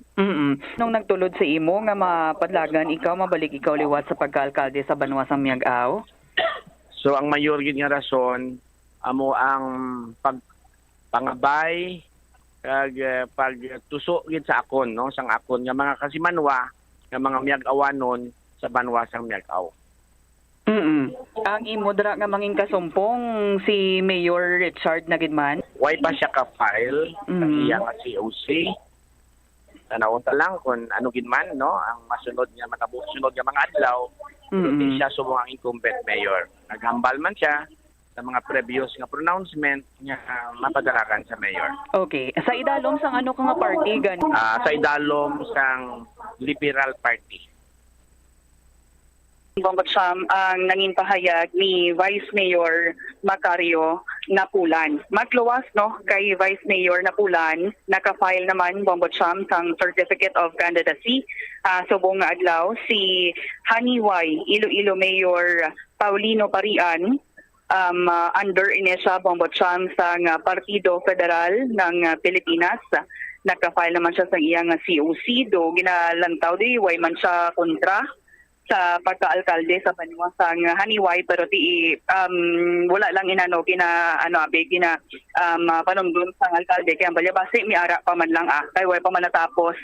Nung nagtulod sa imo nga mapadlagan ikaw mabalik ikaw liwat sa pagka-alkalde sa Banwa sang Miagao? So ang mayor gid nga rason amo ang pangabay kag pagtuso gid sa akon sang akon nga mga kasimanwa nga mga Miagawanon sa Banwa sang Miagao. Ang imo dra nga manging kasumpong si Mayor Richard na gid man? Why pa siya ka-file sa iya nga COC? Tanawon ta lang kung ano gid man ang masunod nga matabusunod nga mga adlaw. Hindi siya subong ang incumbent mayor. Naghambal man siya sa mga previous nga pronouncement nga mapadalakan sa mayor. Okay. Sa idalom sang ano ka nga party gan? Sa idalom sang Liberal Party. Bongbot Sam ang nangin pahayag ni Vice Mayor Macario Napulan. Magluwas kay Vice Mayor Napulan, naka-file naman Bongbot Sam sang Certificate of Candidacy subong nga adlaw si Haniway Iloilo Mayor Paulino Parian under inesa Bongbot Sam sang Partido Federal ng Pilipinas. Naka-file naman siya sa iyang COC do ginalantaw di way man siya kontra sa pagka-alkalde sa Banwa sang Haniway pero wala lang panumdum sang alkalde kaya balyabasi miara pa man lang kay way pa man natapos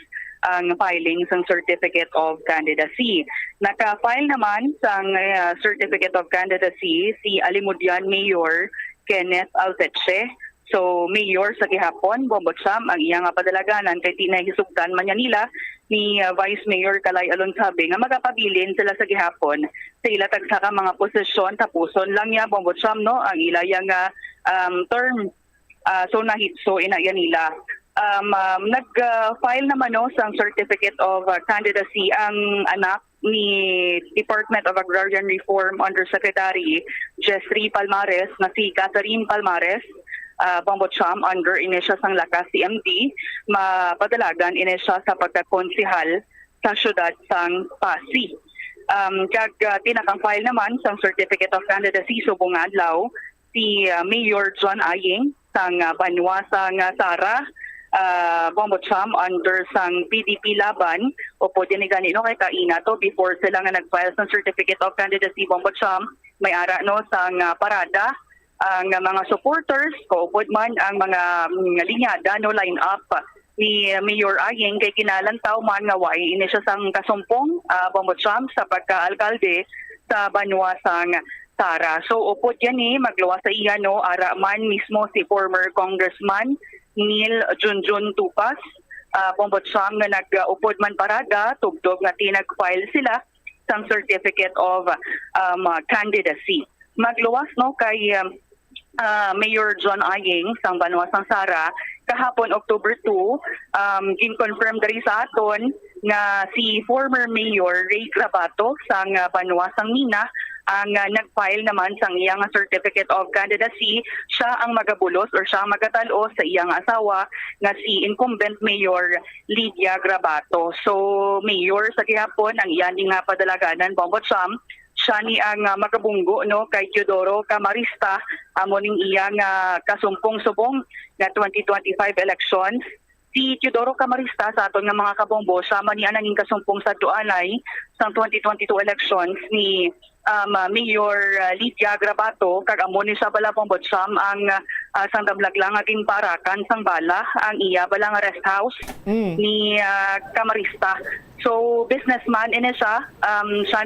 ang filing sang Certificate of Candidacy. Naka-file naman sang Certificate of Candidacy si Alimudian Mayor Kenneth Alteche. So, mayor sa gihapon, Bongbot Sam, ang iyang padalaganan kay tinahisugdan man nila ni Vice Mayor Kalay Alonsabe nga magapabilin sila sa gihapon sa ila tagsaka mga posisyon tapuson lang niya Bongbot Sam ang ila yang term so nahitso ina yan nila. Nag-file naman sang Certificate of Candidacy ang anak ni Department of Agrarian Reform Undersecretary Jeffrey Palmares na si Catherine Palmares. Bongbot Sam under inesya sang lakas CMD mapadalagan inesya sa pagkakonsihal sa syudad sang Pasig. Kag tinakang file naman sang Certificate of Candidacy subong adlaw si Mayor John Aying sang Banwa sang Sara Bongbot Sam under sang PDP laban o pwede ni ganino kay kaina to before sila nga nag-file sang Certificate of Candidacy Bongbot Sam may ara sang parada ang mga supporters, kaupod man ang mga linyada, line up ni Mayor Ayeng kay kinalantaw man nga way ini siya sang kasumpong Bombotsam sa pagka-alkalde sa Banwasang Sara. So upod yan magluwas sa iya ara man mismo si former Congressman Neil Junjun Tupas Bombotsam nga nag-upod man parada tugtog nga tinag-file sila sang certificate of candidacy. Magluwas kay Mayor John Ayeng sang Banwasang Sara kahapon October 2 gin-confirm diri sa aton nga si former Mayor Ray Grabato sang Banwasang Mina ang nag-file naman sang iyang certificate of candidacy. Siya ang magabulos or siya ang magatalo sa iyang asawa nga si incumbent Mayor Lydia Grabato. So Mayor sa gihapon ang iyan nga padalaganan Bombotsam siya ni ang magabunggo kay Teodoro Camarista amo ning iyang kasumpong-subong nga 2025 elections. Si Teodoro Camarista sa aton nga mga kabombo sama ni anang kasumpong sa duanay sa 2022 elections ni Mayor Lydia Grabato kag amo ni sa bala Bombotsam ang sang damlag lang aging parakan sang bala ang iya bala nga rest house ni Camarista. So businessman ini siya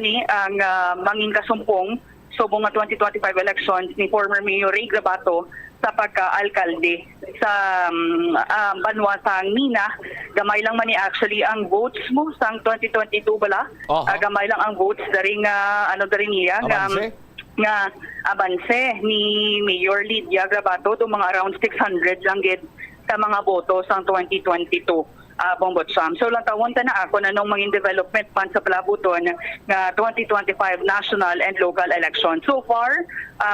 ni ang manging kasumpong subong nga 2025 elections ni former Mayor Ray Grabato sa pagka-alkalde sa Banwasang Mina. Gamay lang man actually ang votes mo sang 2022 bala. Gamay lang ang votes dari nga niya nga abanse ni Mayor Lydia Grabato to mga around 600 lang gid ka mga boto sang 2022. Bombotsam. So lang tawon ta na ako na nung mga development pan sa palabuton nga 2025 national and local election. So far,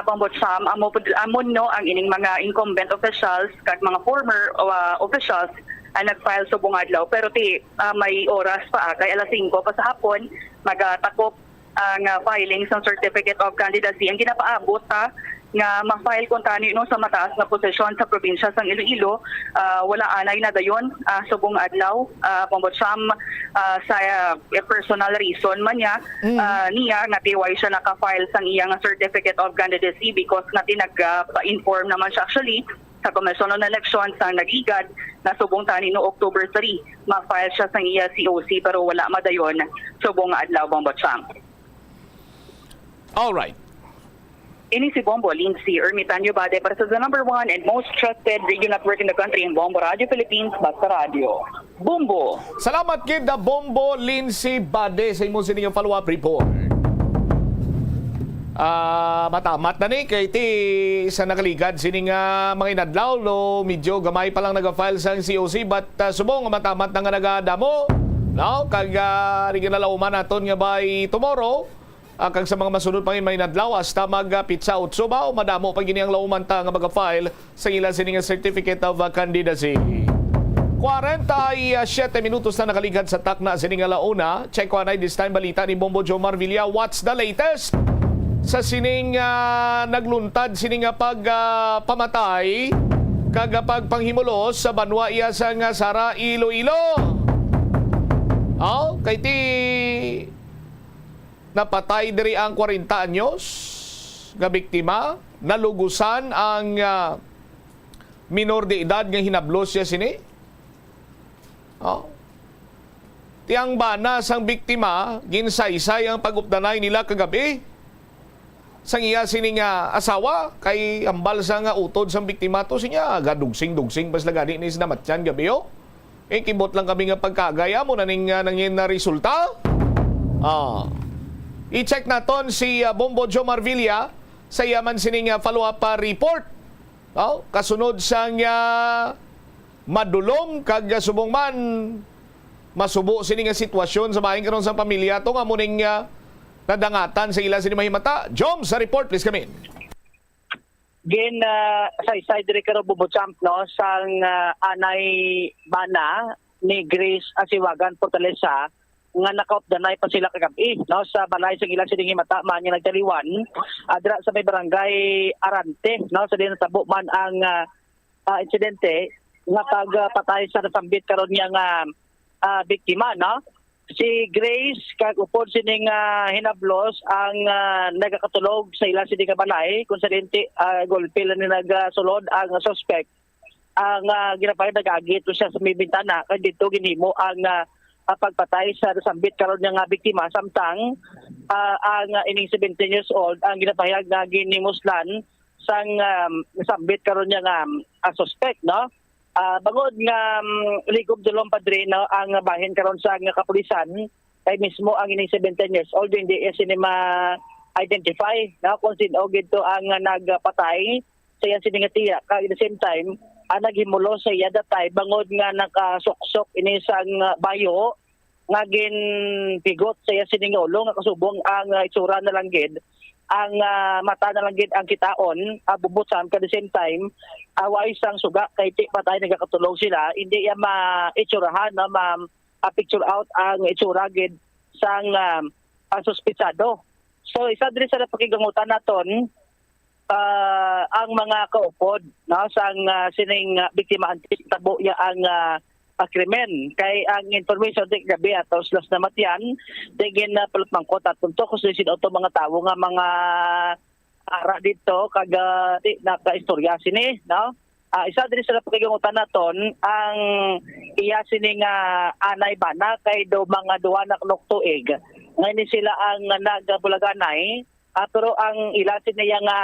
Bombotsam amon ang ining mga incumbent officials kag mga former officials nag-file sa buong adlaw pero may oras pa kay alas 5 pa sa hapon magatakop ang filing sa certificate of candidacy ang ginapaabot nga ma-file kung tani sa mataas na posisyon sa probinsya sang Iloilo. Wala anay na dayon subong adlaw Bombotsam sa personal reason man niya nga tiway siya naka-file sang iyang certificate of candidacy because nag-inform naman siya actually sa Komisyon ng Eleksyon sa nagigad na subong tani no October 3 ma-file siya sang iya COC pero wala madayon subong adlaw Bombotsam. All right. Ini si Bombo Lindsay Ermitanyo Bade para sa the number 1 and most trusted radio network in the country in Bombo Radio Philippines, Basta Radio. Bombo! Salamat kid na Bombo Lindsay Bade sa imong sining follow-up report. Matamat na kay sa nakaligad sining mga inadlaw medyo gamay pa lang naga-file sa COC but subong matamat na nga nagadamo kag ginalauman naton nga by tomorrow kag sa mga masunod pang may nadlaw hasta mag-pitsa utso ba o madamo pag gini ang lauman ta nga mag-file sa ilan sining certificate of candidacy. 47 minutos na nakaligad sa takna sining alauna. Check ko na this time balita ni Bombo Jomar Villa. What's the latest sa sining nagluntad sining pagpamatay kag pagpanghimulos sa banwa iya sang Sara Iloilo. Kay napatay diri ang 40 anyos nga biktima, nalugusan ang minor de edad nga hinablos siya sini. Tiyang bana sang biktima ginsaysay ang pagupdanay nila kagabi sang iya sini nga asawa kay ambal sa nga utod sang biktima to siya gadugsing-dugsing bas lagani ni sinamatyan gabi kibot lang kami nga pagkagaya mo naning nangin na resulta. I-check naton si Bombo Jomar Villa sa yaman sining follow-up report. Kasunod sang madulong kag subong man masubo sining sitwasyon sa bahin karon sa pamilya to nga muning nadangatan sa ila sining mahimata. Jom sa report please come in. Sa side dire karon Bombotsam sang anay bana ni Grace Asiwagan Fortaleza nga nakaupdanay pa sila kagabi sa balay sa ilang sining mata man nga nagtaliwan adra sa may barangay Arante sa din natabo man ang insidente nga pagpatay sa nasambit karon niya nga biktima si Grace kag upod sining hinablos ang nagakatulog sa ilang sining balay kung sa dinti golpe lang ni nagsulod ang suspect ang ginapahid nag-agi ito siya sa may bintana kay dito ginhimo ang pagpatay sa nasambit karon nga biktima samtang ang ining 17 years old ang ginapahayag nga ginhimuslan sang nasambit karon nga suspect no. Bangod nga ligob dulong padre no ang bahin karon sa nga kapulisan kay mismo ang ining 17 years old hindi sinima identify no kung sino gito ang nagpatay sa yan siningatiya kay at the same time naghimulo sa iya datay bangod nga nakasuksok ini sang bayo nga ginpigot sa iya siningulo nga kasubong ang itsura na lang gid ang mata na lang gid ang kitaon bubutan at the same time way sang suga kay ti patay nagakatulog sila hindi ya ma-itsurahan na picture out ang itsura gid sang suspitsado. So isa diri sa pakigangutan naton ang mga kaupod no sang sining biktima antes tabo ya ang krimen kay ang information di gabi atos las na matyan digin na palut mangkot at tunto kung sino to mga tawo nga mga ara dito kag di naka-istorya sini no. Isa diri sa pakigangutan naton ang iya sini nga anay bana kay do mga duwa na tuig ngayon sila ang nagabulaganay pero ang ilasin niya nga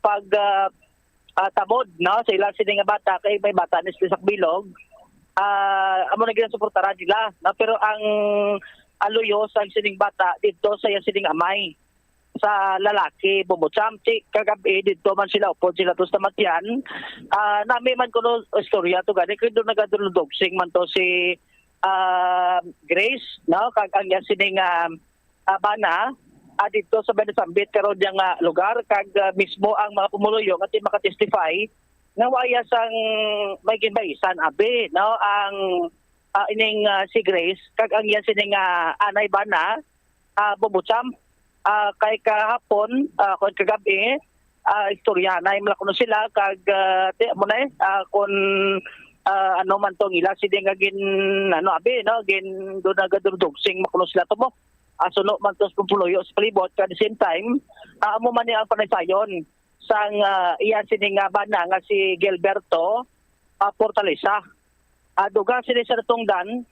pag tabod no sa ilasin nga bata kay may bata ni sa bilog amo na ginasuportara nila no? Pero ang aluyo sa sining bata dito sa sining amay sa lalaki bumutsam kagabi dito man sila upod sila to sa matyan nami man kuno istorya to gani kay do nagadulog sing man to si Grace no kag ang sining bana dito sa Benasambit karon yang lugar kag mismo ang mga pumuluyo nga makatestify nga waya sang may ginbaisan abi no ang ining si Grace kag ang yan sining anay bana bumutsam kay kahapon kon kagabi istorya na imla kuno sila kag mo na kon ano man tong ila sining nga gin ano abi no gin do nagadurdog sing makuno sila to mo suno man tos pumuluyo sa palibot at the same time amo man ang panaysayon sang iyan sining bana nga si Gilberto Fortaleza duga sila sa tungdan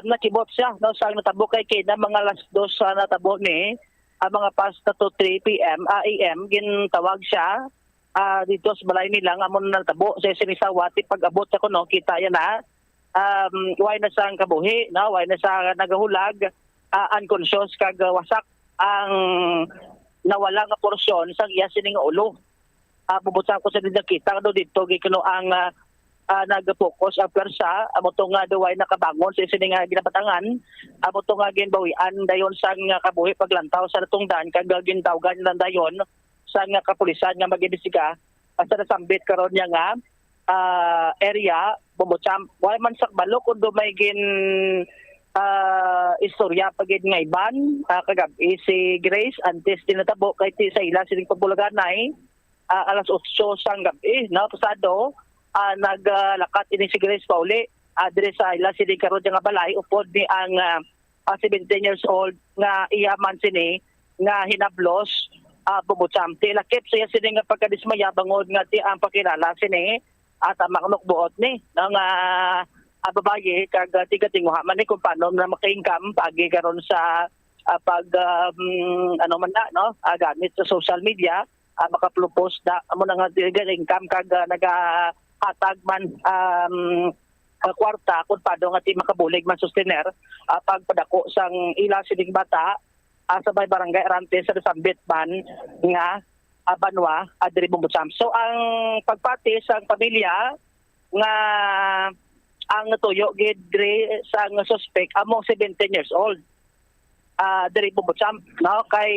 nakibot siya no sang natabo kay kina mga alas 2 sa natabo ni mga pasta to 3 PM AM gintawag siya dito sa balay nila nga mo natabo sa sinisawati pag-abot sa kuno kita yan na way na sang kabuhi no way na sa nagahulag unconscious kag wasak ang nawala nga porsyon sang iya sining ulo. Bubutsa ko sa kita do dito gikuno ang nag-focus ang pwersa amo to nga duway nakabangon sa sining ginapatangan amo to nga ginbawian dayon sang kabuhi paglantaw sa tungdan kag gintawgan lang dayon sang kapulisan nga mag-imbestiga sa nasambit karon nya nga area bubutsa way man sakbalo kun do may gin istorya pagid nga iban kagabi si Grace antes tinatabo kay ti sa ila sining pagbulaganay alas 8 sang gabi no pasado naglakat ini si Grace Pauli adre sa ila sining karon nga balay upod ni ang 17 years old nga iyaman sini nga hinablos bumutsam ti lakip siya sining nga pagkadismaya bangod nga ti ang pakilala sini at maknukbuot ni nga babaye kag tiga-tinguha man ni kung paano na maka-income pagi karon sa pag ano man na no gamit sa social media maka-propose na amo na nga income kag nagahatag man kwarta kung paano nga ti makabulig man sustener pagpadako sang ila sining bata sa may barangay Arante sa Nasambit man nga Banwa adiri bumutsam. So ang pagpati sang pamilya nga ang tuyo gid diri sa suspect among 17 years old diri bumutsam no kay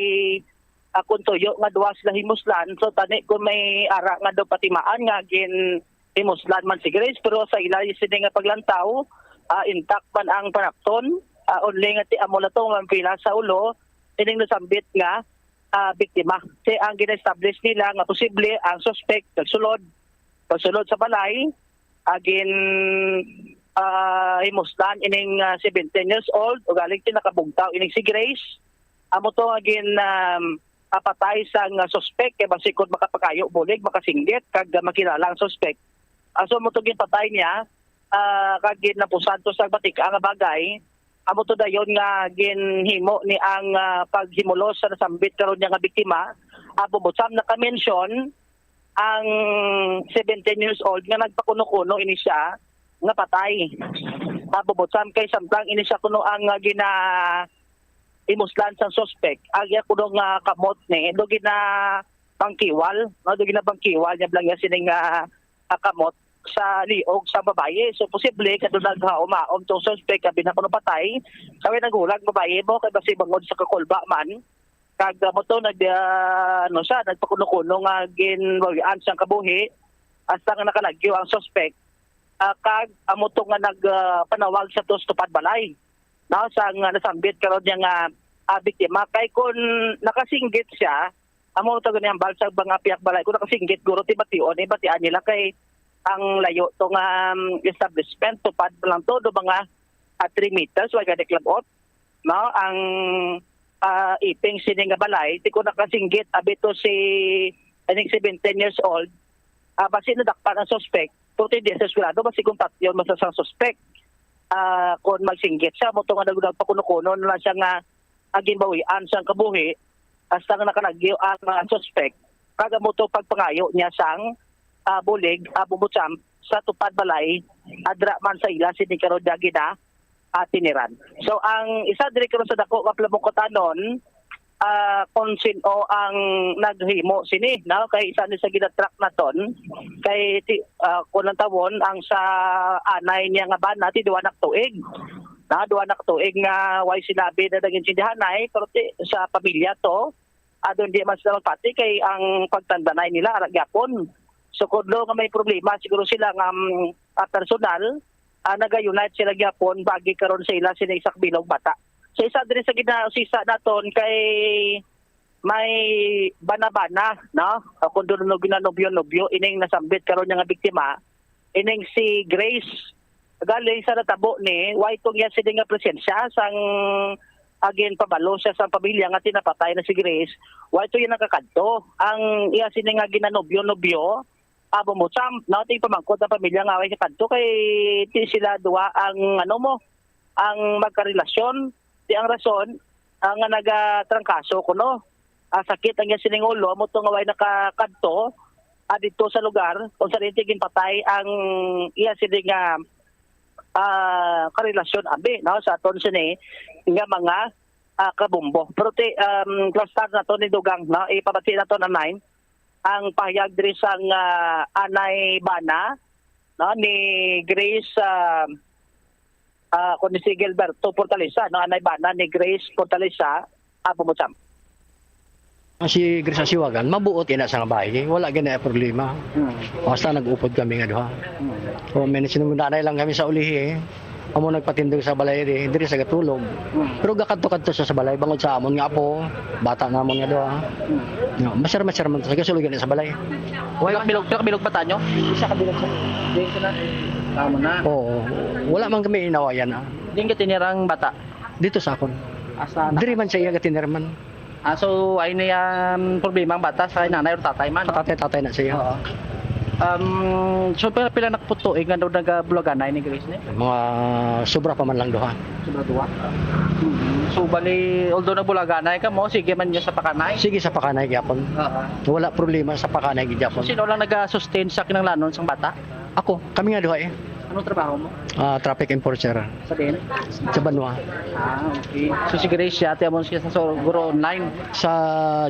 kun tuyo nga duwa sila himuslan so tani kung may ara nga do patimaan nga gin himuslan man si Grace pero sa ila sini nga paglantaw intact man ang panapton only nga ti amo na to mampila sa ulo ining nasambit nga biktima si ang gina-establish nila nga posible ang suspect nagsulod sa balay agin himuslan ining 17 years old o galing tinakabugtaw ining si Grace amo to agin apatay sang suspect kay basikod makapakayo bulig makasinggit kag makilala ang suspect Aso mo to ginpatay niya, kagin na po santos sa batik ang bagay, amo to dayon nga ginhimo ni ang paghimulos sa nasambit karon niya nga biktima. Bubutsam naka-mention ang 17 years old nga nagpakuno-kuno ini siya nga patay. Bubutsam kay samtang ini siya kuno ang gina imuslan sa suspect. Agya kuno nga kamot ni do gina bangkiwal, no do gina bangkiwal niya blang sining kamot sa liog sa babaye. So posible kadto naghauma tong suspect kabi na kuno patay, kami nagulag babaye mo kay basi bangod sa kakulba man. Kag mo to nagpakuno-kuno nga ginwagian siyang kabuhi hasta nga nakalagyo ang suspect. Kag amo to nga nagpanawag sa tupad balay. No, sa nga nasambit karon niya nga biktima kay kun nakasinggit siya, amo to ganyan balsag mga piyak balay kun nakasinggit guro ti bation batian nila kay ang layo to nga establishment tupad lang to do mga 3 meters wag gani club out. No, ang iping sini nga balay ti kun nakasinggit abito si I think 17 years old. Basi nadakpan ang suspect 40 days eskwelado basi kung patyon masasang suspect. Kung magsinggit siya mo to nga nagpakuno-kuno na siya nga ginbawian siyang kabuhi hasta nga nakalagyo ang suspect. Kaga mo to pagpangayo niya sang bulig, bubutsam sa tupad balay, adra man sa ila sini karon gina tiniran. So ang isa diri karon sa dako nga plamukotanon, kung sino ang naghimo sini, no? Kay isa ni sa ginatrack naton kay kunang tawon ang sa anay niya nga bana ti duwa nak tuig. Na duwa nak tuig nga way sinabi na naging sindihanay pero sa pamilya to adon di mas pati kay ang pagtandanay nila ara gyapon. So kudlo nga may problema siguro sila nga personal naga-unite sila gyapon bagi karon sa ila sini isak bilog bata. So isa diri sa ginasisa naton kay may bana-bana, no? Kung doon ginanobyo-nobyo ining nasambit karon nga biktima, ining si Grace galing sa natabo ni way tong ya sini nga presensya sang agin pabalo siya sa pamilya nga tinapatay na si Grace. Way to yan nakakadto ang iya sini nga ginanobyo-nobyo bumutsam no ti pamangkot na pamilya nga way kadto kay ti sila duwa ang ang magkarelasyon. Di ang rason nga nagatrangkaso kuno. Sakit ang yan sining ulo mo to nga way nakakadto dito sa lugar kung saan tigin patay ang iya sining nga karelasyon abi no sa aton sini nga mga kabumbo. Pero ti cluster na to ni Dugang no ipabati na to na 9 ang pahayag diri sang anay bana no ni Grace kung si Gilberto Portalisa no anay bana ni Grace Portalisa bumutsam. Si Grace Asiwagan mabuot ina sa bahay wala gina problema. Basta nag-upod kami nga duha. O may sinunganay lang kami sa ulihi amo nagpatindog sa balay diri sa gatulog. Pero gakadto-kadto sa balay bangod sa amon nga po bata namon nga duha. No, masar man sa gasulugan sa balay. Wala bilog bata nyo? Isa ka bilog sa. Diyan na. Tama na. Oo. Wala man kami inawayan. Diyan ka tinirang bata. Dito sa akon. Asa diri man sa iya gatinirman. So ay na problema ang bata sa nanay o tatay man. Tatay na siya. Oo. So pila nakputo nga daw nagabulaganay ni Grace ni? Mga sobra pa man lang duha. Sobra duha. So bali although nagbulaganay ka mo sige man niya sa pakanay. Sige sa pakanay gyapon. Wala problema sa pakanay gyapon. Sino lang naga-sustain sa kinanglanon sang bata? Ako, kami nga duha Anong trabaho mo? Traffic enforcer. Sa din? Sa Banwa. Okay. So si Grace siya, tiya mo siya sa Guro Online? Sa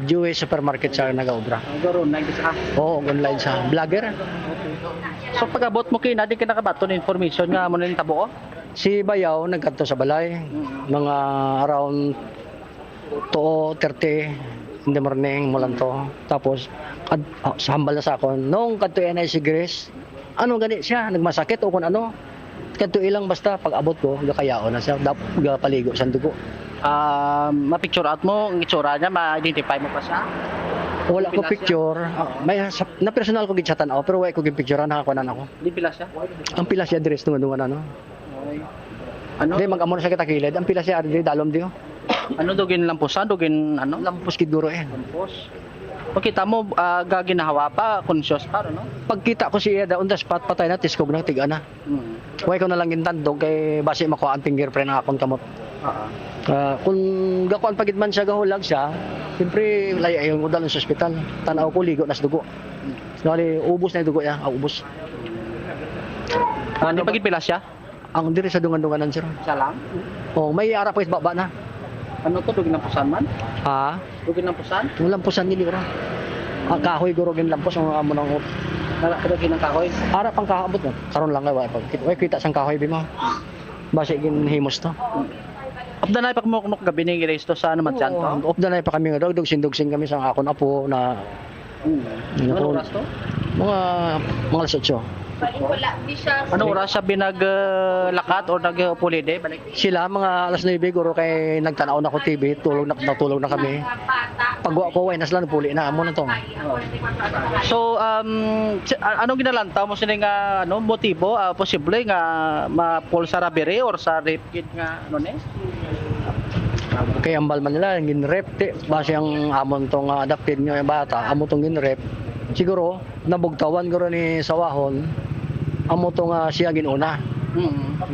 Jewel Supermarket siya nag-obra. Guro Online sa? Oo, online sa vlogger. Okay. So pag-abot mo kina, di ka nakabato ng information nga mo na yung tabo? Si Bayaw nagkanto sa balay. Mga around 2:30 in the morning mo lang to. Tapos, sa hambal na sa akon, nung kanto yan ay si Grace, ano gani siya, nagmasakit o kung ano. Kanto ilang basta pag abot ko, gakayao na siya, gapaligo sa dugo. Ma-picture out mo, ang itsura niya, ma-identify mo pa siya? Wala ko picture. May na personal ko gitsatan ako, pero wala ko gipicturean nakakuanan ako. Di pila siya? Ang pila siya dress tungan ano. Okay. Ano? Di mag-amor sa kita kilid, ang pila siya di dalom di. Ano dugin lampusan, dugin ano? Lampos kid guro Lampos. Pagkita mo, gaginahawa pa, conscious pa, no? Pagkita ko siya on the spot, patay na, tiskog ng tiga na. Huwag ko na lang gintandog kay base makuha ang fingerprint ng akong kamot. Kung gakuan pagitman siya, gahulag siya, siyempre laya yung udal sa ospital. Tanaw ko, ligo na sa dugo. Nali, ubos na yung dugo niya, ubos. Ano pagit pila siya? Ang diri sa dungan-dunganan sir. Siya lang? Oh, may ara pa baba na. Ano to, dugin ng pusan man? Ha? Dugin ng pusan? Yung lampusan gini ora. Ang kahoy guro gin lampos ang amo nang Dugin ng kahoy? ara pang kaabot no. Karon lang wa pag kita sang kahoy bimo. Base gin himos to. Of the night, pag mo gabi ni Grace to sa naman dyan to? Of the night pa kami nga dog sindugsin kami sa akon apo na Ano oras to? mga alas 8. Ano oras siya binaglakat o nagpulide? Sila mga alas 9 guro kay nagtanaw na ko TV, natulog na kami. Pagwa ko way naslan puli na amo na to. So anong ginalantaw mo sila nga motibo posible nga ma-pull sa robbery or sa rape kit nga ni? Kay ambal man nila gin-rep base ang amon tong adopted nga bata, amo tong gin-rep. Siguro nabugtawan guro ni sawahon. Amo tong siya ginuna.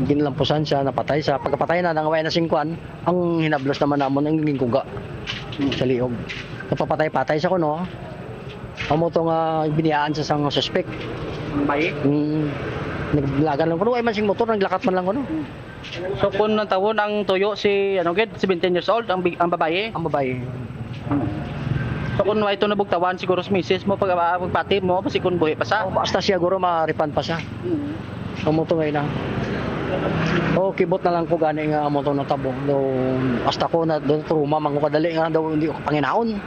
Ginlampusan siya, napatay siya. Pagkapatay na nangaway na singkwan, ang hinablos naman namon ang gingkuga sa liog. Kapapatay-patay siya kuno. Amo tong biniyaan sa sang suspect. May? Naglagan lang kuno ay man sing motor, naglakat man lang kuno. So kung nang tawon ang tuyo si 17 years old ang babae? Ang babae. So kung ito nabugtawan siguro sa misis mo pagpati mo kasi kung buhi pa sa. Basta siya guro ma-refund pa siya. Amo to ngay na. Kibot na lang ko gani nga amo to natabo. Do hasta ko na do trauma man ko kadali nga daw hindi ko panginaon.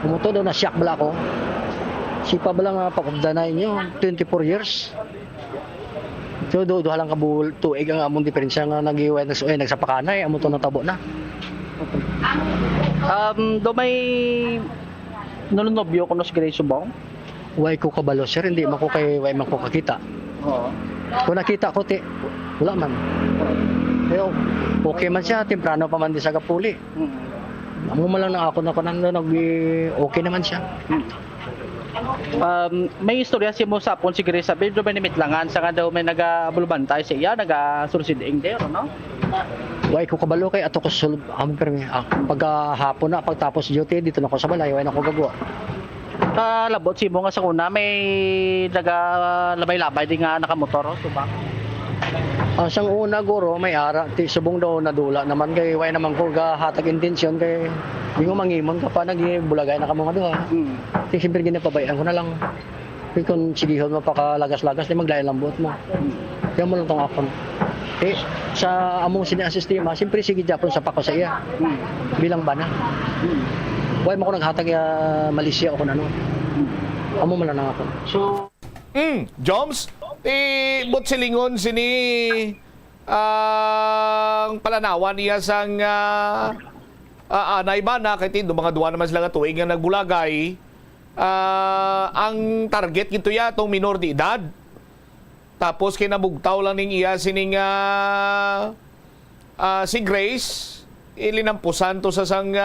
Amo to daw na shock bala ko. Sipa bala nga pakubdanay niyo 24 years. So do lang kabul tuig ang among diferensya nga nagiway nagsapakanay amo to natabo na. Do may nonobyo kuno si Grace Subong? Way ko kabalo sir, hindi man ko kay way man ko kakita. Oo. Kung nakita ko wala man. Pero okay man siya, temprano pa man di sa Gapuli. Amo man lang na ako okay naman siya. May istorya si mo sapon si Grace sabi do may nimitlangan sa daw may nagabulbantay sa iya nagasursiding there no? Way ko kabalo kay ato ko sulod am permi. Pagkahapon na pagtapos duty dito na ko sa balay, way na ko gagwa. Labot si mo nga sa kuna may nagalabay-labay di nga nakamotor subang. Sang una guro may ara ti subong daw nadula naman kay way naman ko gahatag intensyon kay di ko mangimon ka pa nagibulagay na ka mga duha. Ti siyempre ginapabayaan ko na lang. Kung sigihon mo pakalagas-lagas di maglayan lambot mo. Kaya mo lang tong akon. Sa among sistema, siyempre sige Japon sa pako sa iya. Bilang bana. Way mo ko naghatag Malaysia o kung ano. Amo man lang ako. So, Joms, but silingon sini ang palanawan niya sang anay ba na kay tindo mga duwa naman sila nga tuig nga nagbulagay. Ang target gito ya tong minor de edad. Tapos kinabugtaw lang ning iya sining si Grace ilinampusan to sa sang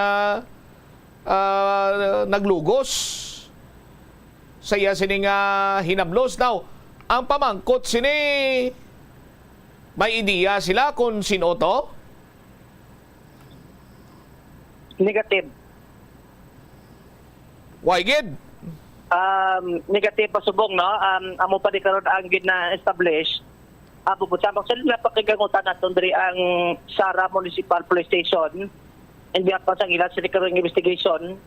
naglugos sa iya sining hinablos. Now, ang pamangkot sini may ideya sila kung sino to? Negative. Why gid? Negative pa subong no amo pa di karon ang gina-establish bubut samang sa napakagangutan naton diri ang Sara Municipal Police Station and biya pa sang ilang sa karon investigation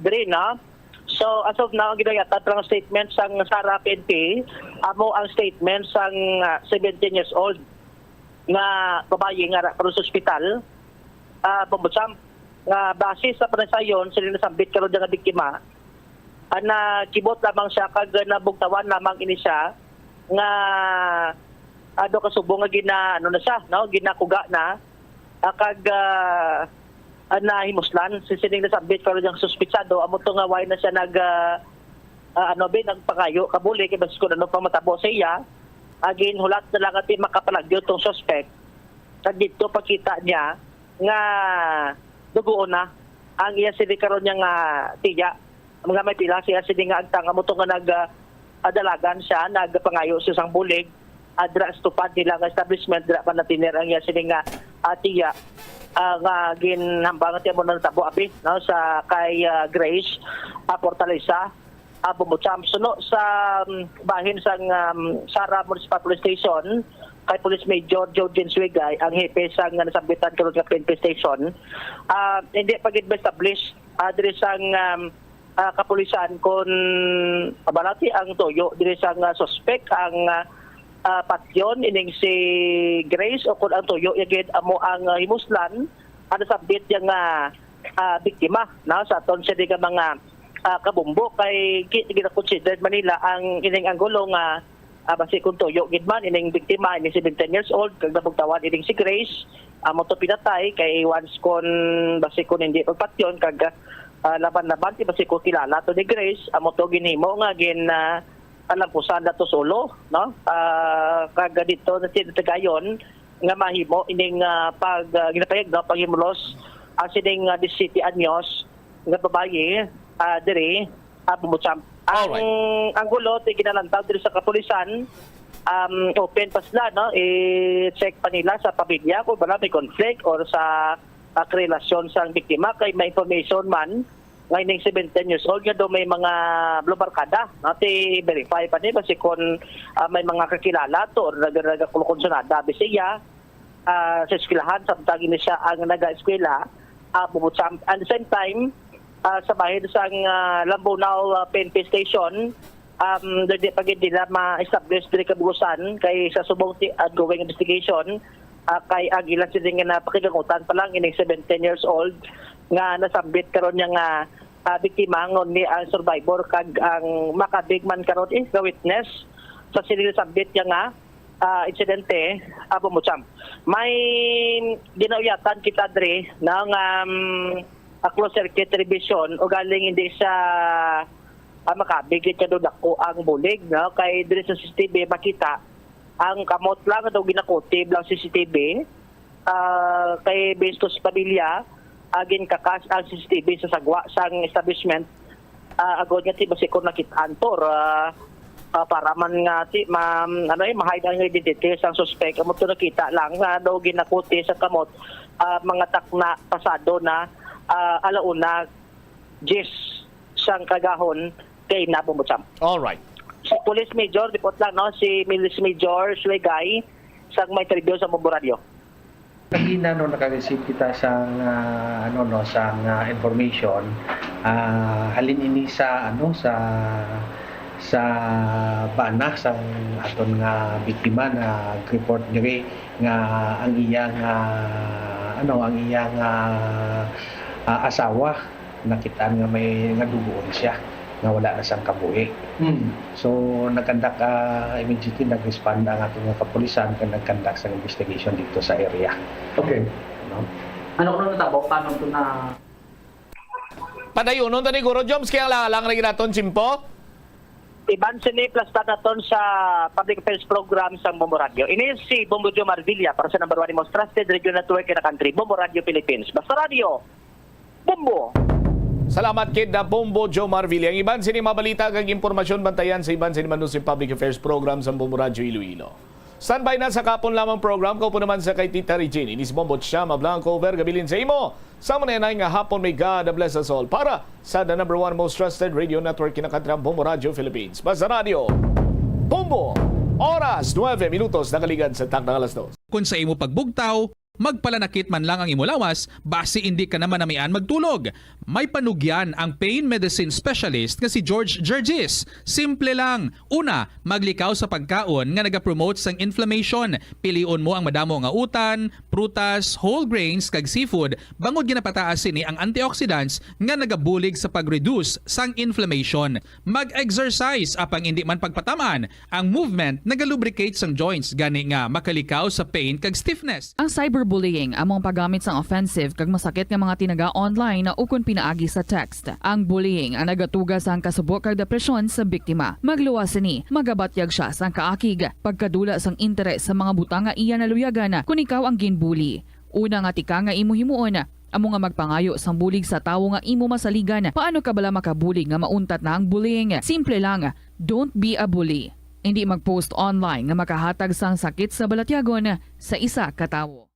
diri na. So as of now gidayatan ang statement sang Sara PNP amo ang statement sang 17 years old nga babae nga karon sa ospital bubut sam nga base sa panasayon sila nasambit karon nga biktima na kibot lamang siya kag nabugtawan lamang ini siya nga kasubong nga ginakuga na kag nahimuslan sining nasabit pero yung suspitsado amo to nga way na siya nagpakayo kabuli kay basis ko pang matabo sa iya agin hulat na lang at makapalagyo tong suspect kag dito pakita niya nga dugo na ang iya sini karon nga tiya mga may pila siya sini nga agtang amo to nga dalagan siya nagpangayo sa isang bulig adra stupad nila nga establishment dra pa natiner ang iya sini nga tiya nga ginhambangan tiya mo ng tabo abi no sa kay Grace Fortaleza Bumbutsam suno sa bahin sang Sara Municipal Police Station kay Police Major Jojen Swigay ang hepe sang nasambitan karon nga PNP station hindi pa gid establish diri sang kapulisan kon abalati ang toyo diri sang suspect ang patyon ining si Grace o kun ang toyo yagid amo ang himuslan ano sabit yang biktima na sa aton sa diga mga kabumbo kay gina-considered Manila ang ining anggulo nga basi kung toyo gidman ining biktima ining 17 years old kag nabugtawan ining si Grace amo to pinatay kay once kon basi kun hindi pagpatyon kag laban-laban ti basi ko kilala to ni Grace amo to ginhimo nga alampusan na to solo no kag dito na tinatagayon nga mahimo ining pag ginapayag no paghimulos ang sining city anyos nga babaye diri Bumbutsam. Ang gulo ti ginalantaw diri sa kapulisan open pa sila no i-check pa nila sa pamilya kung wala may conflict or sa relasyon sa biktima kay may information man ngayon 17 years old nga daw may mga blobarkada no ti verify pa ni basi kung may mga kakilala to or nagkakulukonsunada bisiya sa eskwelahan samtang ini siya ang naga-eskwela Bumbutsam. At the same time sa bahin sa Lambunaw PNP station dili pa gid nila ma-establish diri kabugusan kay sa subong ongoing investigation kay ang ilang sila nga napakigangutan pa lang ining 17 years old nga nasambit karon nga biktima ngon ni ang survivor kag ang makabigman karon nga witness sa sila sambit nga insidente Bumbutsam. May ginauyatan kita diri ng closed circuit television o galing hindi sa makabigit ka doon ako ang bulig no kay diri sa CCTV makita ang kamot lang daw ginakutib lang CCTV kay based sa pamilya agin kakas ang CCTV sa sagwa sang establishment agod nga ti basi ko nakitaan to para man nga ti ma-hide ang identity sang suspect amo to nakita lang daw ginakuti sa kamot mga takna pasado na alauna Jis sang kagahon kay Bumbutsam. All right. Si Police Major report lang no si Milice Major Swigay sang may interview sa Bombo Radio. Kanina no naka-receive kita sang sang information halin ini sa sa bana sang aton nga biktima na report diri nga ang iyang asawa nakitaan nga may nga duguon siya nga wala na sang kabuhi. So nagkandak immediately nag-respond ang atong nga kapulisan kag nagkandak sa investigation dito sa area. Okay. No? Ano ko natabo paano to na Padayon tani Guro Joms kaya lang naton simpo. Iban sini plus naton sa public affairs program sa Bombo Radio. Ini si Bombo Jomar Villa para sa number 1 most trusted radio network in the country, Bombo Radio Philippines. Basta Radio Bombo. Salamat kid na Bombo Jomar Villa. Ang iban sini mabalita kag impormasyon bantayan sa iban sini manus public affairs program sa Bombo Radio Iloilo. Standby na sa kapon lamang program ko po naman sa kay Tita Regine. Inis Bombo Chama Blanco over gabilin sa imo. Sa manenay nga hapon may God bless us all para sa the number 1 most trusted radio network kinakatram Bombo Radio Philippines. Basta Radio Bombo. Oras 9 minutos nakaligad sa takdang alas 2. Kung sa imo pagbugtaw, magpalanakit man lang ang imo lawas, base hindi ka naman namian magtulog. May panugyan ang pain medicine specialist nga si George Gergis. Simple lang. Una, maglikaw sa pagkaon nga nagapromote sang inflammation. Pilion mo ang madamo nga utan, prutas, whole grains kag seafood. Bangod ginapataas ni ang antioxidants nga nagabulig sa pag-reduce sang inflammation. Mag-exercise apang hindi man pagpatamaan. Ang movement nagalubricate sang joints gani nga makalikaw sa pain kag stiffness. Ang cyberbullying among paggamit sang offensive kag masakit nga mga tinaga online na ukon pinaagi sa text. Ang bullying ang nagatuga sa kasubok kag depresyon sa biktima. Magluwas ni, magabatyag siya sang kaakig, pagkadula sang interes sa mga butang nga iya naluyagan kung ikaw ang ginbully. Una nga tika nga imo himuon Amo nga magpangayo sang bulig sa tawo nga imo masaligan. Paano ka bala makabulig nga mauntat na ang bullying? Simple lang, don't be a bully. Hindi mag-post online nga makahatag sang sakit sa balatyagon sa isa ka tawo.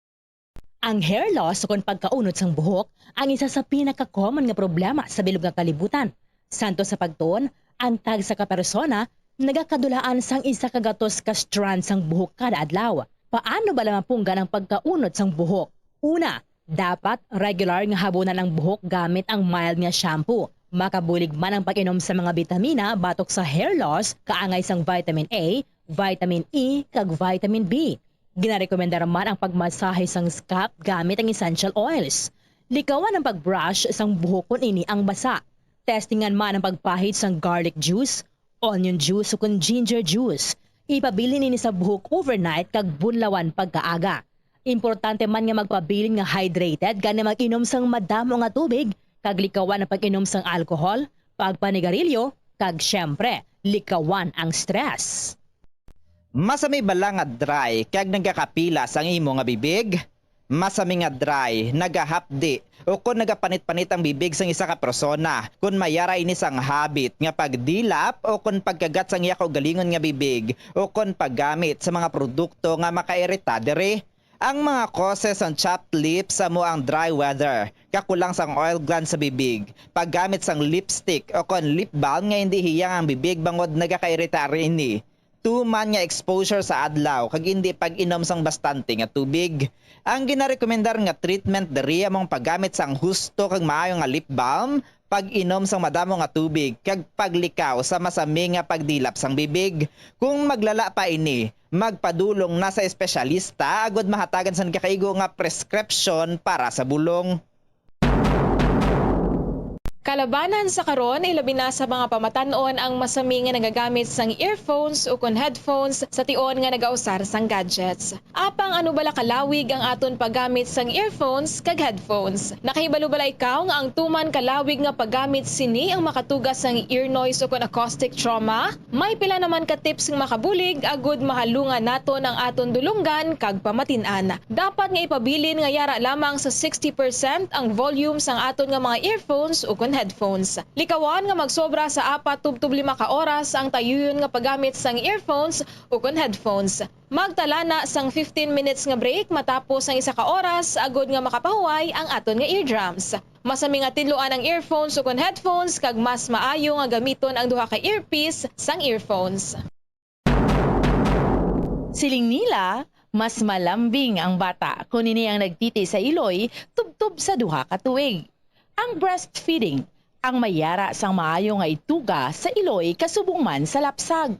Ang hair loss o pagkaunod sang buhok ang isa sa pinaka-common nga problema sa bilog nga kalibutan. Santo sa pagtuon, ang tag sa kapersona nagakadulaan sang isa ka gatos ka strand sang buhok kada adlaw. Paano ba mapunggan ang pagkaunod sang buhok? Una, dapat regular nga habunan ang buhok gamit ang mild nga shampoo. Makabulig man ang pag-inom sa mga bitamina batok sa hair loss, kaangay sang vitamin A, vitamin E, kag vitamin B. Ginarekomendar man ang pagmasahe sang scalp gamit ang essential oils. Likawan ang pagbrush sang buhok kun ini ang basa. Testingan man ang pagpahid sang garlic juice, onion juice o kun ginger juice. Ipabili nini sa buhok overnight kag bunlawan pagkaaga. Importante man nga magpabilin nga hydrated gani mag-inom sang madamo nga tubig, kag likawan ang pag-inom sang alcohol, pagpanigarilyo, kag syempre, likawan ang stress. Masami bala nga dry kag nagakapila sang imo nga bibig? Masami nga dry, nagahapdi o kung nagapanit-panit ang bibig sang isa ka persona, kung mayara ini sang habit nga pagdilap o kung pagkagat sang iya kaugalingon nga bibig o kung paggamit sa mga produkto nga makairita diri. Ang mga causes ng chapped lips sa mo ang dry weather, kakulang sang oil gland sa bibig, paggamit sang lipstick o kung lip balm nga hindi hiyang ang bibig bangod nagakairita rin ini. Tuman nga exposure sa adlaw kag hindi pag-inom sang bastante nga tubig. Ang ginarekomendar nga treatment diri among paggamit sang husto kag maayo nga lip balm, pag-inom sang madamo nga tubig kag paglikaw sa masami nga pagdilap sang bibig. Kung maglala pa ini, magpadulong na sa espesyalista agud mahatagan sang kakaigo nga prescription para sa bulong. Kalabanan sa karon ay labi na sa mga pamatanon ang masami nga nagagamit sang earphones o kon headphones sa tion nga nagausar sang gadgets. Apang ano bala kalawig ang aton paggamit sang earphones kag headphones? Nakahibalo bala ikaw nga ang tuman kalawig nga paggamit sini ang makatugas sang ear noise o kon acoustic trauma? May pila naman ka tips nga makabulig agud mahalungan naton ang aton dulunggan kag pamatin-an. Dapat nga ipabilin nga yara lamang sa 60% ang volume sang aton nga mga earphones o kon headphones. Likawan nga magsobra sa 4-5 ka oras ang tayuyon nga paggamit sang earphones o kon headphones. Magtala na sang 15 minutes nga break matapos ang 1 ka oras agod nga makapahuway ang aton nga eardrums. Masami nga tidloan ang earphones o kon headphones kag mas maayo nga gamiton ang duha ka earpiece sang earphones. Siling nila, mas malambing ang bata kung ini ang nagtiti sa iloy tubtob sa duha ka tuig. Ang breastfeeding, ang mayara sang maayo nga ituga sa iloy kasubong man sa lapsag.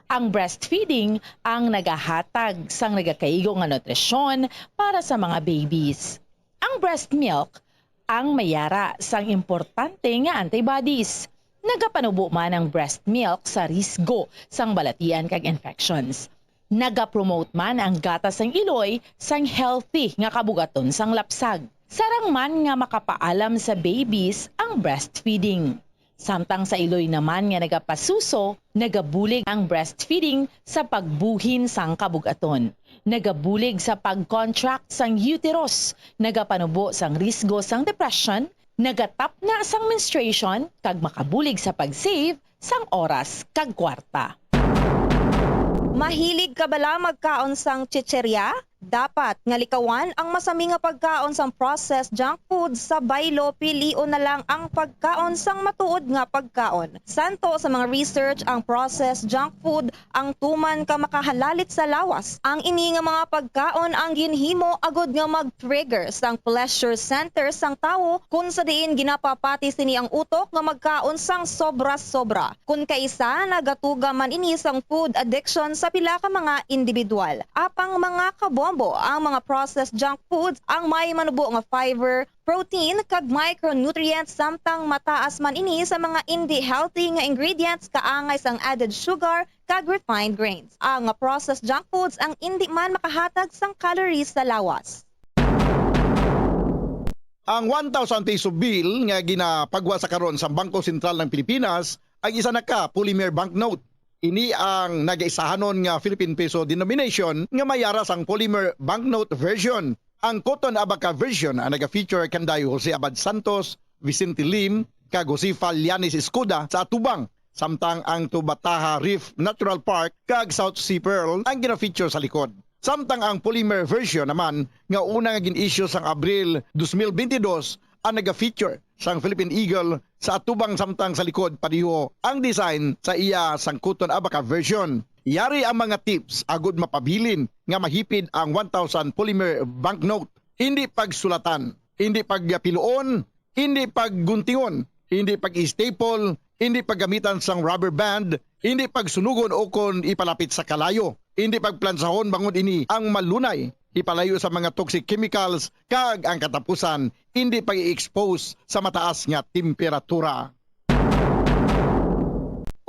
Ang breastfeeding ang nagahatag sang nagakaigo nga nutrisyon para sa mga babies. Ang breast milk, ang mayara sang importante nga antibodies. Nagapanubo man ang breast milk sa risgo sang balatian kag infections. Nagapromote man ang gatas sang iloy sang healthy nga kabugaton sang lapsag. Sarang man nga makapaalam sa babies ang breastfeeding. Samtang sa iloy naman nga nagapasuso, nagabulig ang breastfeeding sa pagbuhin sang kabugaton. Nagabulig sa pag-contract sang uterus, nagapanubo sang risgo sang depression, nagatap na sang menstruation, kag makabulig sa pag-save sang oras kag kwarta. Mahilig ka bala magkaon sang chicherya? Dapat nga likawan ang masami nga pagkaon sang processed junk food sa baylo, pilion na lang ang pagkaon sang matuod nga pagkaon. Santo sa mga research ang processed junk food ang tuman ka makahalalit sa lawas. Ang ini nga mga pagkaon ang ginhimo agod nga mag-trigger sang pleasure center sang tawo kung sa diin ginapapati sini ang utok nga magkaon sang sobra-sobra. Kung kaisa nagatuga man ini sang food addiction sa pila ka mga individual. Apang mga kabombo ang mga processed junk foods ang may manubo nga fiber, protein kag micronutrients samtang mataas man ini sa mga hindi healthy nga ingredients kaangay sang added sugar kag refined grains. Ang processed junk foods ang hindi man makahatag sang calories sa lawas. Ang 1,000 peso bill nga ginapagwa sa karon sa Bangko Sentral ng Pilipinas ay isa na ka polymer banknote. Ini ang nagaisahanon nga Philippine peso denomination nga mayara sang polymer banknote version. Ang Cotton Abaca version ang naga-feature kanday Jose Abad Santos, Vicente Lim, kag Josefa Llanes Escuda sa atubang. Samtang ang Tubataha Reef Natural Park kag South Sea Pearl ang gina-feature sa likod. Samtang ang polymer version naman nga una nga gin-issue sang Abril 2022 ang naga-feature sang Philippine Eagle sa atubang samtang sa likod padiho ang design sa iya sang Cotton Abaca version. Yari ang mga tips agud mapabilin nga mahipid ang 1,000 polymer banknote. Hindi pagsulatan, hindi pagpiluon, hindi pagguntingon, hindi pag-staple, hindi paggamitan sang rubber band, hindi pagsunugon o kon ipalapit sa kalayo, hindi pagplansahon bangod ini ang malunay, ipalayo sa mga toxic chemicals, kag ang katapusan, hindi pag-i-expose sa mataas nga temperatura.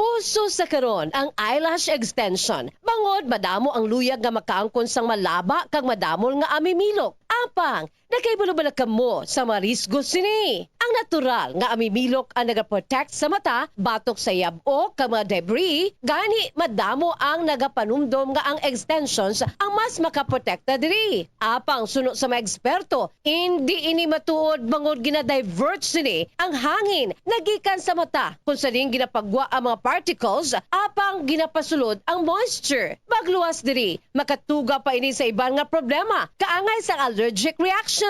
Uso sa karon ang eyelash extension. Bangod madamo ang luyag nga makaangkon sang malaba kag madamol nga amimilok. Apang, nakaibalo-bala kamo sa marisgo sini. Ang natural nga amimilok ang nagaprotect sa mata, batok sa yabo kag mga debris, gani madamo ang nagapanumdom nga ang extensions ang mas makaprotekta diri. Apang suno sa mga eksperto, hindi ini matuod bangod gina-divert sini ang hangin nagikan sa mata kung saling ginapagwa ang mga particles apang ginapasulod ang moisture. Magluwas diri, makatuga pa ini sa iban nga problema, kaangay sa allergic reactions.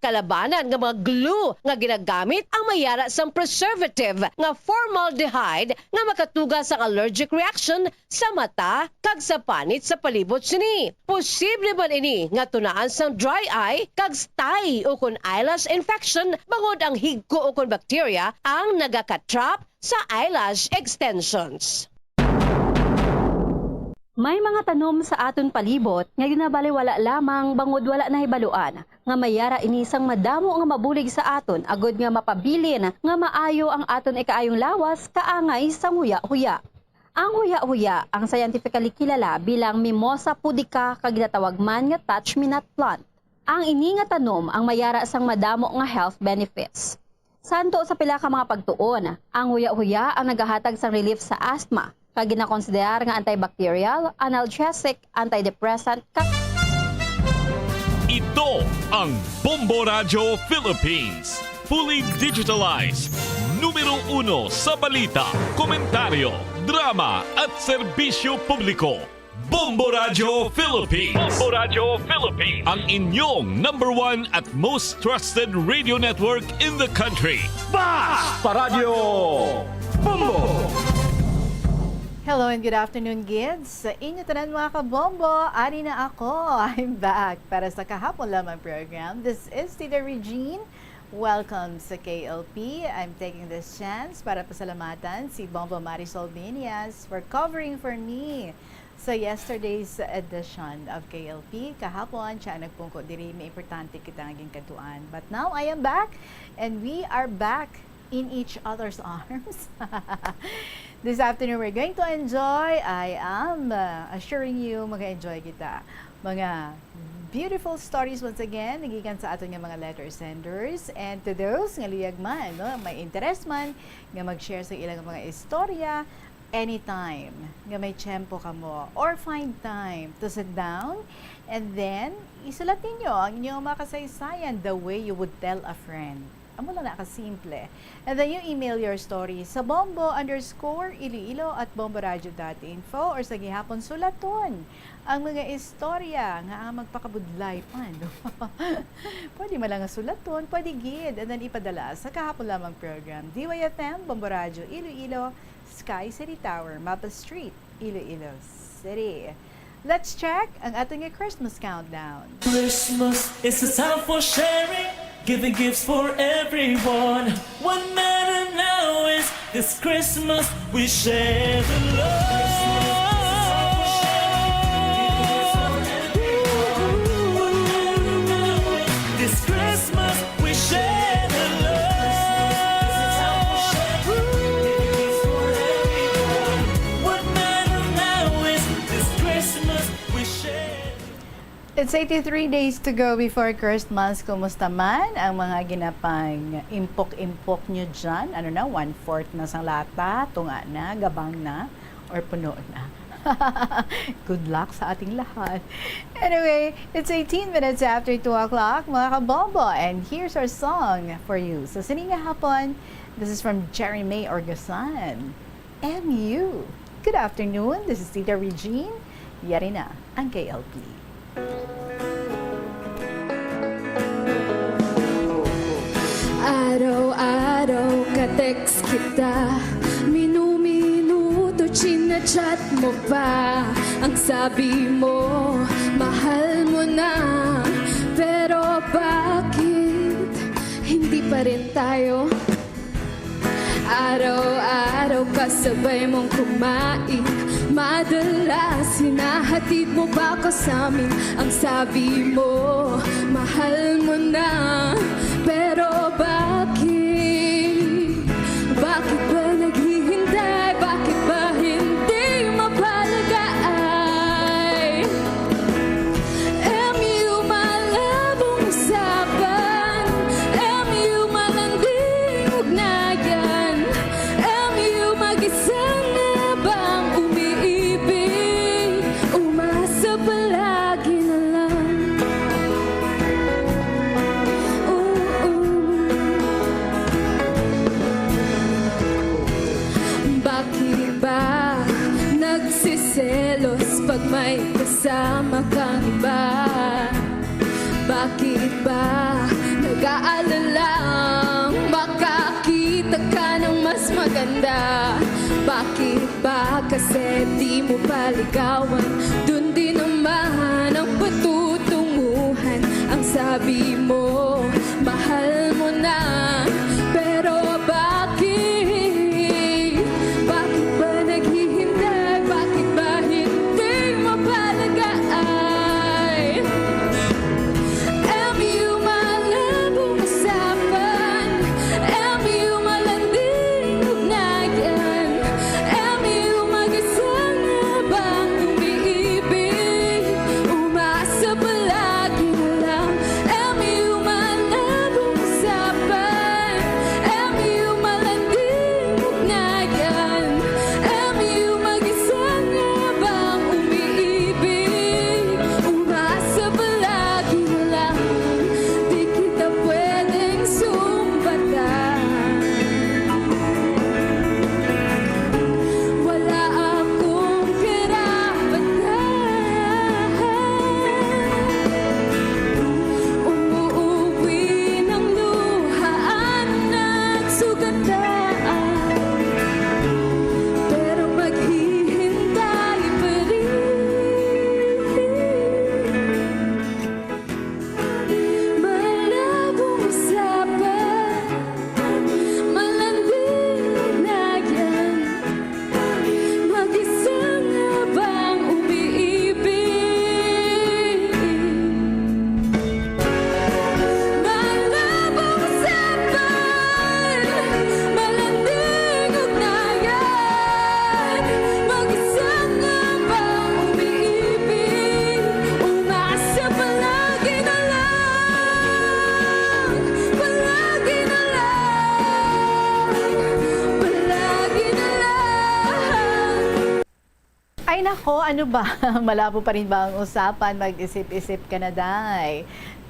Kalabanan nga mga glue nga ginagamit ang mayara sang preservative nga formaldehyde nga makatuga sa allergic reaction sa mata kag sa panit sa palibot sini. Posible ba ini nga tunaan sang dry eye kag stye o kon eyelash infection bangod ang higko o kon bacteria ang nagakatrap sa eyelash extensions. May mga tanom sa aton palibot nga ginabaliwala lamang bangod wala na hibaluan nga mayara inisang madamo nga mabulig sa aton agod nga mapabilin nga maayo ang aton ikaayong lawas kaangay sa huya-huya. Ang huya-huya ang scientifically kilala bilang Mimosa pudica kag ginatawag man nga touch-me-not plant. Ang ini nga tanom ang mayara sang madamo nga health benefits. Santo sa pila ka mga pagtuon, ang huya-huya ang nagahatag sang relief sa asthma, kag ginakonsiderar nga antibacterial, analgesic, antidepressant. Ito ang Bombo Radio Philippines. Fully digitalized. Numero 1 sa balita, komentaryo, drama at serbisyo publiko. Bombo Radio Philippines. Bombo Radio Philippines. Ang inyong #1 at most trusted radio network in the country. Basta Radio Bombo! Hello and good afternoon, kids. Sa inyo tanan mga kabombo, ari na ako. I'm back para sa kahapon lamang program. This is Tita Regine. Welcome sa KLP. I'm taking this chance para pasalamatan si Bombo Marisol Binias for covering for me sa yesterday's edition of KLP. Kahapon, siya nagpungko diri, may importante kita naging katuan. But now, I am back and we are back in each other's arms. This afternoon, we're going to enjoy. I am assuring you, mag-enjoy kita. Mga beautiful stories once again, nagikan sa aton nga mga letter senders. And to those nga liyag man, no, may interest man, nga mag-share sa ilang mga istorya, anytime nga may tiyempo ka mo or find time to sit down and then isulat ninyo ang inyong mga kasaysayan the way you would tell a friend. Amo lang nakasimple. And then you email your story sa bombo_iloilo@bomboradio.info or sa gihapon sulaton ang mga istorya nga magpakabudlay pa. No? Pwede malang sulaton, pwede gid, and then ipadala sa kahapon lamang program. DYFM, Bombo Radio, Iloilo, Sky City Tower, Mapa Street, Iloilo City. Let's check ang ating Christmas countdown. Christmas is a time for sharing, giving gifts for everyone. What matters now is this Christmas we share the love. This Christmas we share the love. What matters now is this Christmas we share. It's 83 days to go before Christmas. Kumusta man ang mga ginapang impok-impok nyo dyan? Ano na, 1/4 na sang lata, tunga na, gabang na, or puno na? Good luck sa ating lahat. Anyway, it's 18 minutes after 2 o'clock, mga kabombo. And here's our song for you. Sa Sininga Hapon, this is from Jerry May Orgasan. MU. Good afternoon. This is Tita Regine. Yari na ang KLP. Araw-araw ka-text kita, minuto chinachat mo pa. Ang sabi mo, mahal mo na, pero bakit hindi pa rin tayo? Araw-araw kasabay mong kumain, madalas hinahatid mo ba ako sa amin? Ang sabi mo, mahal mo na, pero bakit? Bakit ba naghihintay? Bakit ba hindi mapalagay? MU malabong usapan, MU malanding ugnayan, MU mag-isa na bang umiibig? Umasa palagi na lang. Bakit ba nagsiselos pag may kasama kang iba? Bakit ba nag-aalalang makakita ka ng mas maganda? Bakit ba kasi di mo paligawan? Dun din naman ang patutunguhan. Ang sabi mo, mahal mo na, pero bakit? Bakit ba naghihintay? Bakit ba hindi mapalagay? MU malabong usapan, MU malanding ugnayan, MU mag-isa na bang umiibig? Umasa palagi na lang. MU malabong usapan, MU malanding ugnayan, MU mag-isa na bang umiibig? Umasa palagi na lang. Di kita pwedeng sumbatan. Wala akong karapatan. Umuuwi ng luhaan at sugatan, pero maghihintay pa rin. Malabong usapan, malanding ugnayan, mag-isa nga bang umiibig? Malabong usapan, malanding ugnayan, mag-isa nga bang umiibig? Umasa palagi na lang, palagi na lang, palagi na lang. Ay nako, ano ba? Malabo pa rin ba ang usapan? Mag-isip-isip ka na, Day.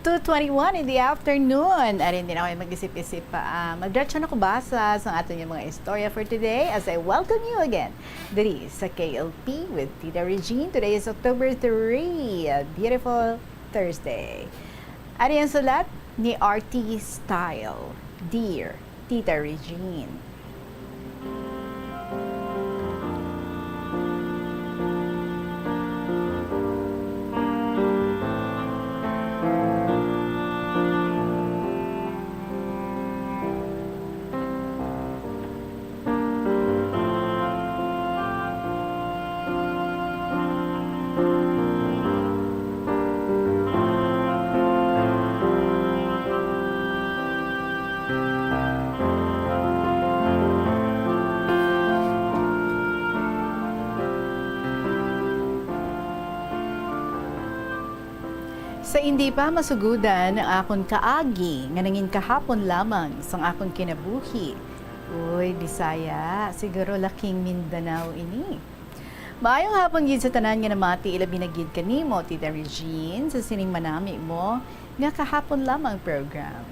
2:21 in the afternoon. Arin din ako ay mag-isip-isip pa. Mag-diretso na ko basa sa ating mga istorya for today as I welcome you again. Diri sa KLP with Tita Regine. Today is October 3, a beautiful Thursday. Ari ang sulat ni RT Style. Dear Tita Regine. Sa hindi pa masugudan ang akong kaagi nga nangin kahapon lamang sang akong kinabuhi. Uy, Bisaya, siguro laking Mindanao ini. Maayong hapon gid sa tanan nga namati ilabi na gid kanimo Tita Regine sa sining manami mo nga kahapon lamang program.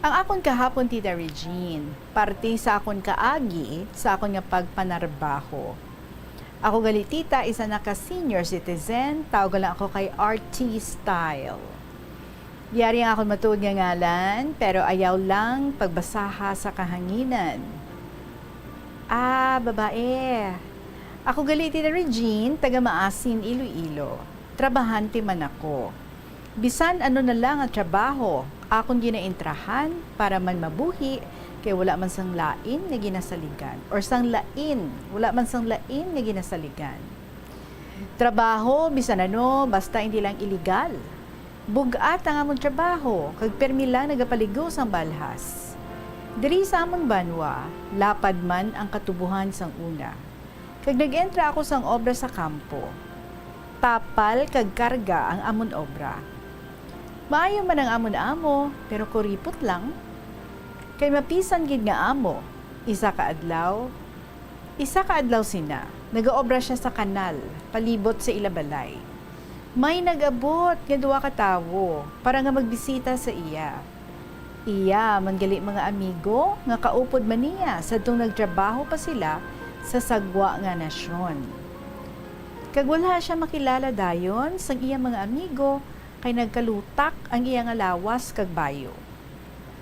Ang akon kahapon Tita Regine, parte sa akon kaagi sa akon nga pagpanarbaho. Ako gali tita, isa na ka senior citizen, tawag lang ako kay RT Style. Yari ang akon matuod nga ngalan, pero ayaw lang pagbasaha sa kahanginan. Babae. Ako gali Tita Regine, taga Maasin, Iloilo. Trabahante man ako. Bisan ano na lang ang trabaho, akong ginaintrahan para man mabuhi, kay wala man sang lain nga ginasaligan. Or sang lain, wala man sang lain nga ginasaligan. Trabaho, bisan ano, basta hindi lang illegal. Bugat ang among trabaho, kag permi lang nagapaligo sang balhas. Diri sa among banwa, lapad man ang katubuhan sang una. Kag nag-entra ako sang obra sa kampo. Tapal kag karga ang amon obra. Maayo man ang amon amo, pero kuripot lang. Kay mapisan gid nga amo, isa ka adlaw sina. Nagaobra siya sa kanal, palibot sa ilabalay. May nag-abot nga duwa ka tawo para nga magbisita sa iya. Iya man gali mga amigo nga kaupod man niya sadtong nagtrabaho pa sila sa sagwa nga nasyon. Kag wala siya makilala dayon sang iya mga amigo kay nagkalutak ang iya nga lawas kag bayo.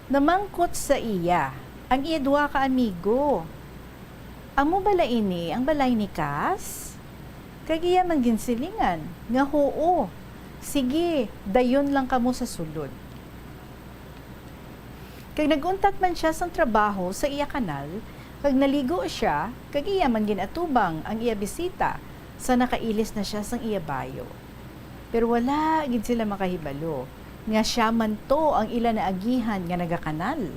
Namangkot sa iya ang iya duwa ka amigo. Amo bala ini ang balay ni Kas? Kag iya man ginsilingan nga hoo. Sige, dayon lang kamo sa sulod. Kag naguntat man siya sang trabaho sa iya kanal, kag naligo siya, kag iya man ginatubang ang iya bisita sa nakailis na siya sang iya bayo. Pero wala gid sila makahibalo nga siya man to ang ila na agihan nga nagakanal.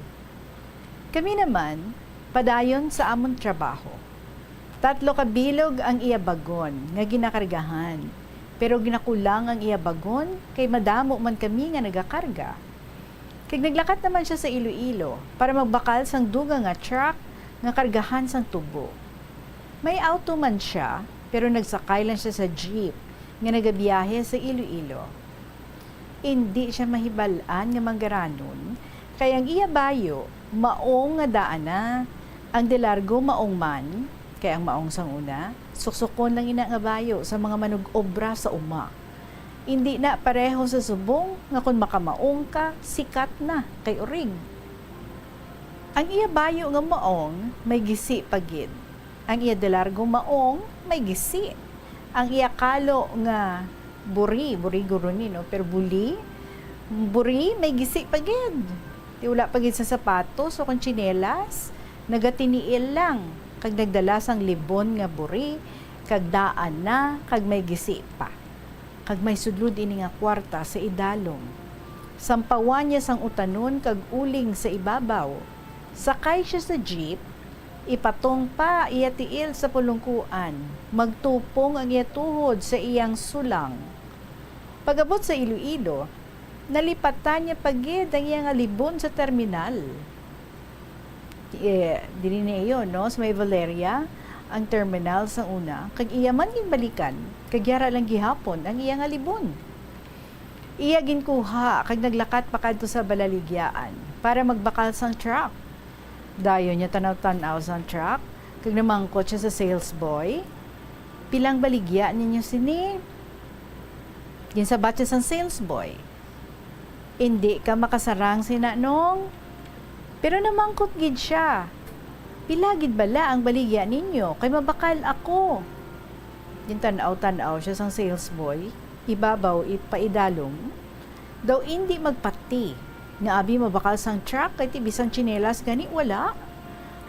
Kami naman padayon sa amon trabaho. 3 ka bilog ang iya bagon nga ginakargahan. Pero ginakulang ang iya bagon kay madamo man kami nga nagakarga. Kag naglakat naman siya sa Iloilo para magbakal sang duga nga truck nga kargahan sang tubo. May auto man siya, pero nagsakay lang siya sa jeep nga nagabiyahe sa Iloilo. Hindi siya mahibalaan nga manggaranon, kaya ang iya bayo, maong nga daan na, ang delargo maong man, kaya ang maong sang una, suksukon lang ina nga bayo sa mga manug-obra sa uma. Hindi na pareho sa subong nga kung makamaong ka, sikat na kay urig. Ang iya bayo nga maong, may gisi pagid. Ang iya delargo maong, may gisi. Ang iya kalo nga buri guro ni, no? Pero buri, may gisi pagid. Di wala pagid sa sapatos o kung tsinelas, nagatiniil lang. Kag nagdala sang libon nga buri, kag daan na, kag may gisi pa. Kag may sudlod ini nga kwarta sa idalom. Sampawan niya sang utanon kag uling sa ibabaw. Sakay siya sa jeep, ipatong pa iya tiil sa pulungkuan. Magtupong ang iya tuhod sa iyang sulang. Pagabot sa Iloilo, nalipatan niya pagid ang iyang libon sa terminal. Dili niya yun, no? Sa may Valeria, ang terminal sa una, kag iya man balikan, kag yara lang gihapon ang iya nga libon. Iya ginkuha kag naglakat pa kadto sa Balaligyaan para magbakal sang truck. Dayon niya tanaw-tanaw sang truck, kag namangkot siya sa sales boy. Pilang baligya ninyo sini? Ginsabat siya sang sales boy. Hindi ka makasarang sinanong. Pero namangkot gid siya. Pilagid bala ang baligya ninyo, kay mabakal ako. Tanaw-tanaw siya sang sales boy, ibabaw ipaidalong. Daw hindi magpati, nga abi mabakal sang truck, kay tibisang tsinelas gani wala.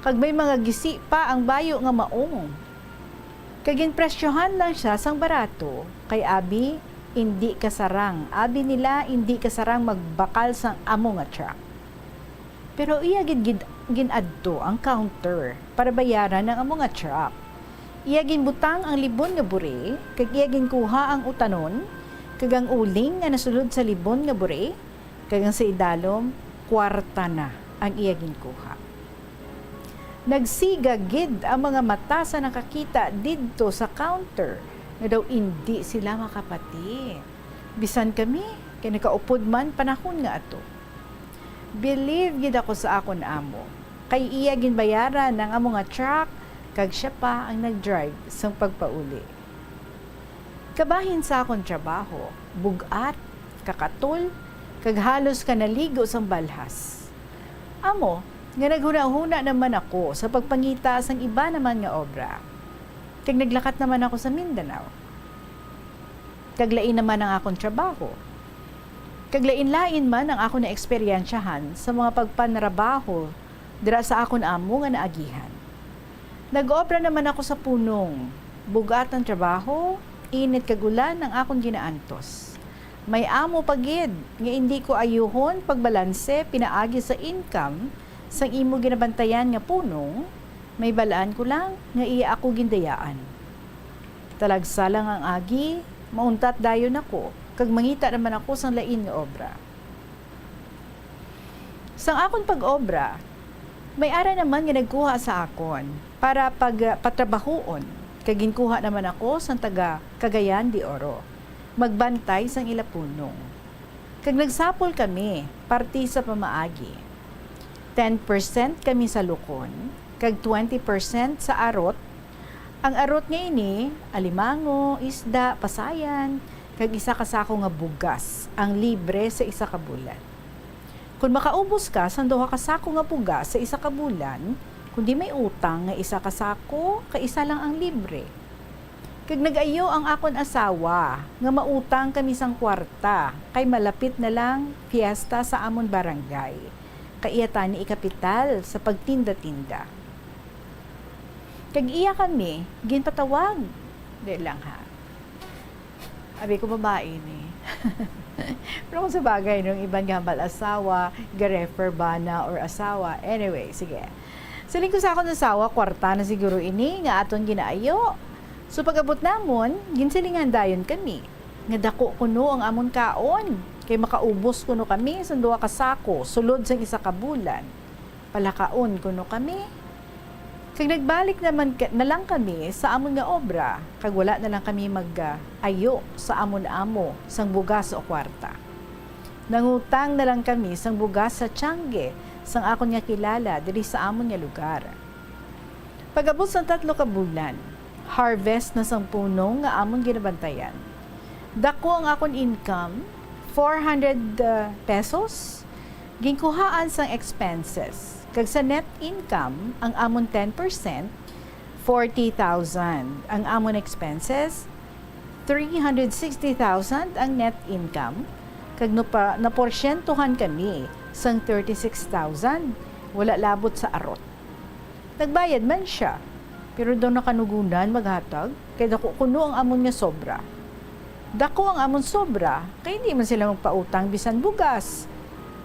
Kag may mga gisi pa ang bayo nga maong. Kag presyohan lang siya sang barato, kay abi hindi kasarang. Abi nila hindi kasarang magbakal sang amo nga truck. Pero iya ginadto ang counter para bayaran ng amo nga truck. Iya ginbutang ang libon nga buri, kag iya ginkuha ang utanon, kag ang uling nga nasulod sa libon nga buri, kag ang sa idalom, kwarta na ang iya ginkuha. Nagsiga gid ang mga mata sa nakakita didto sa counter nga daw hindi sila makapati. Bisan kami, kay nakaupod man panahon nga ato. Believe gid ako sa akon amo. Kay iya ginbayaran ng amo nga truck, kag siya pa ang nag-drive sa pagpauli. Kabahin sa akong trabaho, bugat, kakatul, kag halos ka naligo sang balhas. Amo, nga naghuna-huna naman ako sa pagpangita sang iba naman nga obra. Kag naglakat naman ako sa Mindanao. Kaglain naman ang akong trabaho. Kaglain-lain man ang ako na eksperyensyahan sa mga pagpanrabaho dira sa akon amo nga naagihan. Nag-obra naman ako sa punong. Bugat ang trabaho, init kagulan ang akong ginaantos. May amo pagid nga hindi ko ayuhon pagbalanse pinaagi sa income sang imo ginabantayan nga punong, may balaan ko lang nga iya ako gindayaan. Talagsa lang ang agi, mauntat dayon ako, kag mangita naman ako sang lain nga obra. Sang akon pag-obra, may ara naman nga nagkuha sa akon para patrabahoon, kag ginkuha naman ako sang taga Cagayan de Oro, magbantay sang ila punong. Kag nagsapol kami, parti sa pamaagi. 10% kami sa lukon, kag 20% sa arot. Ang arot nga ini, alimango, isda, pasayan, kag isa ka sako nga bugas, ang libre sa isa ka bulan. Kung makaubos ka sa duha ka sako nga bugas sa isa ka bulan, kundi may utang nga isa ka sako, kaisa lang ang libre. Kag nag-ayo ang akon asawa, nga mautang kami sang kwarta, kay malapit na lang fiesta sa amon barangay. Kaiyatan ni ikapital sa pagtinda-tinda. Kag iya kami, ginpatawag. Di lang ha. Abi ko babae ni. Pero kung sa bagay, nung ibang gambal asawa, garefer ba na or asawa. Anyway, sige. Siling ko sa akong asawa, kwarta na siguro ini, nga aton ginaayo. So pag-abot namon, ginsilingan dayon kami. Nga dako kuno ang amon kaon. Kay makaubos kuno kami sa duha ka sako, sulod sa isa ka bulan. Palakaon kuno kami. Kag nagbalik naman na lang kami sa amon nga obra, kag wala na lang kami mag-ayo sa amon amo sang bugas o kwarta. Nangutang na lang kami sang bugas sa Tiangge, sang akon nga kilala diri sa amon nga lugar. Pag-abot sa 3 ka bulan, harvest na sang punong nga amon ginabantayan. Dako ang akon income, 400 pesos, ginkuhaan sang expenses. Kag sa net income, ang amon 10%, 40,000. Ang amon expenses, 360,000 ang net income. Kag naporsyentuhan kami sang 36,000, wala labot sa arot. Nagbayad man siya, pero daw nakanugunan maghatag, kay dako kuno ang amon nga sobra. Dako ang amon sobra, kay hindi man sila magpautang bisan bugas.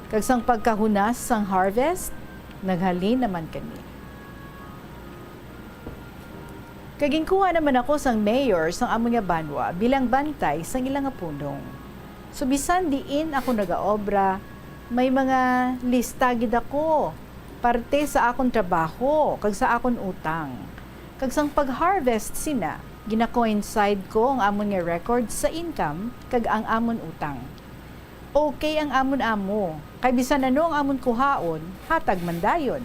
Kag sang pagkahunas sang harvest, naghalin naman kami. Kagingkuha naman ako sang mayor sang amon nga banwa bilang bantay sang ilang nga punong. So bisan diin ako nagaobra, may mga lista gid ako, parte sa akong trabaho, kag sa akong utang. Kag sang pag-harvest sina, gina-coincide ko ang amon nga record sa income kag ang amon utang. Okay ang amon amo, kay bisan ano ang amon kuhaon, hatag man dayon.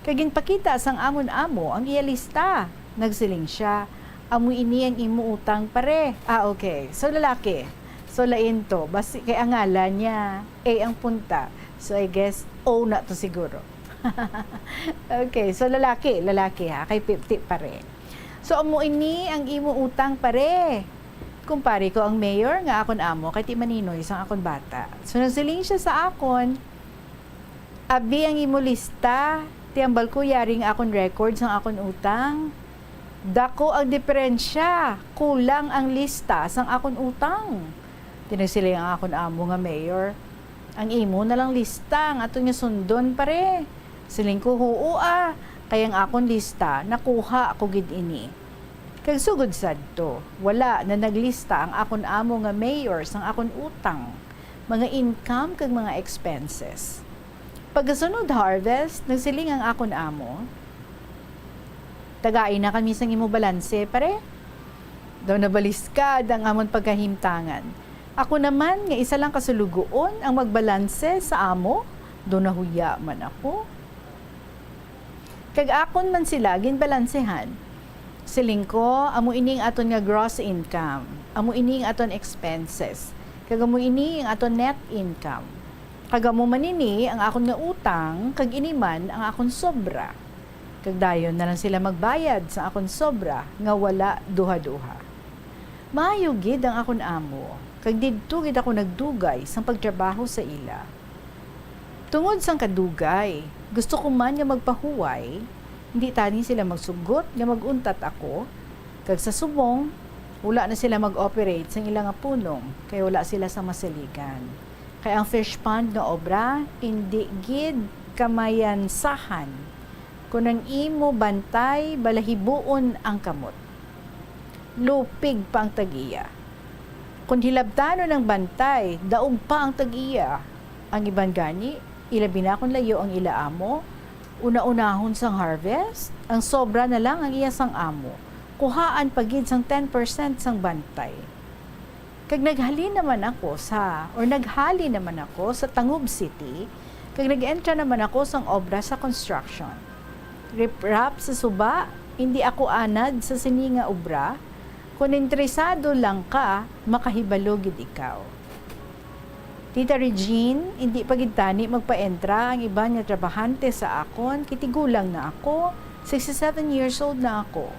Kag ginpakita sang amon amo ang iya lista. Nagsiling siya, amo ini ang imo utang pare. Okay. So lalaki. So lain to, basi kay ang ngalan niya, A ang punta. So I guess O na to siguro. Okay, so lalaki ha, kay 50 pare. So amo ini ang imo utang pare. Kumpare ko ang mayor nga akon amo kay ti maninoy sang akon bata. So nagsiling siya sa akon, abi ang imo lista, tiambal ko yaring akon record sang akon utang. Dako ang diferensya, kulang ang lista sang akon utang. Tinagsiling ang akon amo nga mayor, ang imo na lang lista ang aton nga sundon pare. Siling ko huo kayang akon lista nakuha ko gid ini. Kag sugod sadto, wala na naglista ang akon amo nga mayor sang akon utang, mga income kag mga expenses. Pagkasunod harvest, nagsiling ang akon amo, Tagain na kami sang imo balanse, pare. Daw nabaliskad ang amon pagkahimtangan. Ako naman, nga isa lang kasulugoon ang magbalanse sa amo, do nahuya man ako. Kag akon man sila ginbalansehan. Siling ko, amo ining aton nga gross income, amo ining aton expenses, kag amo ining aton net income. Kag amo manini ang akon nga utang, kag iniman ang akon sobra. Kag dayon na lang sila magbayad sa akon sobra nga wala duha-duha. Maayo gid ang akon amo, kag didto gid ako nagdugay sang pagtrabaho sa ila. Tungod sang kadugay, gusto ko man nga magpahuway, hindi tani sila magsugot nga maguntat ako, kag sa subong, wala na sila mag-operate sang ilang nga punong, kaya wala sila sa masaligan. Kaya ang fish pond nga obra, hindi gid kamayansahan. Kung ang imo bantay, balahibuon ang kamot. Lupig pa ang tagiya. Kung hilabtano ng bantay, daog pa ang tagiya. Ang iban gani, ilabi na kung layo ang ilaamo, una-unahon sang harvest, ang sobra na lang ang iya sang amo. Kuhaan pagid sang 10% sang bantay. Kag naghali naman ako sa Tangub City, kag nag-entra naman ako sang obra sa construction. Riprap sa suba, hindi ako anad sa sininga obra. Kung interesado lang ka, makahibalo gid ikaw. Tita Regine, hindi pagitani magpa-entra ang iba nga trabahante sa akon, kitigulang na ako, 67 years old na ako.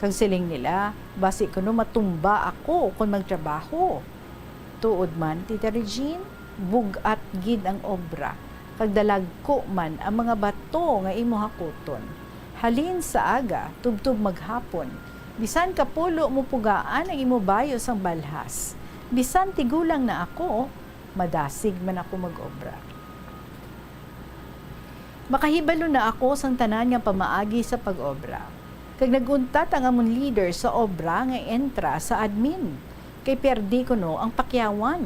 Kag siling nila, basi kuno matumba ako kung magtrabaho. Tuod man, Tita Regine, bugat gid ang obra. Kag dalagko man ang mga bato nga imo hakuton. Halin sa aga, tubtub maghapon. Bisan kapulo mo pugaan ang imo bayo sang balhas. Bisan tigulang na ako, madasig man ako mag-obra. Makahibalo na ako sang tanan nga pamaagi sa pag-obra. Kag naguntat ang amon leader sa obra nga entra sa admin. Kay perdi ko no ang pakyawan.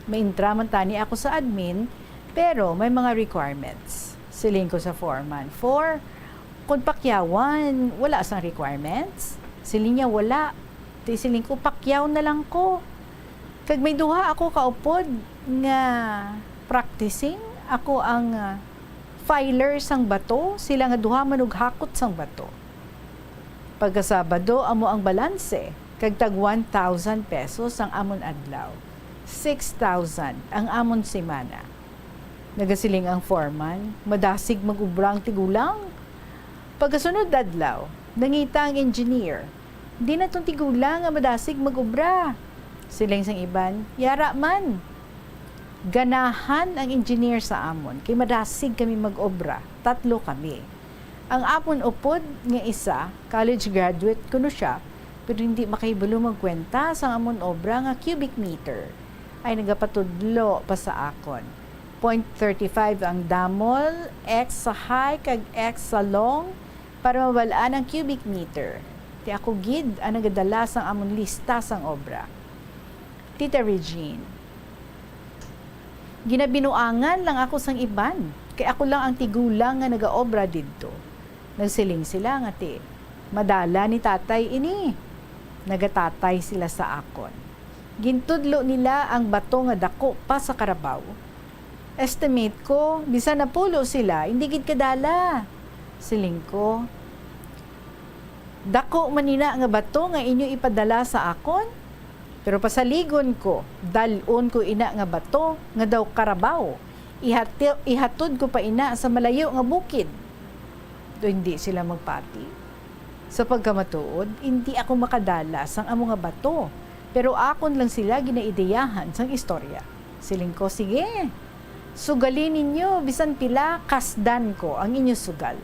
Maintra man tani ako sa admin, pero may mga requirements. Siling ko sa foreman. Kung pakyawan, wala sang requirements. Siling niya wala. Siling ko, pakyaw na lang ko. Kag may duha ako kaupod nga practicing. Ako ang filer sang bato. Sila nga duha manughakot sang bato. Pagkasabado, amo ang balanse. Kag tag 1,000 pesos ang amon adlaw. 6,000 ang amon semana. Nagasiling ang foreman, madasig mag-ubrang tigulang. Pagkasunod adlaw, nangita ang engineer. Di na tong tigulang nga madasig mag-ubra. Siling sang iban, yara man. Ganahan ang engineer sa amon, kay madasig kami mag-obra. 3 kami. Ang amon upod nga isa, college graduate kuno siya, pero hindi makahibalo magkwenta sa amon obra nga cubic meter. Ay nagapatudlo pa sa akon. 0.35 ang damol, X sa high, kag X sa long, para mabalaan ang cubic meter. Ti ako gid ang nagadala sang amon lista sang obra. Tita Regine, ginabinuangan lang ako sang iban, kay ako lang ang tigulang nga nagaobra didto. Nagsiling sila nga ti, madala ni tatay ini. Nagatatay sila sa akon. Gintudlo nila ang bato nga dako pa sa karabaw. Estimate ko, bisan na pulo sila, hindi gid kadala. Siling ko, dako manina nga bato nga inyo ipadala sa akon, pero pasaligon ko, dalon ko ina nga bato nga daw karabaw. Ihatod ko pa ina sa malayo nga bukid. Do hindi sila magpati. Sa pagkamatuod, hindi ako makadala sang amo nga bato, pero akon lang sila ginaideyahan sang istorya. Siling ko, sige, sugalin ninyo, bisan pila, kasdan ko ang inyo sugal.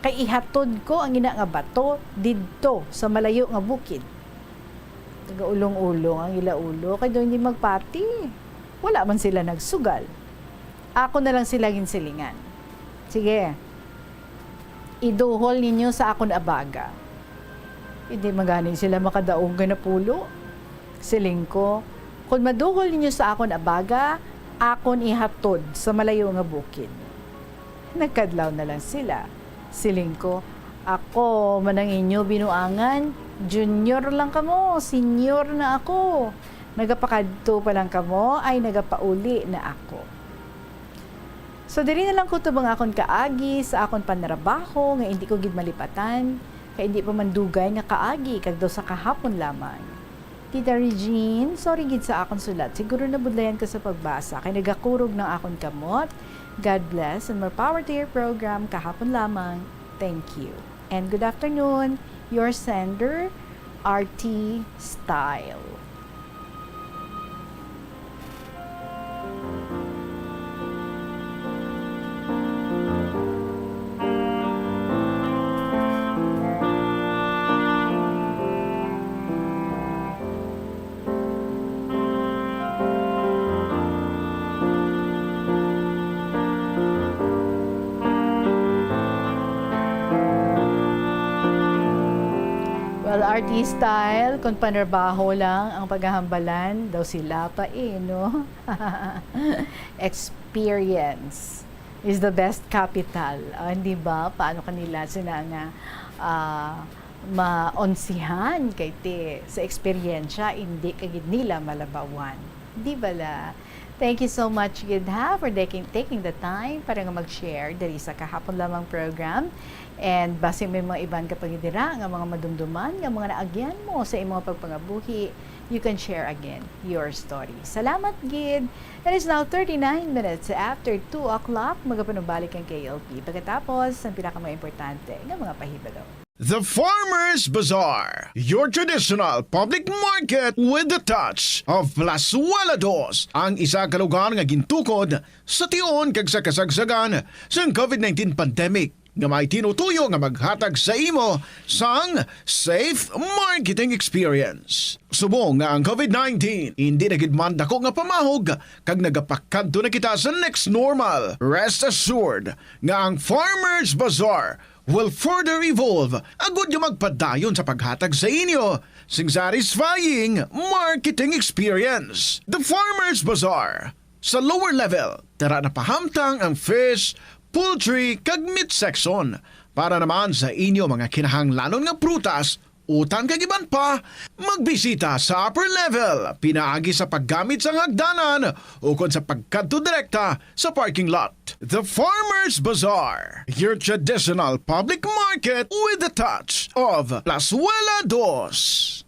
Kay ihatod ko ang ina nga bato didto sa malayo nga bukid. Taga-ulong-ulong ang ilaulo, kay doon hindi magpati. Wala man sila nagsugal. Ako na lang sila ginsilingan. Sige, iduhol ninyo sa akon abaga. Hindi maganing sila makadaog na pulo. Siling ko, kung maduhol ninyo sa akon abaga, akon ihatod sa malayo nga bukid. Nagkadlaw na lang sila. Siling ko, Ako, manang inyo binuangan, junior lang kamo, senior na ako. Nagapakadto pa lang kamo, ay nagapauli na ako. So, diri na lang ko tubang akon kaagi sa akon panarabaho, nga hindi ko gid malipatan, kaya hindi pa mandugay nga kaagi, kag daw sa kahapon lamang. Tita Regine, sorry gid sa akon sulat. Siguro nabudlayan ka sa pagbasa. Kay nagakurog ng akon kamot. God bless and more power to your program. Kahapon lamang. Thank you. And good afternoon. Your sender, RT Style. Well, RT Style, kung panarbaho lang ang paghahambalan, daw sila pa no? Experience is the best capital. Hindi ba? Paano kanila sila nga maonsihan kay te sa eksperyensya, hindi kagid nila malabawan. Di ba la? Thank you so much, Gidha, for taking the time para nga mag-share diri sa kahapon lamang program. And base may mga ibang kapagidira, nga mga madumduman, nga mga naagyan mo sa imong pagpangabuhi, you can share again your story. Salamat, Gid! It is now 39 minutes after 2 o'clock. Magapanubalik ang KLP. Pagkatapos, ang pinaka-importante nga mga pahibalo. The Farmers Bazaar, your traditional public market with the touch of Plasuelados, ang isa ka lugar nga gintukod sa tion kag sa kasagsagan sa COVID-19 pandemic nga may tinutuyo nga maghatag sa imo sang safe marketing experience. Subong nga ang COVID-19 hindi nagidman dako nga pamahog kag nagapakadto na kita sa next normal. Rest assured nga ang Farmers Bazaar will further evolve agud nga magpadayon sa paghatag sa inyo sing satisfying marketing experience. The Farmers Bazaar. Sa lower level, tara na pahamtang ang fish, poultry kag meat section para naman sa inyo mga kinahanglanon nga prutas, utang kag iban pa, magbisita sa upper level, pinaagi sa paggamit sa hagdanan o kon sa pagkadto direkta sa parking lot. The Farmers Bazaar, your traditional public market with the touch of Plasuelados.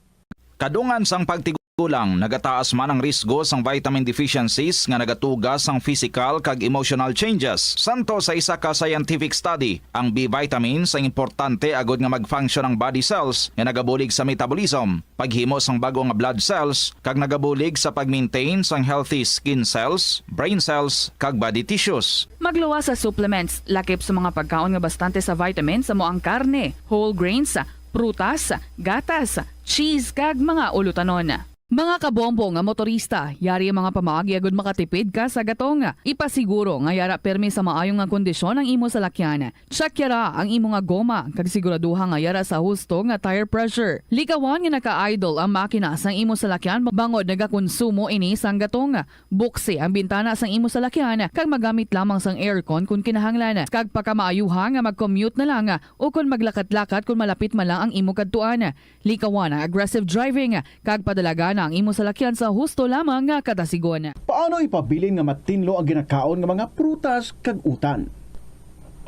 Kadungan sang pagtigulang nagataas man ang risgo sang vitamin deficiencies nga nagatugas sang physical kag emotional changes. Santo sa isa ka scientific study, ang B vitamins ang importante agud nga mag-function ang body cells nga nagabulig sa metabolism, paghimo sang bago nga blood cells kag nagabulig sa pag-maintain sang healthy skin cells, brain cells kag body tissues. Magluwa sa supplements, lakip sa mga pagkaon nga bastante sa vitamins sa moang karne, whole grains, prutas, gatas, cheese kag mga ulutanon. Mga kabombo nga motorista, yari ang mga pamaagi agud makatipid ka sa gatong. Ipasiguro nga yara permi sa maayong nga kondisyon ang imo salakyan. Check yara ang imo nga goma kag siguraduha nga yara sa husto nga tire pressure. Likawan nga naka-idle ang makina sang imo salakyan bangod nagakonsumo ini sang gatong. Buksi ang bintana sang imo salakyan kag magamit lamang sang aircon kung kinahanglan. Kag pakamaayuha nga mag-commute na lang o kung maglakat-lakat kung malapit man lang ang imo kadtuan. Likawan ang aggressive driving kag padalaga ang imo salakyan sa husto lamang nga kadasigon. Paano ipabilin nga matinlo ang ginakaon nga mga prutas kag utan?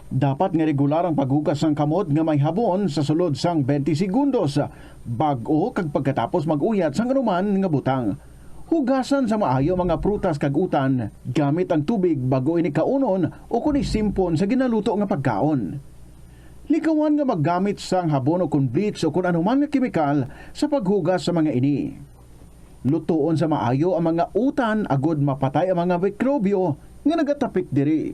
Dapat nga regular ang paghugas sang kamot nga may habon sa sulod sang 20 segundos bag-o kag pagkatapos mag-uyat sang anuman nga butang. Hugasan sa maayo mga prutas kag utan gamit ang tubig bago ini kaunon o kun isimpon sa ginaluto nga pagkaon. Likawan nga maggamit sang habon o kun bleach o kun anuman nga kemikal sa paghugas sa mga ini. Lutuon sa maayo ang mga utan agud mapatay ang mga mikrobyo nga nagatapik diri.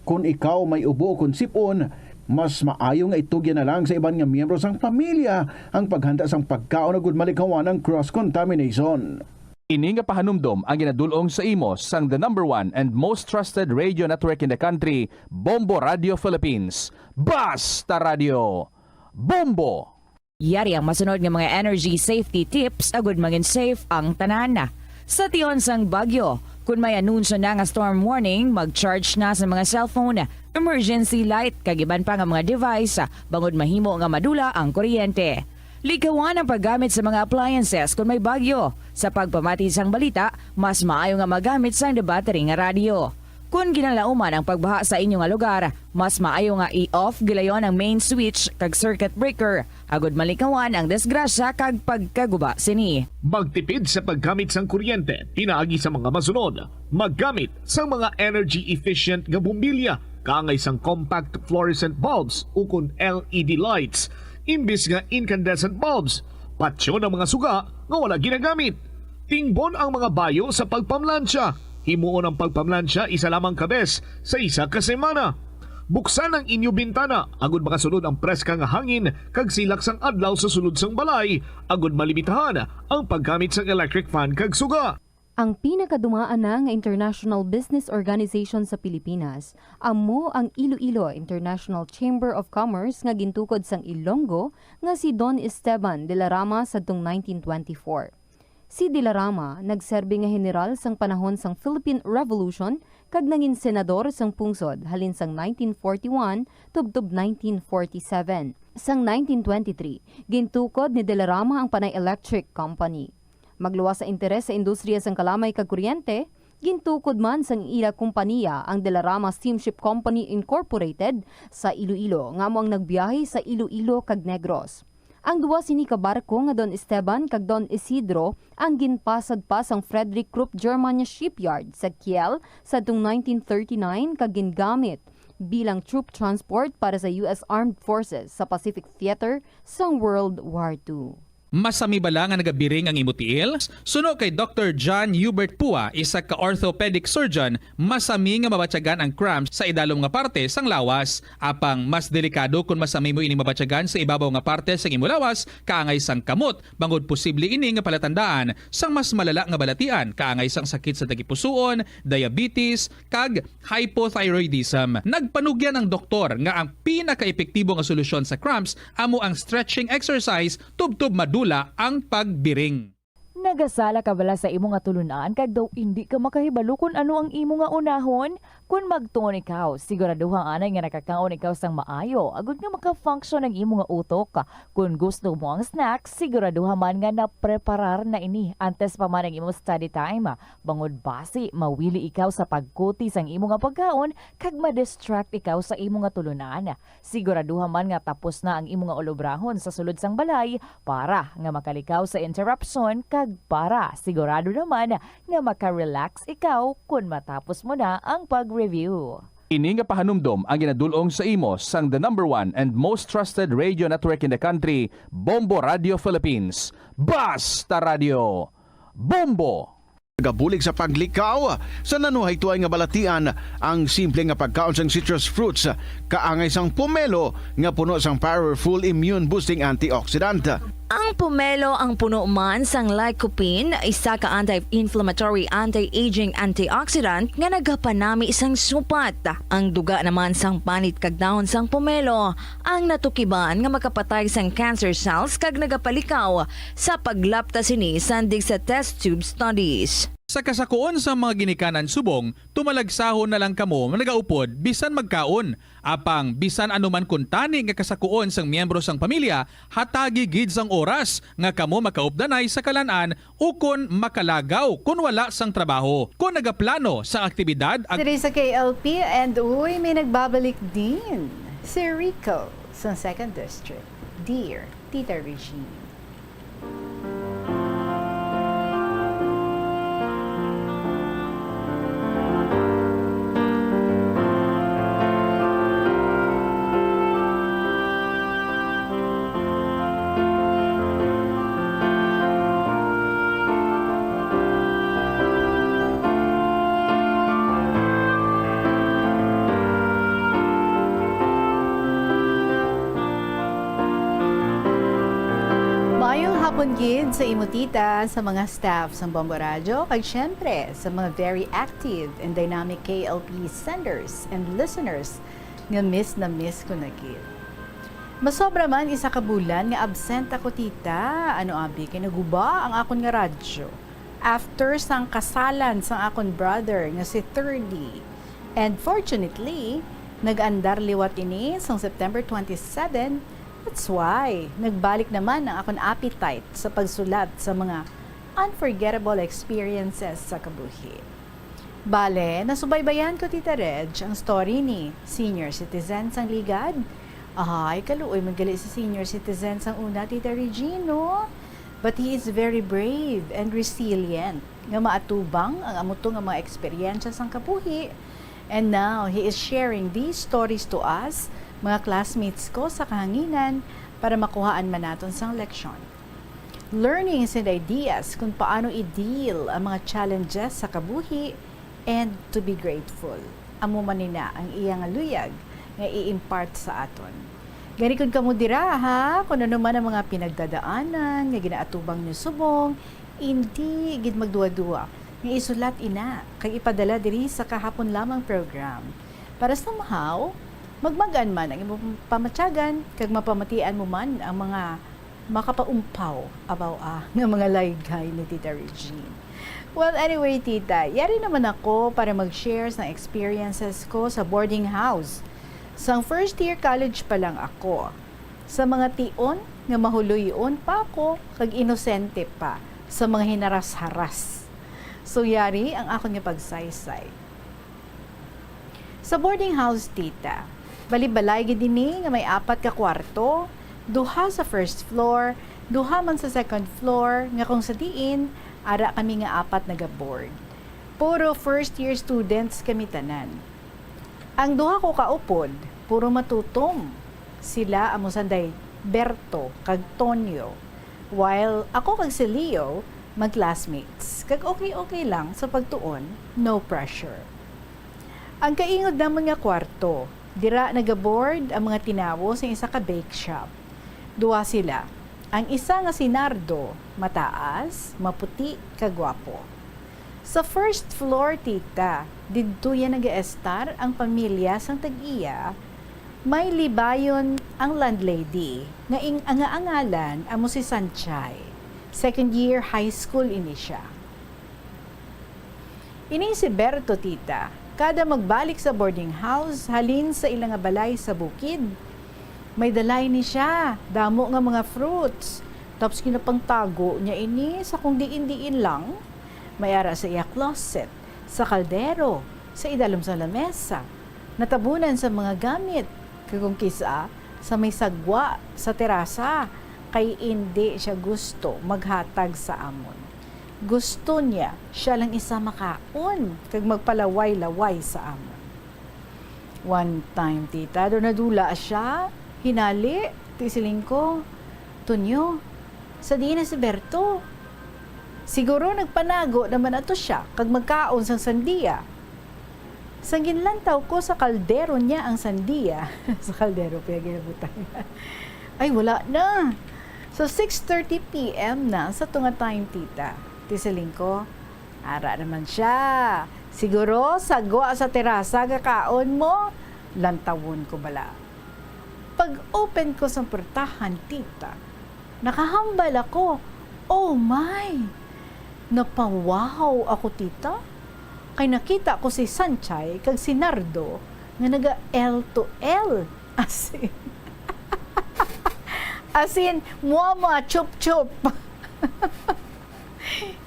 Kung ikaw may ubo o kung sipon, mas maayo nga itugyan na lang sa iban nga miyembro sang pamilya ang paghanda sang pagkaon agud malikawan ng cross-contamination. Ini nga pahanumdom ang ginadulong sa imo sang the #1 and most trusted radio network in the country, Bombo Radio Philippines. Basta Radio! Bombo! Yari ang masunod nga mga energy safety tips agud maging safe ang tanan. Sa tion sang bagyo, Kung may anunsyo na nga storm warning, mag-charge na sa mga cellphone, emergency light, kagiban pa nga mga device, bangod mahimo nga madula ang kuryente. Likawan ang paggamit sa mga appliances kung may bagyo. Sa pagpamati sang balita, mas maayo nga magamit sa battery nga radyo. Kung ginalauman ang pagbaha sa inyong lugar, mas maayo nga i-off gilayon ang main switch kag circuit breaker. Agod malikawan ang disgrasya kag pagkaguba sini. Magtipid sa paggamit sang kuryente, pinaagi sa mga masunod. Maggamit sa mga energy-efficient nga bumbilya, kaangay sang compact fluorescent bulbs ukon LED lights, imbis nga incandescent bulbs. Patsyo ng mga suga nga wala ginagamit. Tingbon ang mga bayo sa pagpamlansya. Himuon ang pagpamlansya isa lamang kabes sa isa ka semana. Buksan ang inyo bintana agud makasulod ang preska nga hangin kag silak sang adlaw sa sulod sang balay agud malimitahan ang paggamit sang electric fan kag suga. Ang pinakadumaan na nga international business organization sa Pilipinas amo ang Iloilo International Chamber of Commerce nga gintukod sang Ilonggo nga si Don Esteban de la Rama sadtong 1924. Si De la Rama nagserbi nga general sang panahon sang Philippine Revolution kag nangin senador sang pungsod halin sang 1941 tubtob 1947. Sang 1923, gintukod ni De la Rama ang Panay Electric Company. Magluwas sa interes sa industriya sang kalamay kag kuryente, gintukod man sang ila kompanya ang De la Rama Steamship Company Incorporated sa Iloilo nga mo ang nagbiyahe sa Iloilo kag Negros. Ang duwa sini ka barko nga Don Esteban kag Don Isidro ang ginpasad pa sang Frederick Krupp Germania Shipyard sa Kiel sadtong 1939 kag gingamit bilang troop transport para sa US Armed Forces sa Pacific Theater sang World War II. Masami bala nga nagabiring ang imutiil? Suno kay Dr. John Hubert Pua, isa ka orthopedic surgeon, masami nga mabatyagan ang cramps sa idalom nga parte sang lawas. Apang mas delikado kung masami mo ining mabatyagan sa ibabaw nga parte sang imulawas, kaangay sang kamot, bangod posible ini nga palatandaan sang mas malala nga balatian, kaangay sang sakit sa tagipusoon, diabetes, kag hypothyroidism. Nagpanugyan ang doktor nga ang pinaka-epektibo nga solusyon sa cramps amo ang stretching exercise tubtob madula ang pagbiring. Nagasala ka bala sa imo nga tulunan kag daw hindi ka makahibalo kung ano ang imo nga unahon? Kung magtuon ikaw, siguraduhang anay nga nakakaon ikaw sang maayo, agud nga maka-function ang imo nga utok. Kung gusto mo ang snacks, siguraduhan man nga na-preparar na ini antes pa man ang imo study time. Bangod basi, mawili ikaw sa pagkuti sang imo nga pagkaon kag ma-distract ikaw sa imo nga tulunan. Siguraduhan man nga tapos na ang imo nga olobrahon sa sulod sang balay para nga makalikaw sa interruption kag para sigurado naman nga maka-relax ikaw kung matapos mo na ang pag-review. Ini nga pahanumdom ang ginadulong sa imo sang the #1 and most trusted radio network in the country, Bombo Radio Philippines. Basta Radio! Bombo! Gabulig sa paglikaw sa nanuhay tuay nga balatian ang simple nga pagkaon sang citrus fruits kaangay sang pomelo nga puno sang powerful immune boosting antioxidant. Ang pomelo ang puno man sang lycopene, isa ka anti-inflammatory, anti-aging antioxidant nga nagapanami isang supat. Ang duga naman sang panit kag dahon sang pomelo ang natukiban nga makapatay sang cancer cells kag nagapalikaw sa paglapta sini sandig sa test tube studies. Sa kasakuon sa mga ginikanan subong, tumalagsahon na lang kamo nagaupod bisan magkaon. Apang bisan anuman kun tani nga kasakuon sang miyembro sang pamilya, hatagi gid sang oras nga kamo makaupdanay sa kalanan o kun makalagaw kun wala sang trabaho. Kun nagaplano sa aktibidad Diri sa KLP and uy, may nagbabalik din. Si Rico sa 2nd District. Dear Tita Regine. Hapon gid sa imo tita, sa mga staff sa Bombo Radio, kag syempre sa mga very active and dynamic KLP senders and listeners nga miss na miss ko na gid. Masobra man isa ka bulan nga absent ako tita, ano abi kay naguba ang akon nga radyo. after sang kasalan sang akon brother nga si 30. And fortunately, nag-andar liwat ini sang September 27. That's why nagbalik naman ang akon appetite sa pagsulat sa mga unforgettable experiences sa kabuhi. Bale, nasubaybayan ko, Tita Reg, ang story ni senior citizen sang ligad. Ay, kaluoy magali sa senior citizen sang una, Tita Regino. But he is very brave and resilient nga maatubang ang amuto nga mga eksperyensya sang kabuhi. And now, he is sharing these stories to us, mga classmates ko sa kahanginan, para makuhaan man naton sang leksyon. Learnings and ideas kung paano i-deal ang mga challenges sa kabuhi and to be grateful. Amo man nina ang iyang luyag nga i-impart sa aton. Gani kun kamo dira ha, kung ano man ang mga pinagdadaanan nga ginaatubang niyo subong, hindi gid magduwa-duwa nga isulat ina kay ipadala diri sa kahapon lamang program para somehow magmagan man ang imong pamatyagan kag mapamatian mo man ang mga makapaumpaw abaw nga mga laygay ni Tita Regine. Well, anyway, Tita, yari naman ako para mag-share ng experiences ko sa boarding house. Sang first year college pa lang ako. Sa mga tion nga mahuloyon pa ako, kag inosente pa sa mga hinaras-haras. So, yari ang akong nga pagsaysay. Sa boarding house, Tita, balibalay gid dinhi nga may 4 ka kwarto, 2 sa first floor, 2 man sa second floor, nga kung sa diin, ara kami nga 4 naga-board. Puro first year students kami tanan. Ang 2 ko kaupod, puro matutom. Sila amo sanday Berto kag Tonyo. While ako kag si Leo, mag-classmates. Kag okay lang sa pagtuon, no pressure. Ang kaingod namon nga kwarto, dira naga-board ang mga tinawo sa isa ka bake shop. 2 sila. Ang isa nga si Nardo, mataas, maputi, kagwapo. Sa first floor, Tita, didto yan nag-estar ang pamilya sang tag-iya. May libayon ang landlady, nga ang angalan amo si Sanchay. Second year high school ini siya. Ini si Berto, Tita. Kada magbalik sa boarding house, halin sa ilang balay sa bukid, may dalay ni siya, damo nga mga fruits. Tapos kinapangtago niya ini sa kung diin-diin lang. May ara sa iya closet, sa kaldero, sa idalom sa lamesa. Natabunan sa mga gamit, kagong kisa sa may sagwa sa terasa, kay hindi siya gusto maghatag sa amon. Gusto niya siya lang isa makaon, kag magpalaway-laway sa amon. One time, Tita, doon nadula siya, hinali, tisiling ko, Tunyo, sa di na si Berto. Siguro nagpanago naman ato siya, kag magkaon sang sandiya. Sang ginlantaw ko sa kaldero niya ang sandiya. Sa kaldero, kaya ginabutan. Ay, wala na. So, 6:30 p.m. na sa tunga time, Tita. Tisiling ko, ara naman siya. Siguro, sagwa sa terasa, kakaon mo, lantawon ko bala. Pag-open ko sa portahan, Tita, nakahambal ako. Oh my! Napawaw ako, Tita. Kay nakita ko si Sanchay kag si Nardo nga naga L to L. Asin, muama, chop-chop.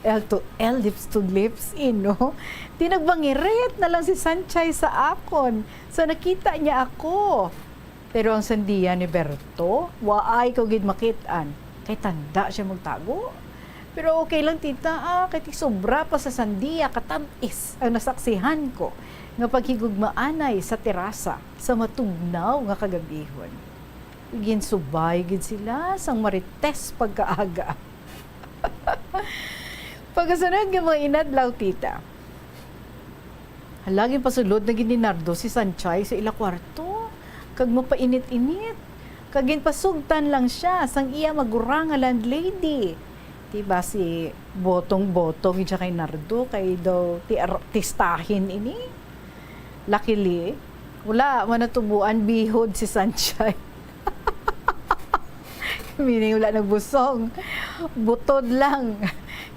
L to L, lips to lips, no? Tinagbangirit na lang si Sanchay sa akon. So nakita niya ako. Pero ang sandiya ni Berto, waay ko gid makitaan. Kay tanda siya magtago. Pero okay lang, Tita, kay sobra pa sa sandiya, katamis ang nasaksihan ko nga paghigugmaanay sa terasa sa matugnaw nga kagabihon. Gin subay gid sila sang marites pagkaaga. Pagkasunod nga mga inadlaw, Tita, halagin pasulod na gininardo si Sanchay sa ila kwarto. Kag mo pa init-init. Kagin pasugtan lang siya sang iya magurang nga landlady. Diba si botong-botong siya kay Nardo kay daw tistahin ini. Luckily, wala manatubuan bihod si Sanchay. Meaning wala nagbusong. Butod lang.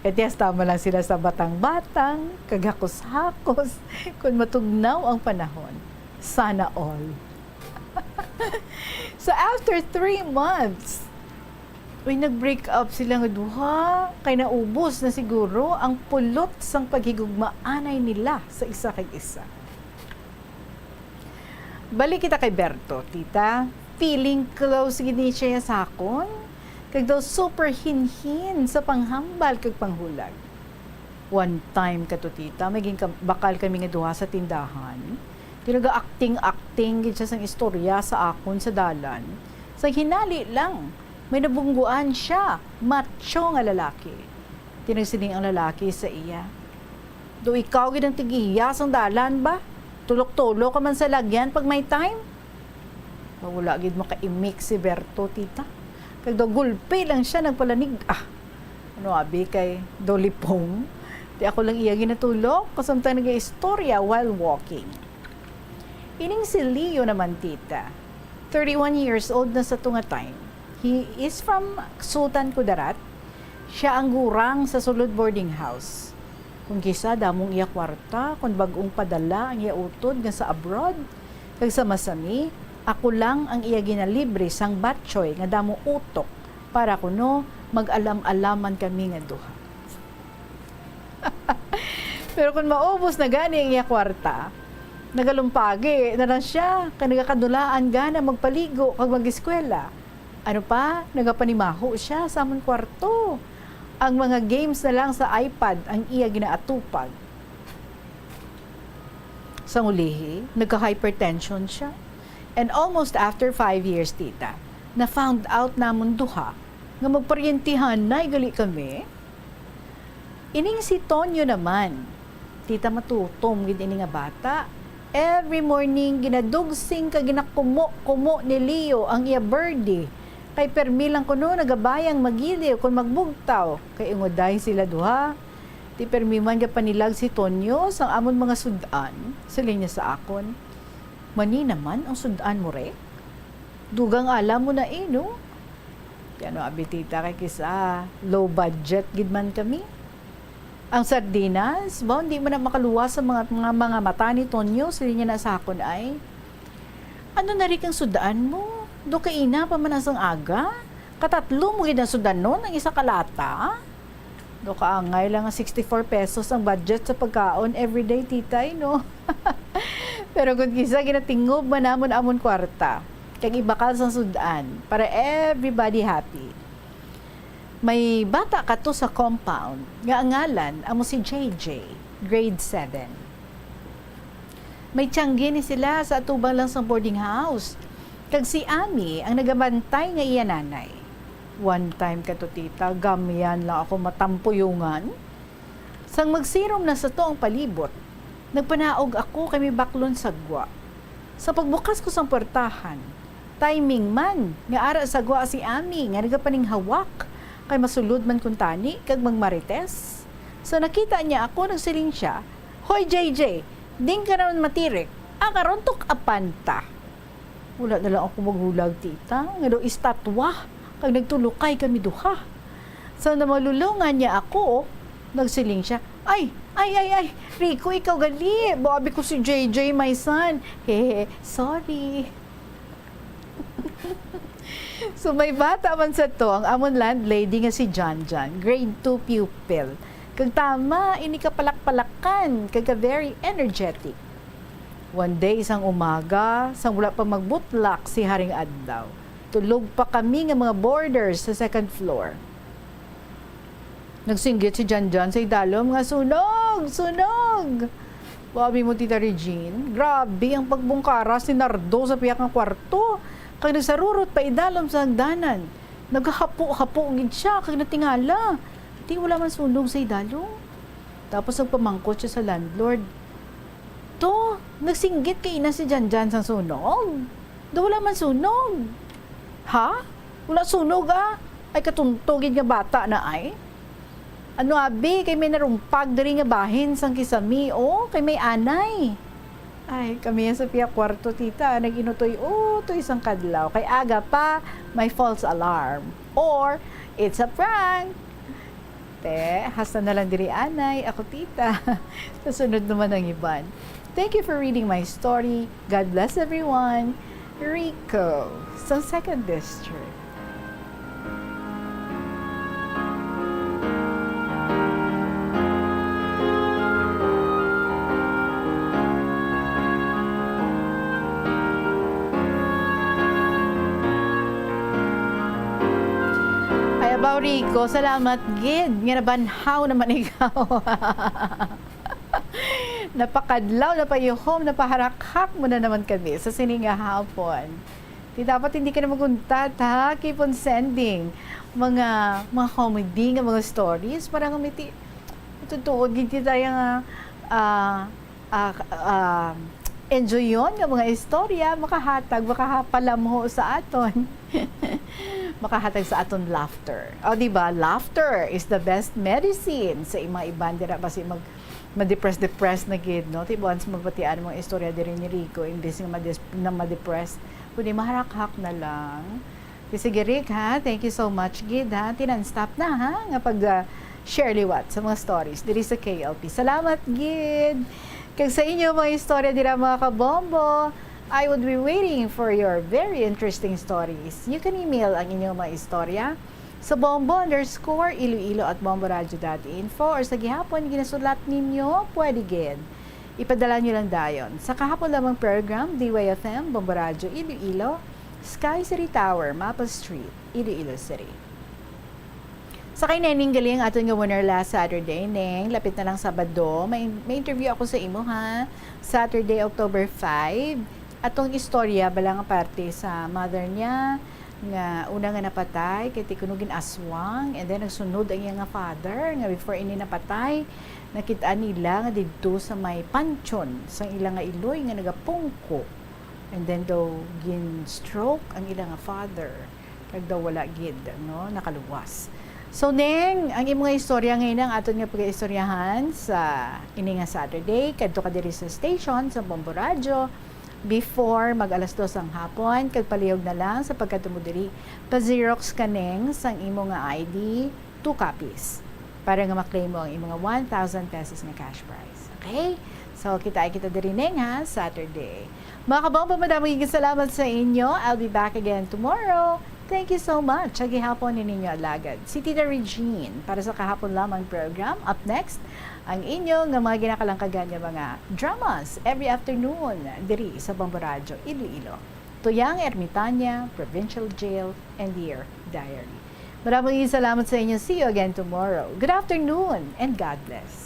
Katiyas tama lang sila sa batang-batang, kagakos-hakos, kung matugnaw ang panahon. Sana all. So after 3 months, nag-break up sila nga duha, kay naubos na siguro ang pulot sang paghigugmaanay nila sa isa kay isa. Balik kita kay Berto, tita. Feeling close gini siya sa akon. Kag daw super hinhin sa panghambal kag panghulag. One time kato tita, maging bakal kami nga duha sa tindahan. Tinaga acting gid siya sang istorya sa akon sa dalan. Sa hinali lang, may nabungguan siya, macho nga lalaki. Tinagsiling ang lalaki sa iya. Do ikaw gid ang tigiya sang dalan ba? Tulok-tulok ka man sa lagyan pag may time? Wala gid maka-imik si Berto, tita. Kag daw gulpi lang siya nagpalanig. Ano abi kay Dolipong? Di ako lang iya ginatulok kasamtang nag-istorya while walking. Ining si Leo naman, tita. 31 years old na sa tunga time. He is from Sultan Kudarat. Siya ang gurang sa sulod boarding house. Kung kisa damong iya kwarta, kung bagong padala ang iya utod nga sa abroad, kag sa masami, ako lang ang iya ginalibre sang batchoy nga damo utok para kuno mag-alam-alaman kami nga duha. Pero kung maubos na gani ang iya kwarta, nagalumpagi na lang siya, kaya nagakadulaan gana magpaligo kag mag-eskwela. Ano pa, nagapanimaho siya sa among kwarto. Ang mga games na lang sa iPad ang iya ginaatupag. Sa ulihi, nagka-hypertension siya. And almost after 5 years, tita, na found out namon duha nga magparyentihan na igali kami. Ining si Tonyo naman, tita matutom gid ini nga bata. Every morning, ginadugsing ka ginakumo-kumo ni Leo ang iya birdie. Kay permi lang kuno nagabayang magiliw kung magbugtaw. Kay ingoday sila duha. Ti permi man ka panilag si Tonyo sang amon mga sudan. Sila niya sa akon. Mani naman ang sudan mo re. Dugang alam mo na no? Kano abitita kay kisa low budget gid man kami. Ang sardinas, ba hindi man na makaluwa sa mga mata ni Tonyo. Sila niya na sa akon ay, ano na rin ang sudan mo? Do kaina pa man asang aga? Katatlo mo gid ang sudan nun, ang isa kalata? Do kaangay lang ang 64 pesos ang budget sa pagkaon everyday, titay, no? Pero kung kisa ginatingob man namon amon kwarta, kag ibakal sang sudan para everybody happy. May bata kato sa compound, nga ang ngalan amo si JJ, grade 7. May tiyanggi ni sila sa atubang lang sa boarding house. Kag si Ami ang nagabantay nga iya nanay. One time kato tita, gamian lang ako matampuyungan. Sang magsirom na sa to ang palibot, nagpanaog ako kay may baklon sagwa. Sa pagbukas ko sang portahan, timing man, nga ara sagwa si Ami nga nagapaning hawak. Kay masulod man kuntani kag magmarites. So nakita niya ako, nagsiling siya, "Hoy JJ, ding ka naman matirik, karon tok apanta." Wala na lang ako maghulag, tita, nga do istatwa, kag nagtulukay kami duha. So na malulungan niya ako, nagsiling siya, ay, Rico, ikaw gali, babi ko si JJ, my son. Hehe, sorry. So may bata man sa to, ang amon landlady nga si John, grade 2 pupil. Kag tama, ini kapalak-palakan, kag very energetic. One day, isang umaga, sang wala pa magbutlak si Haring Adlaw. Tulog pa kami nga mga boarders sa second floor. Nagsinggit si John sa idalom nga, sunog! Babi mo, Tita Regine, grabe ang pagbungkara si Nardo sa piyak ng kwarto. Kag nagsarurot pa idalom sa hagdanan. Naghahapo-hapo ngid siya, kag natingala. Di wala man sunog sa idalom. Tapos nagpamangkot siya sa landlord. To, nagsinggit kay ina si Jan sang sunog. Do wala man sunog. Ha? Wala sunog Ay katuntugid nga bata na ay. Ano abi, kay may narumpag diri nga bahin sang kisami, kay may anay. Ay, kami sa piya kwarto, tita, nag-inutoy isang kadlaw. Kay aga pa, may false alarm. Or, it's a prank. ate. Hasta na lang diri anay, ako tita. Kasunod naman ang iban. Thank you for reading my story. God bless everyone. Rico, sa 2nd District. Abaw Rico, salamat gid. Nga nabanhaw naman ikaw. Napakadlaw, napayuhom, napaharakhak mo na naman kami sa sininga hapon. Di dapat hindi ka na maguntat ha. Keep on sending mga comedy, mga stories. Parang umiti. Tutuod, hindi tayo enjoy yun, ng mga istorya, makahatag, makapalamho sa aton. Makahatag sa aton laughter. O, diba? Laughter is the best medicine sa mga iban. Dira ba si ma-depress na gid, no? Diba, once magbatian mga istorya diri ni Rico, imbes na ma-depress, kundi maharakhak na lang. Sige, Rick, ha? Thank you so much, gid, ha? Tinan-stop na, ha? Nga pag-share liwat sa mga stories diri sa KLP. Salamat, gid! Kag sa inyo mga istorya dira mga kabombo, I would be waiting for your very interesting stories. You can email ang inyong mga istorya sa bombo_iloilo@bomboradio.info or sa gihapon ginasulat ninyo, pwede gid. Ipadala nyo lang dayon. Sa kahapon lamang program, DYFM, Bombo Radio, Iloilo, Sky City Tower, Mapa Street, Iloilo City. Sa kay Nening galing aton nga winner last Saturday, Neng, lapit na lang Sabado. May interview ako sa imo ha. Saturday, October 5. Atong istorya bala nga parte sa mother niya nga una nga napatay kay tikunugin aswang and then nagsunod ang iya nga father nga before ini napatay nakita nila nga didto sa may pansyon sa ilang nga iloy nga nagapungko and then daw gin stroke ang ilang nga father kag daw wala gid no nakaluwas. So Neng, ang imong istorya ngayon ang aton nga pag-istoryahan sa ini nga Saturday kadto ka diri sa station sa Bombo Radio before mag alas 2 ang hapon kag palihog na lang sa pagkatumo diri pa-xerox kaneng sang imo nga ID 2 copies para nga maklaim mo ang imo nga 1,000 pesos nga cash prize. Okay? So kita diri Neng ha Saturday. Mga kabombo, madaming salamat sa inyo. I'll be back again tomorrow. Thank you so much. Sa gihapon ni ninyo alagad. Si Tita Regine para sa kahapon lamang program. Up next, ang inyo nga mga ginakalangkagan nga mga dramas every afternoon diri sa Bombo Radio, Iloilo. Tuyang Ermitanya, Provincial Jail, and Dear Diary. Maraming salamat sa inyo. See you again tomorrow. Good afternoon and God bless.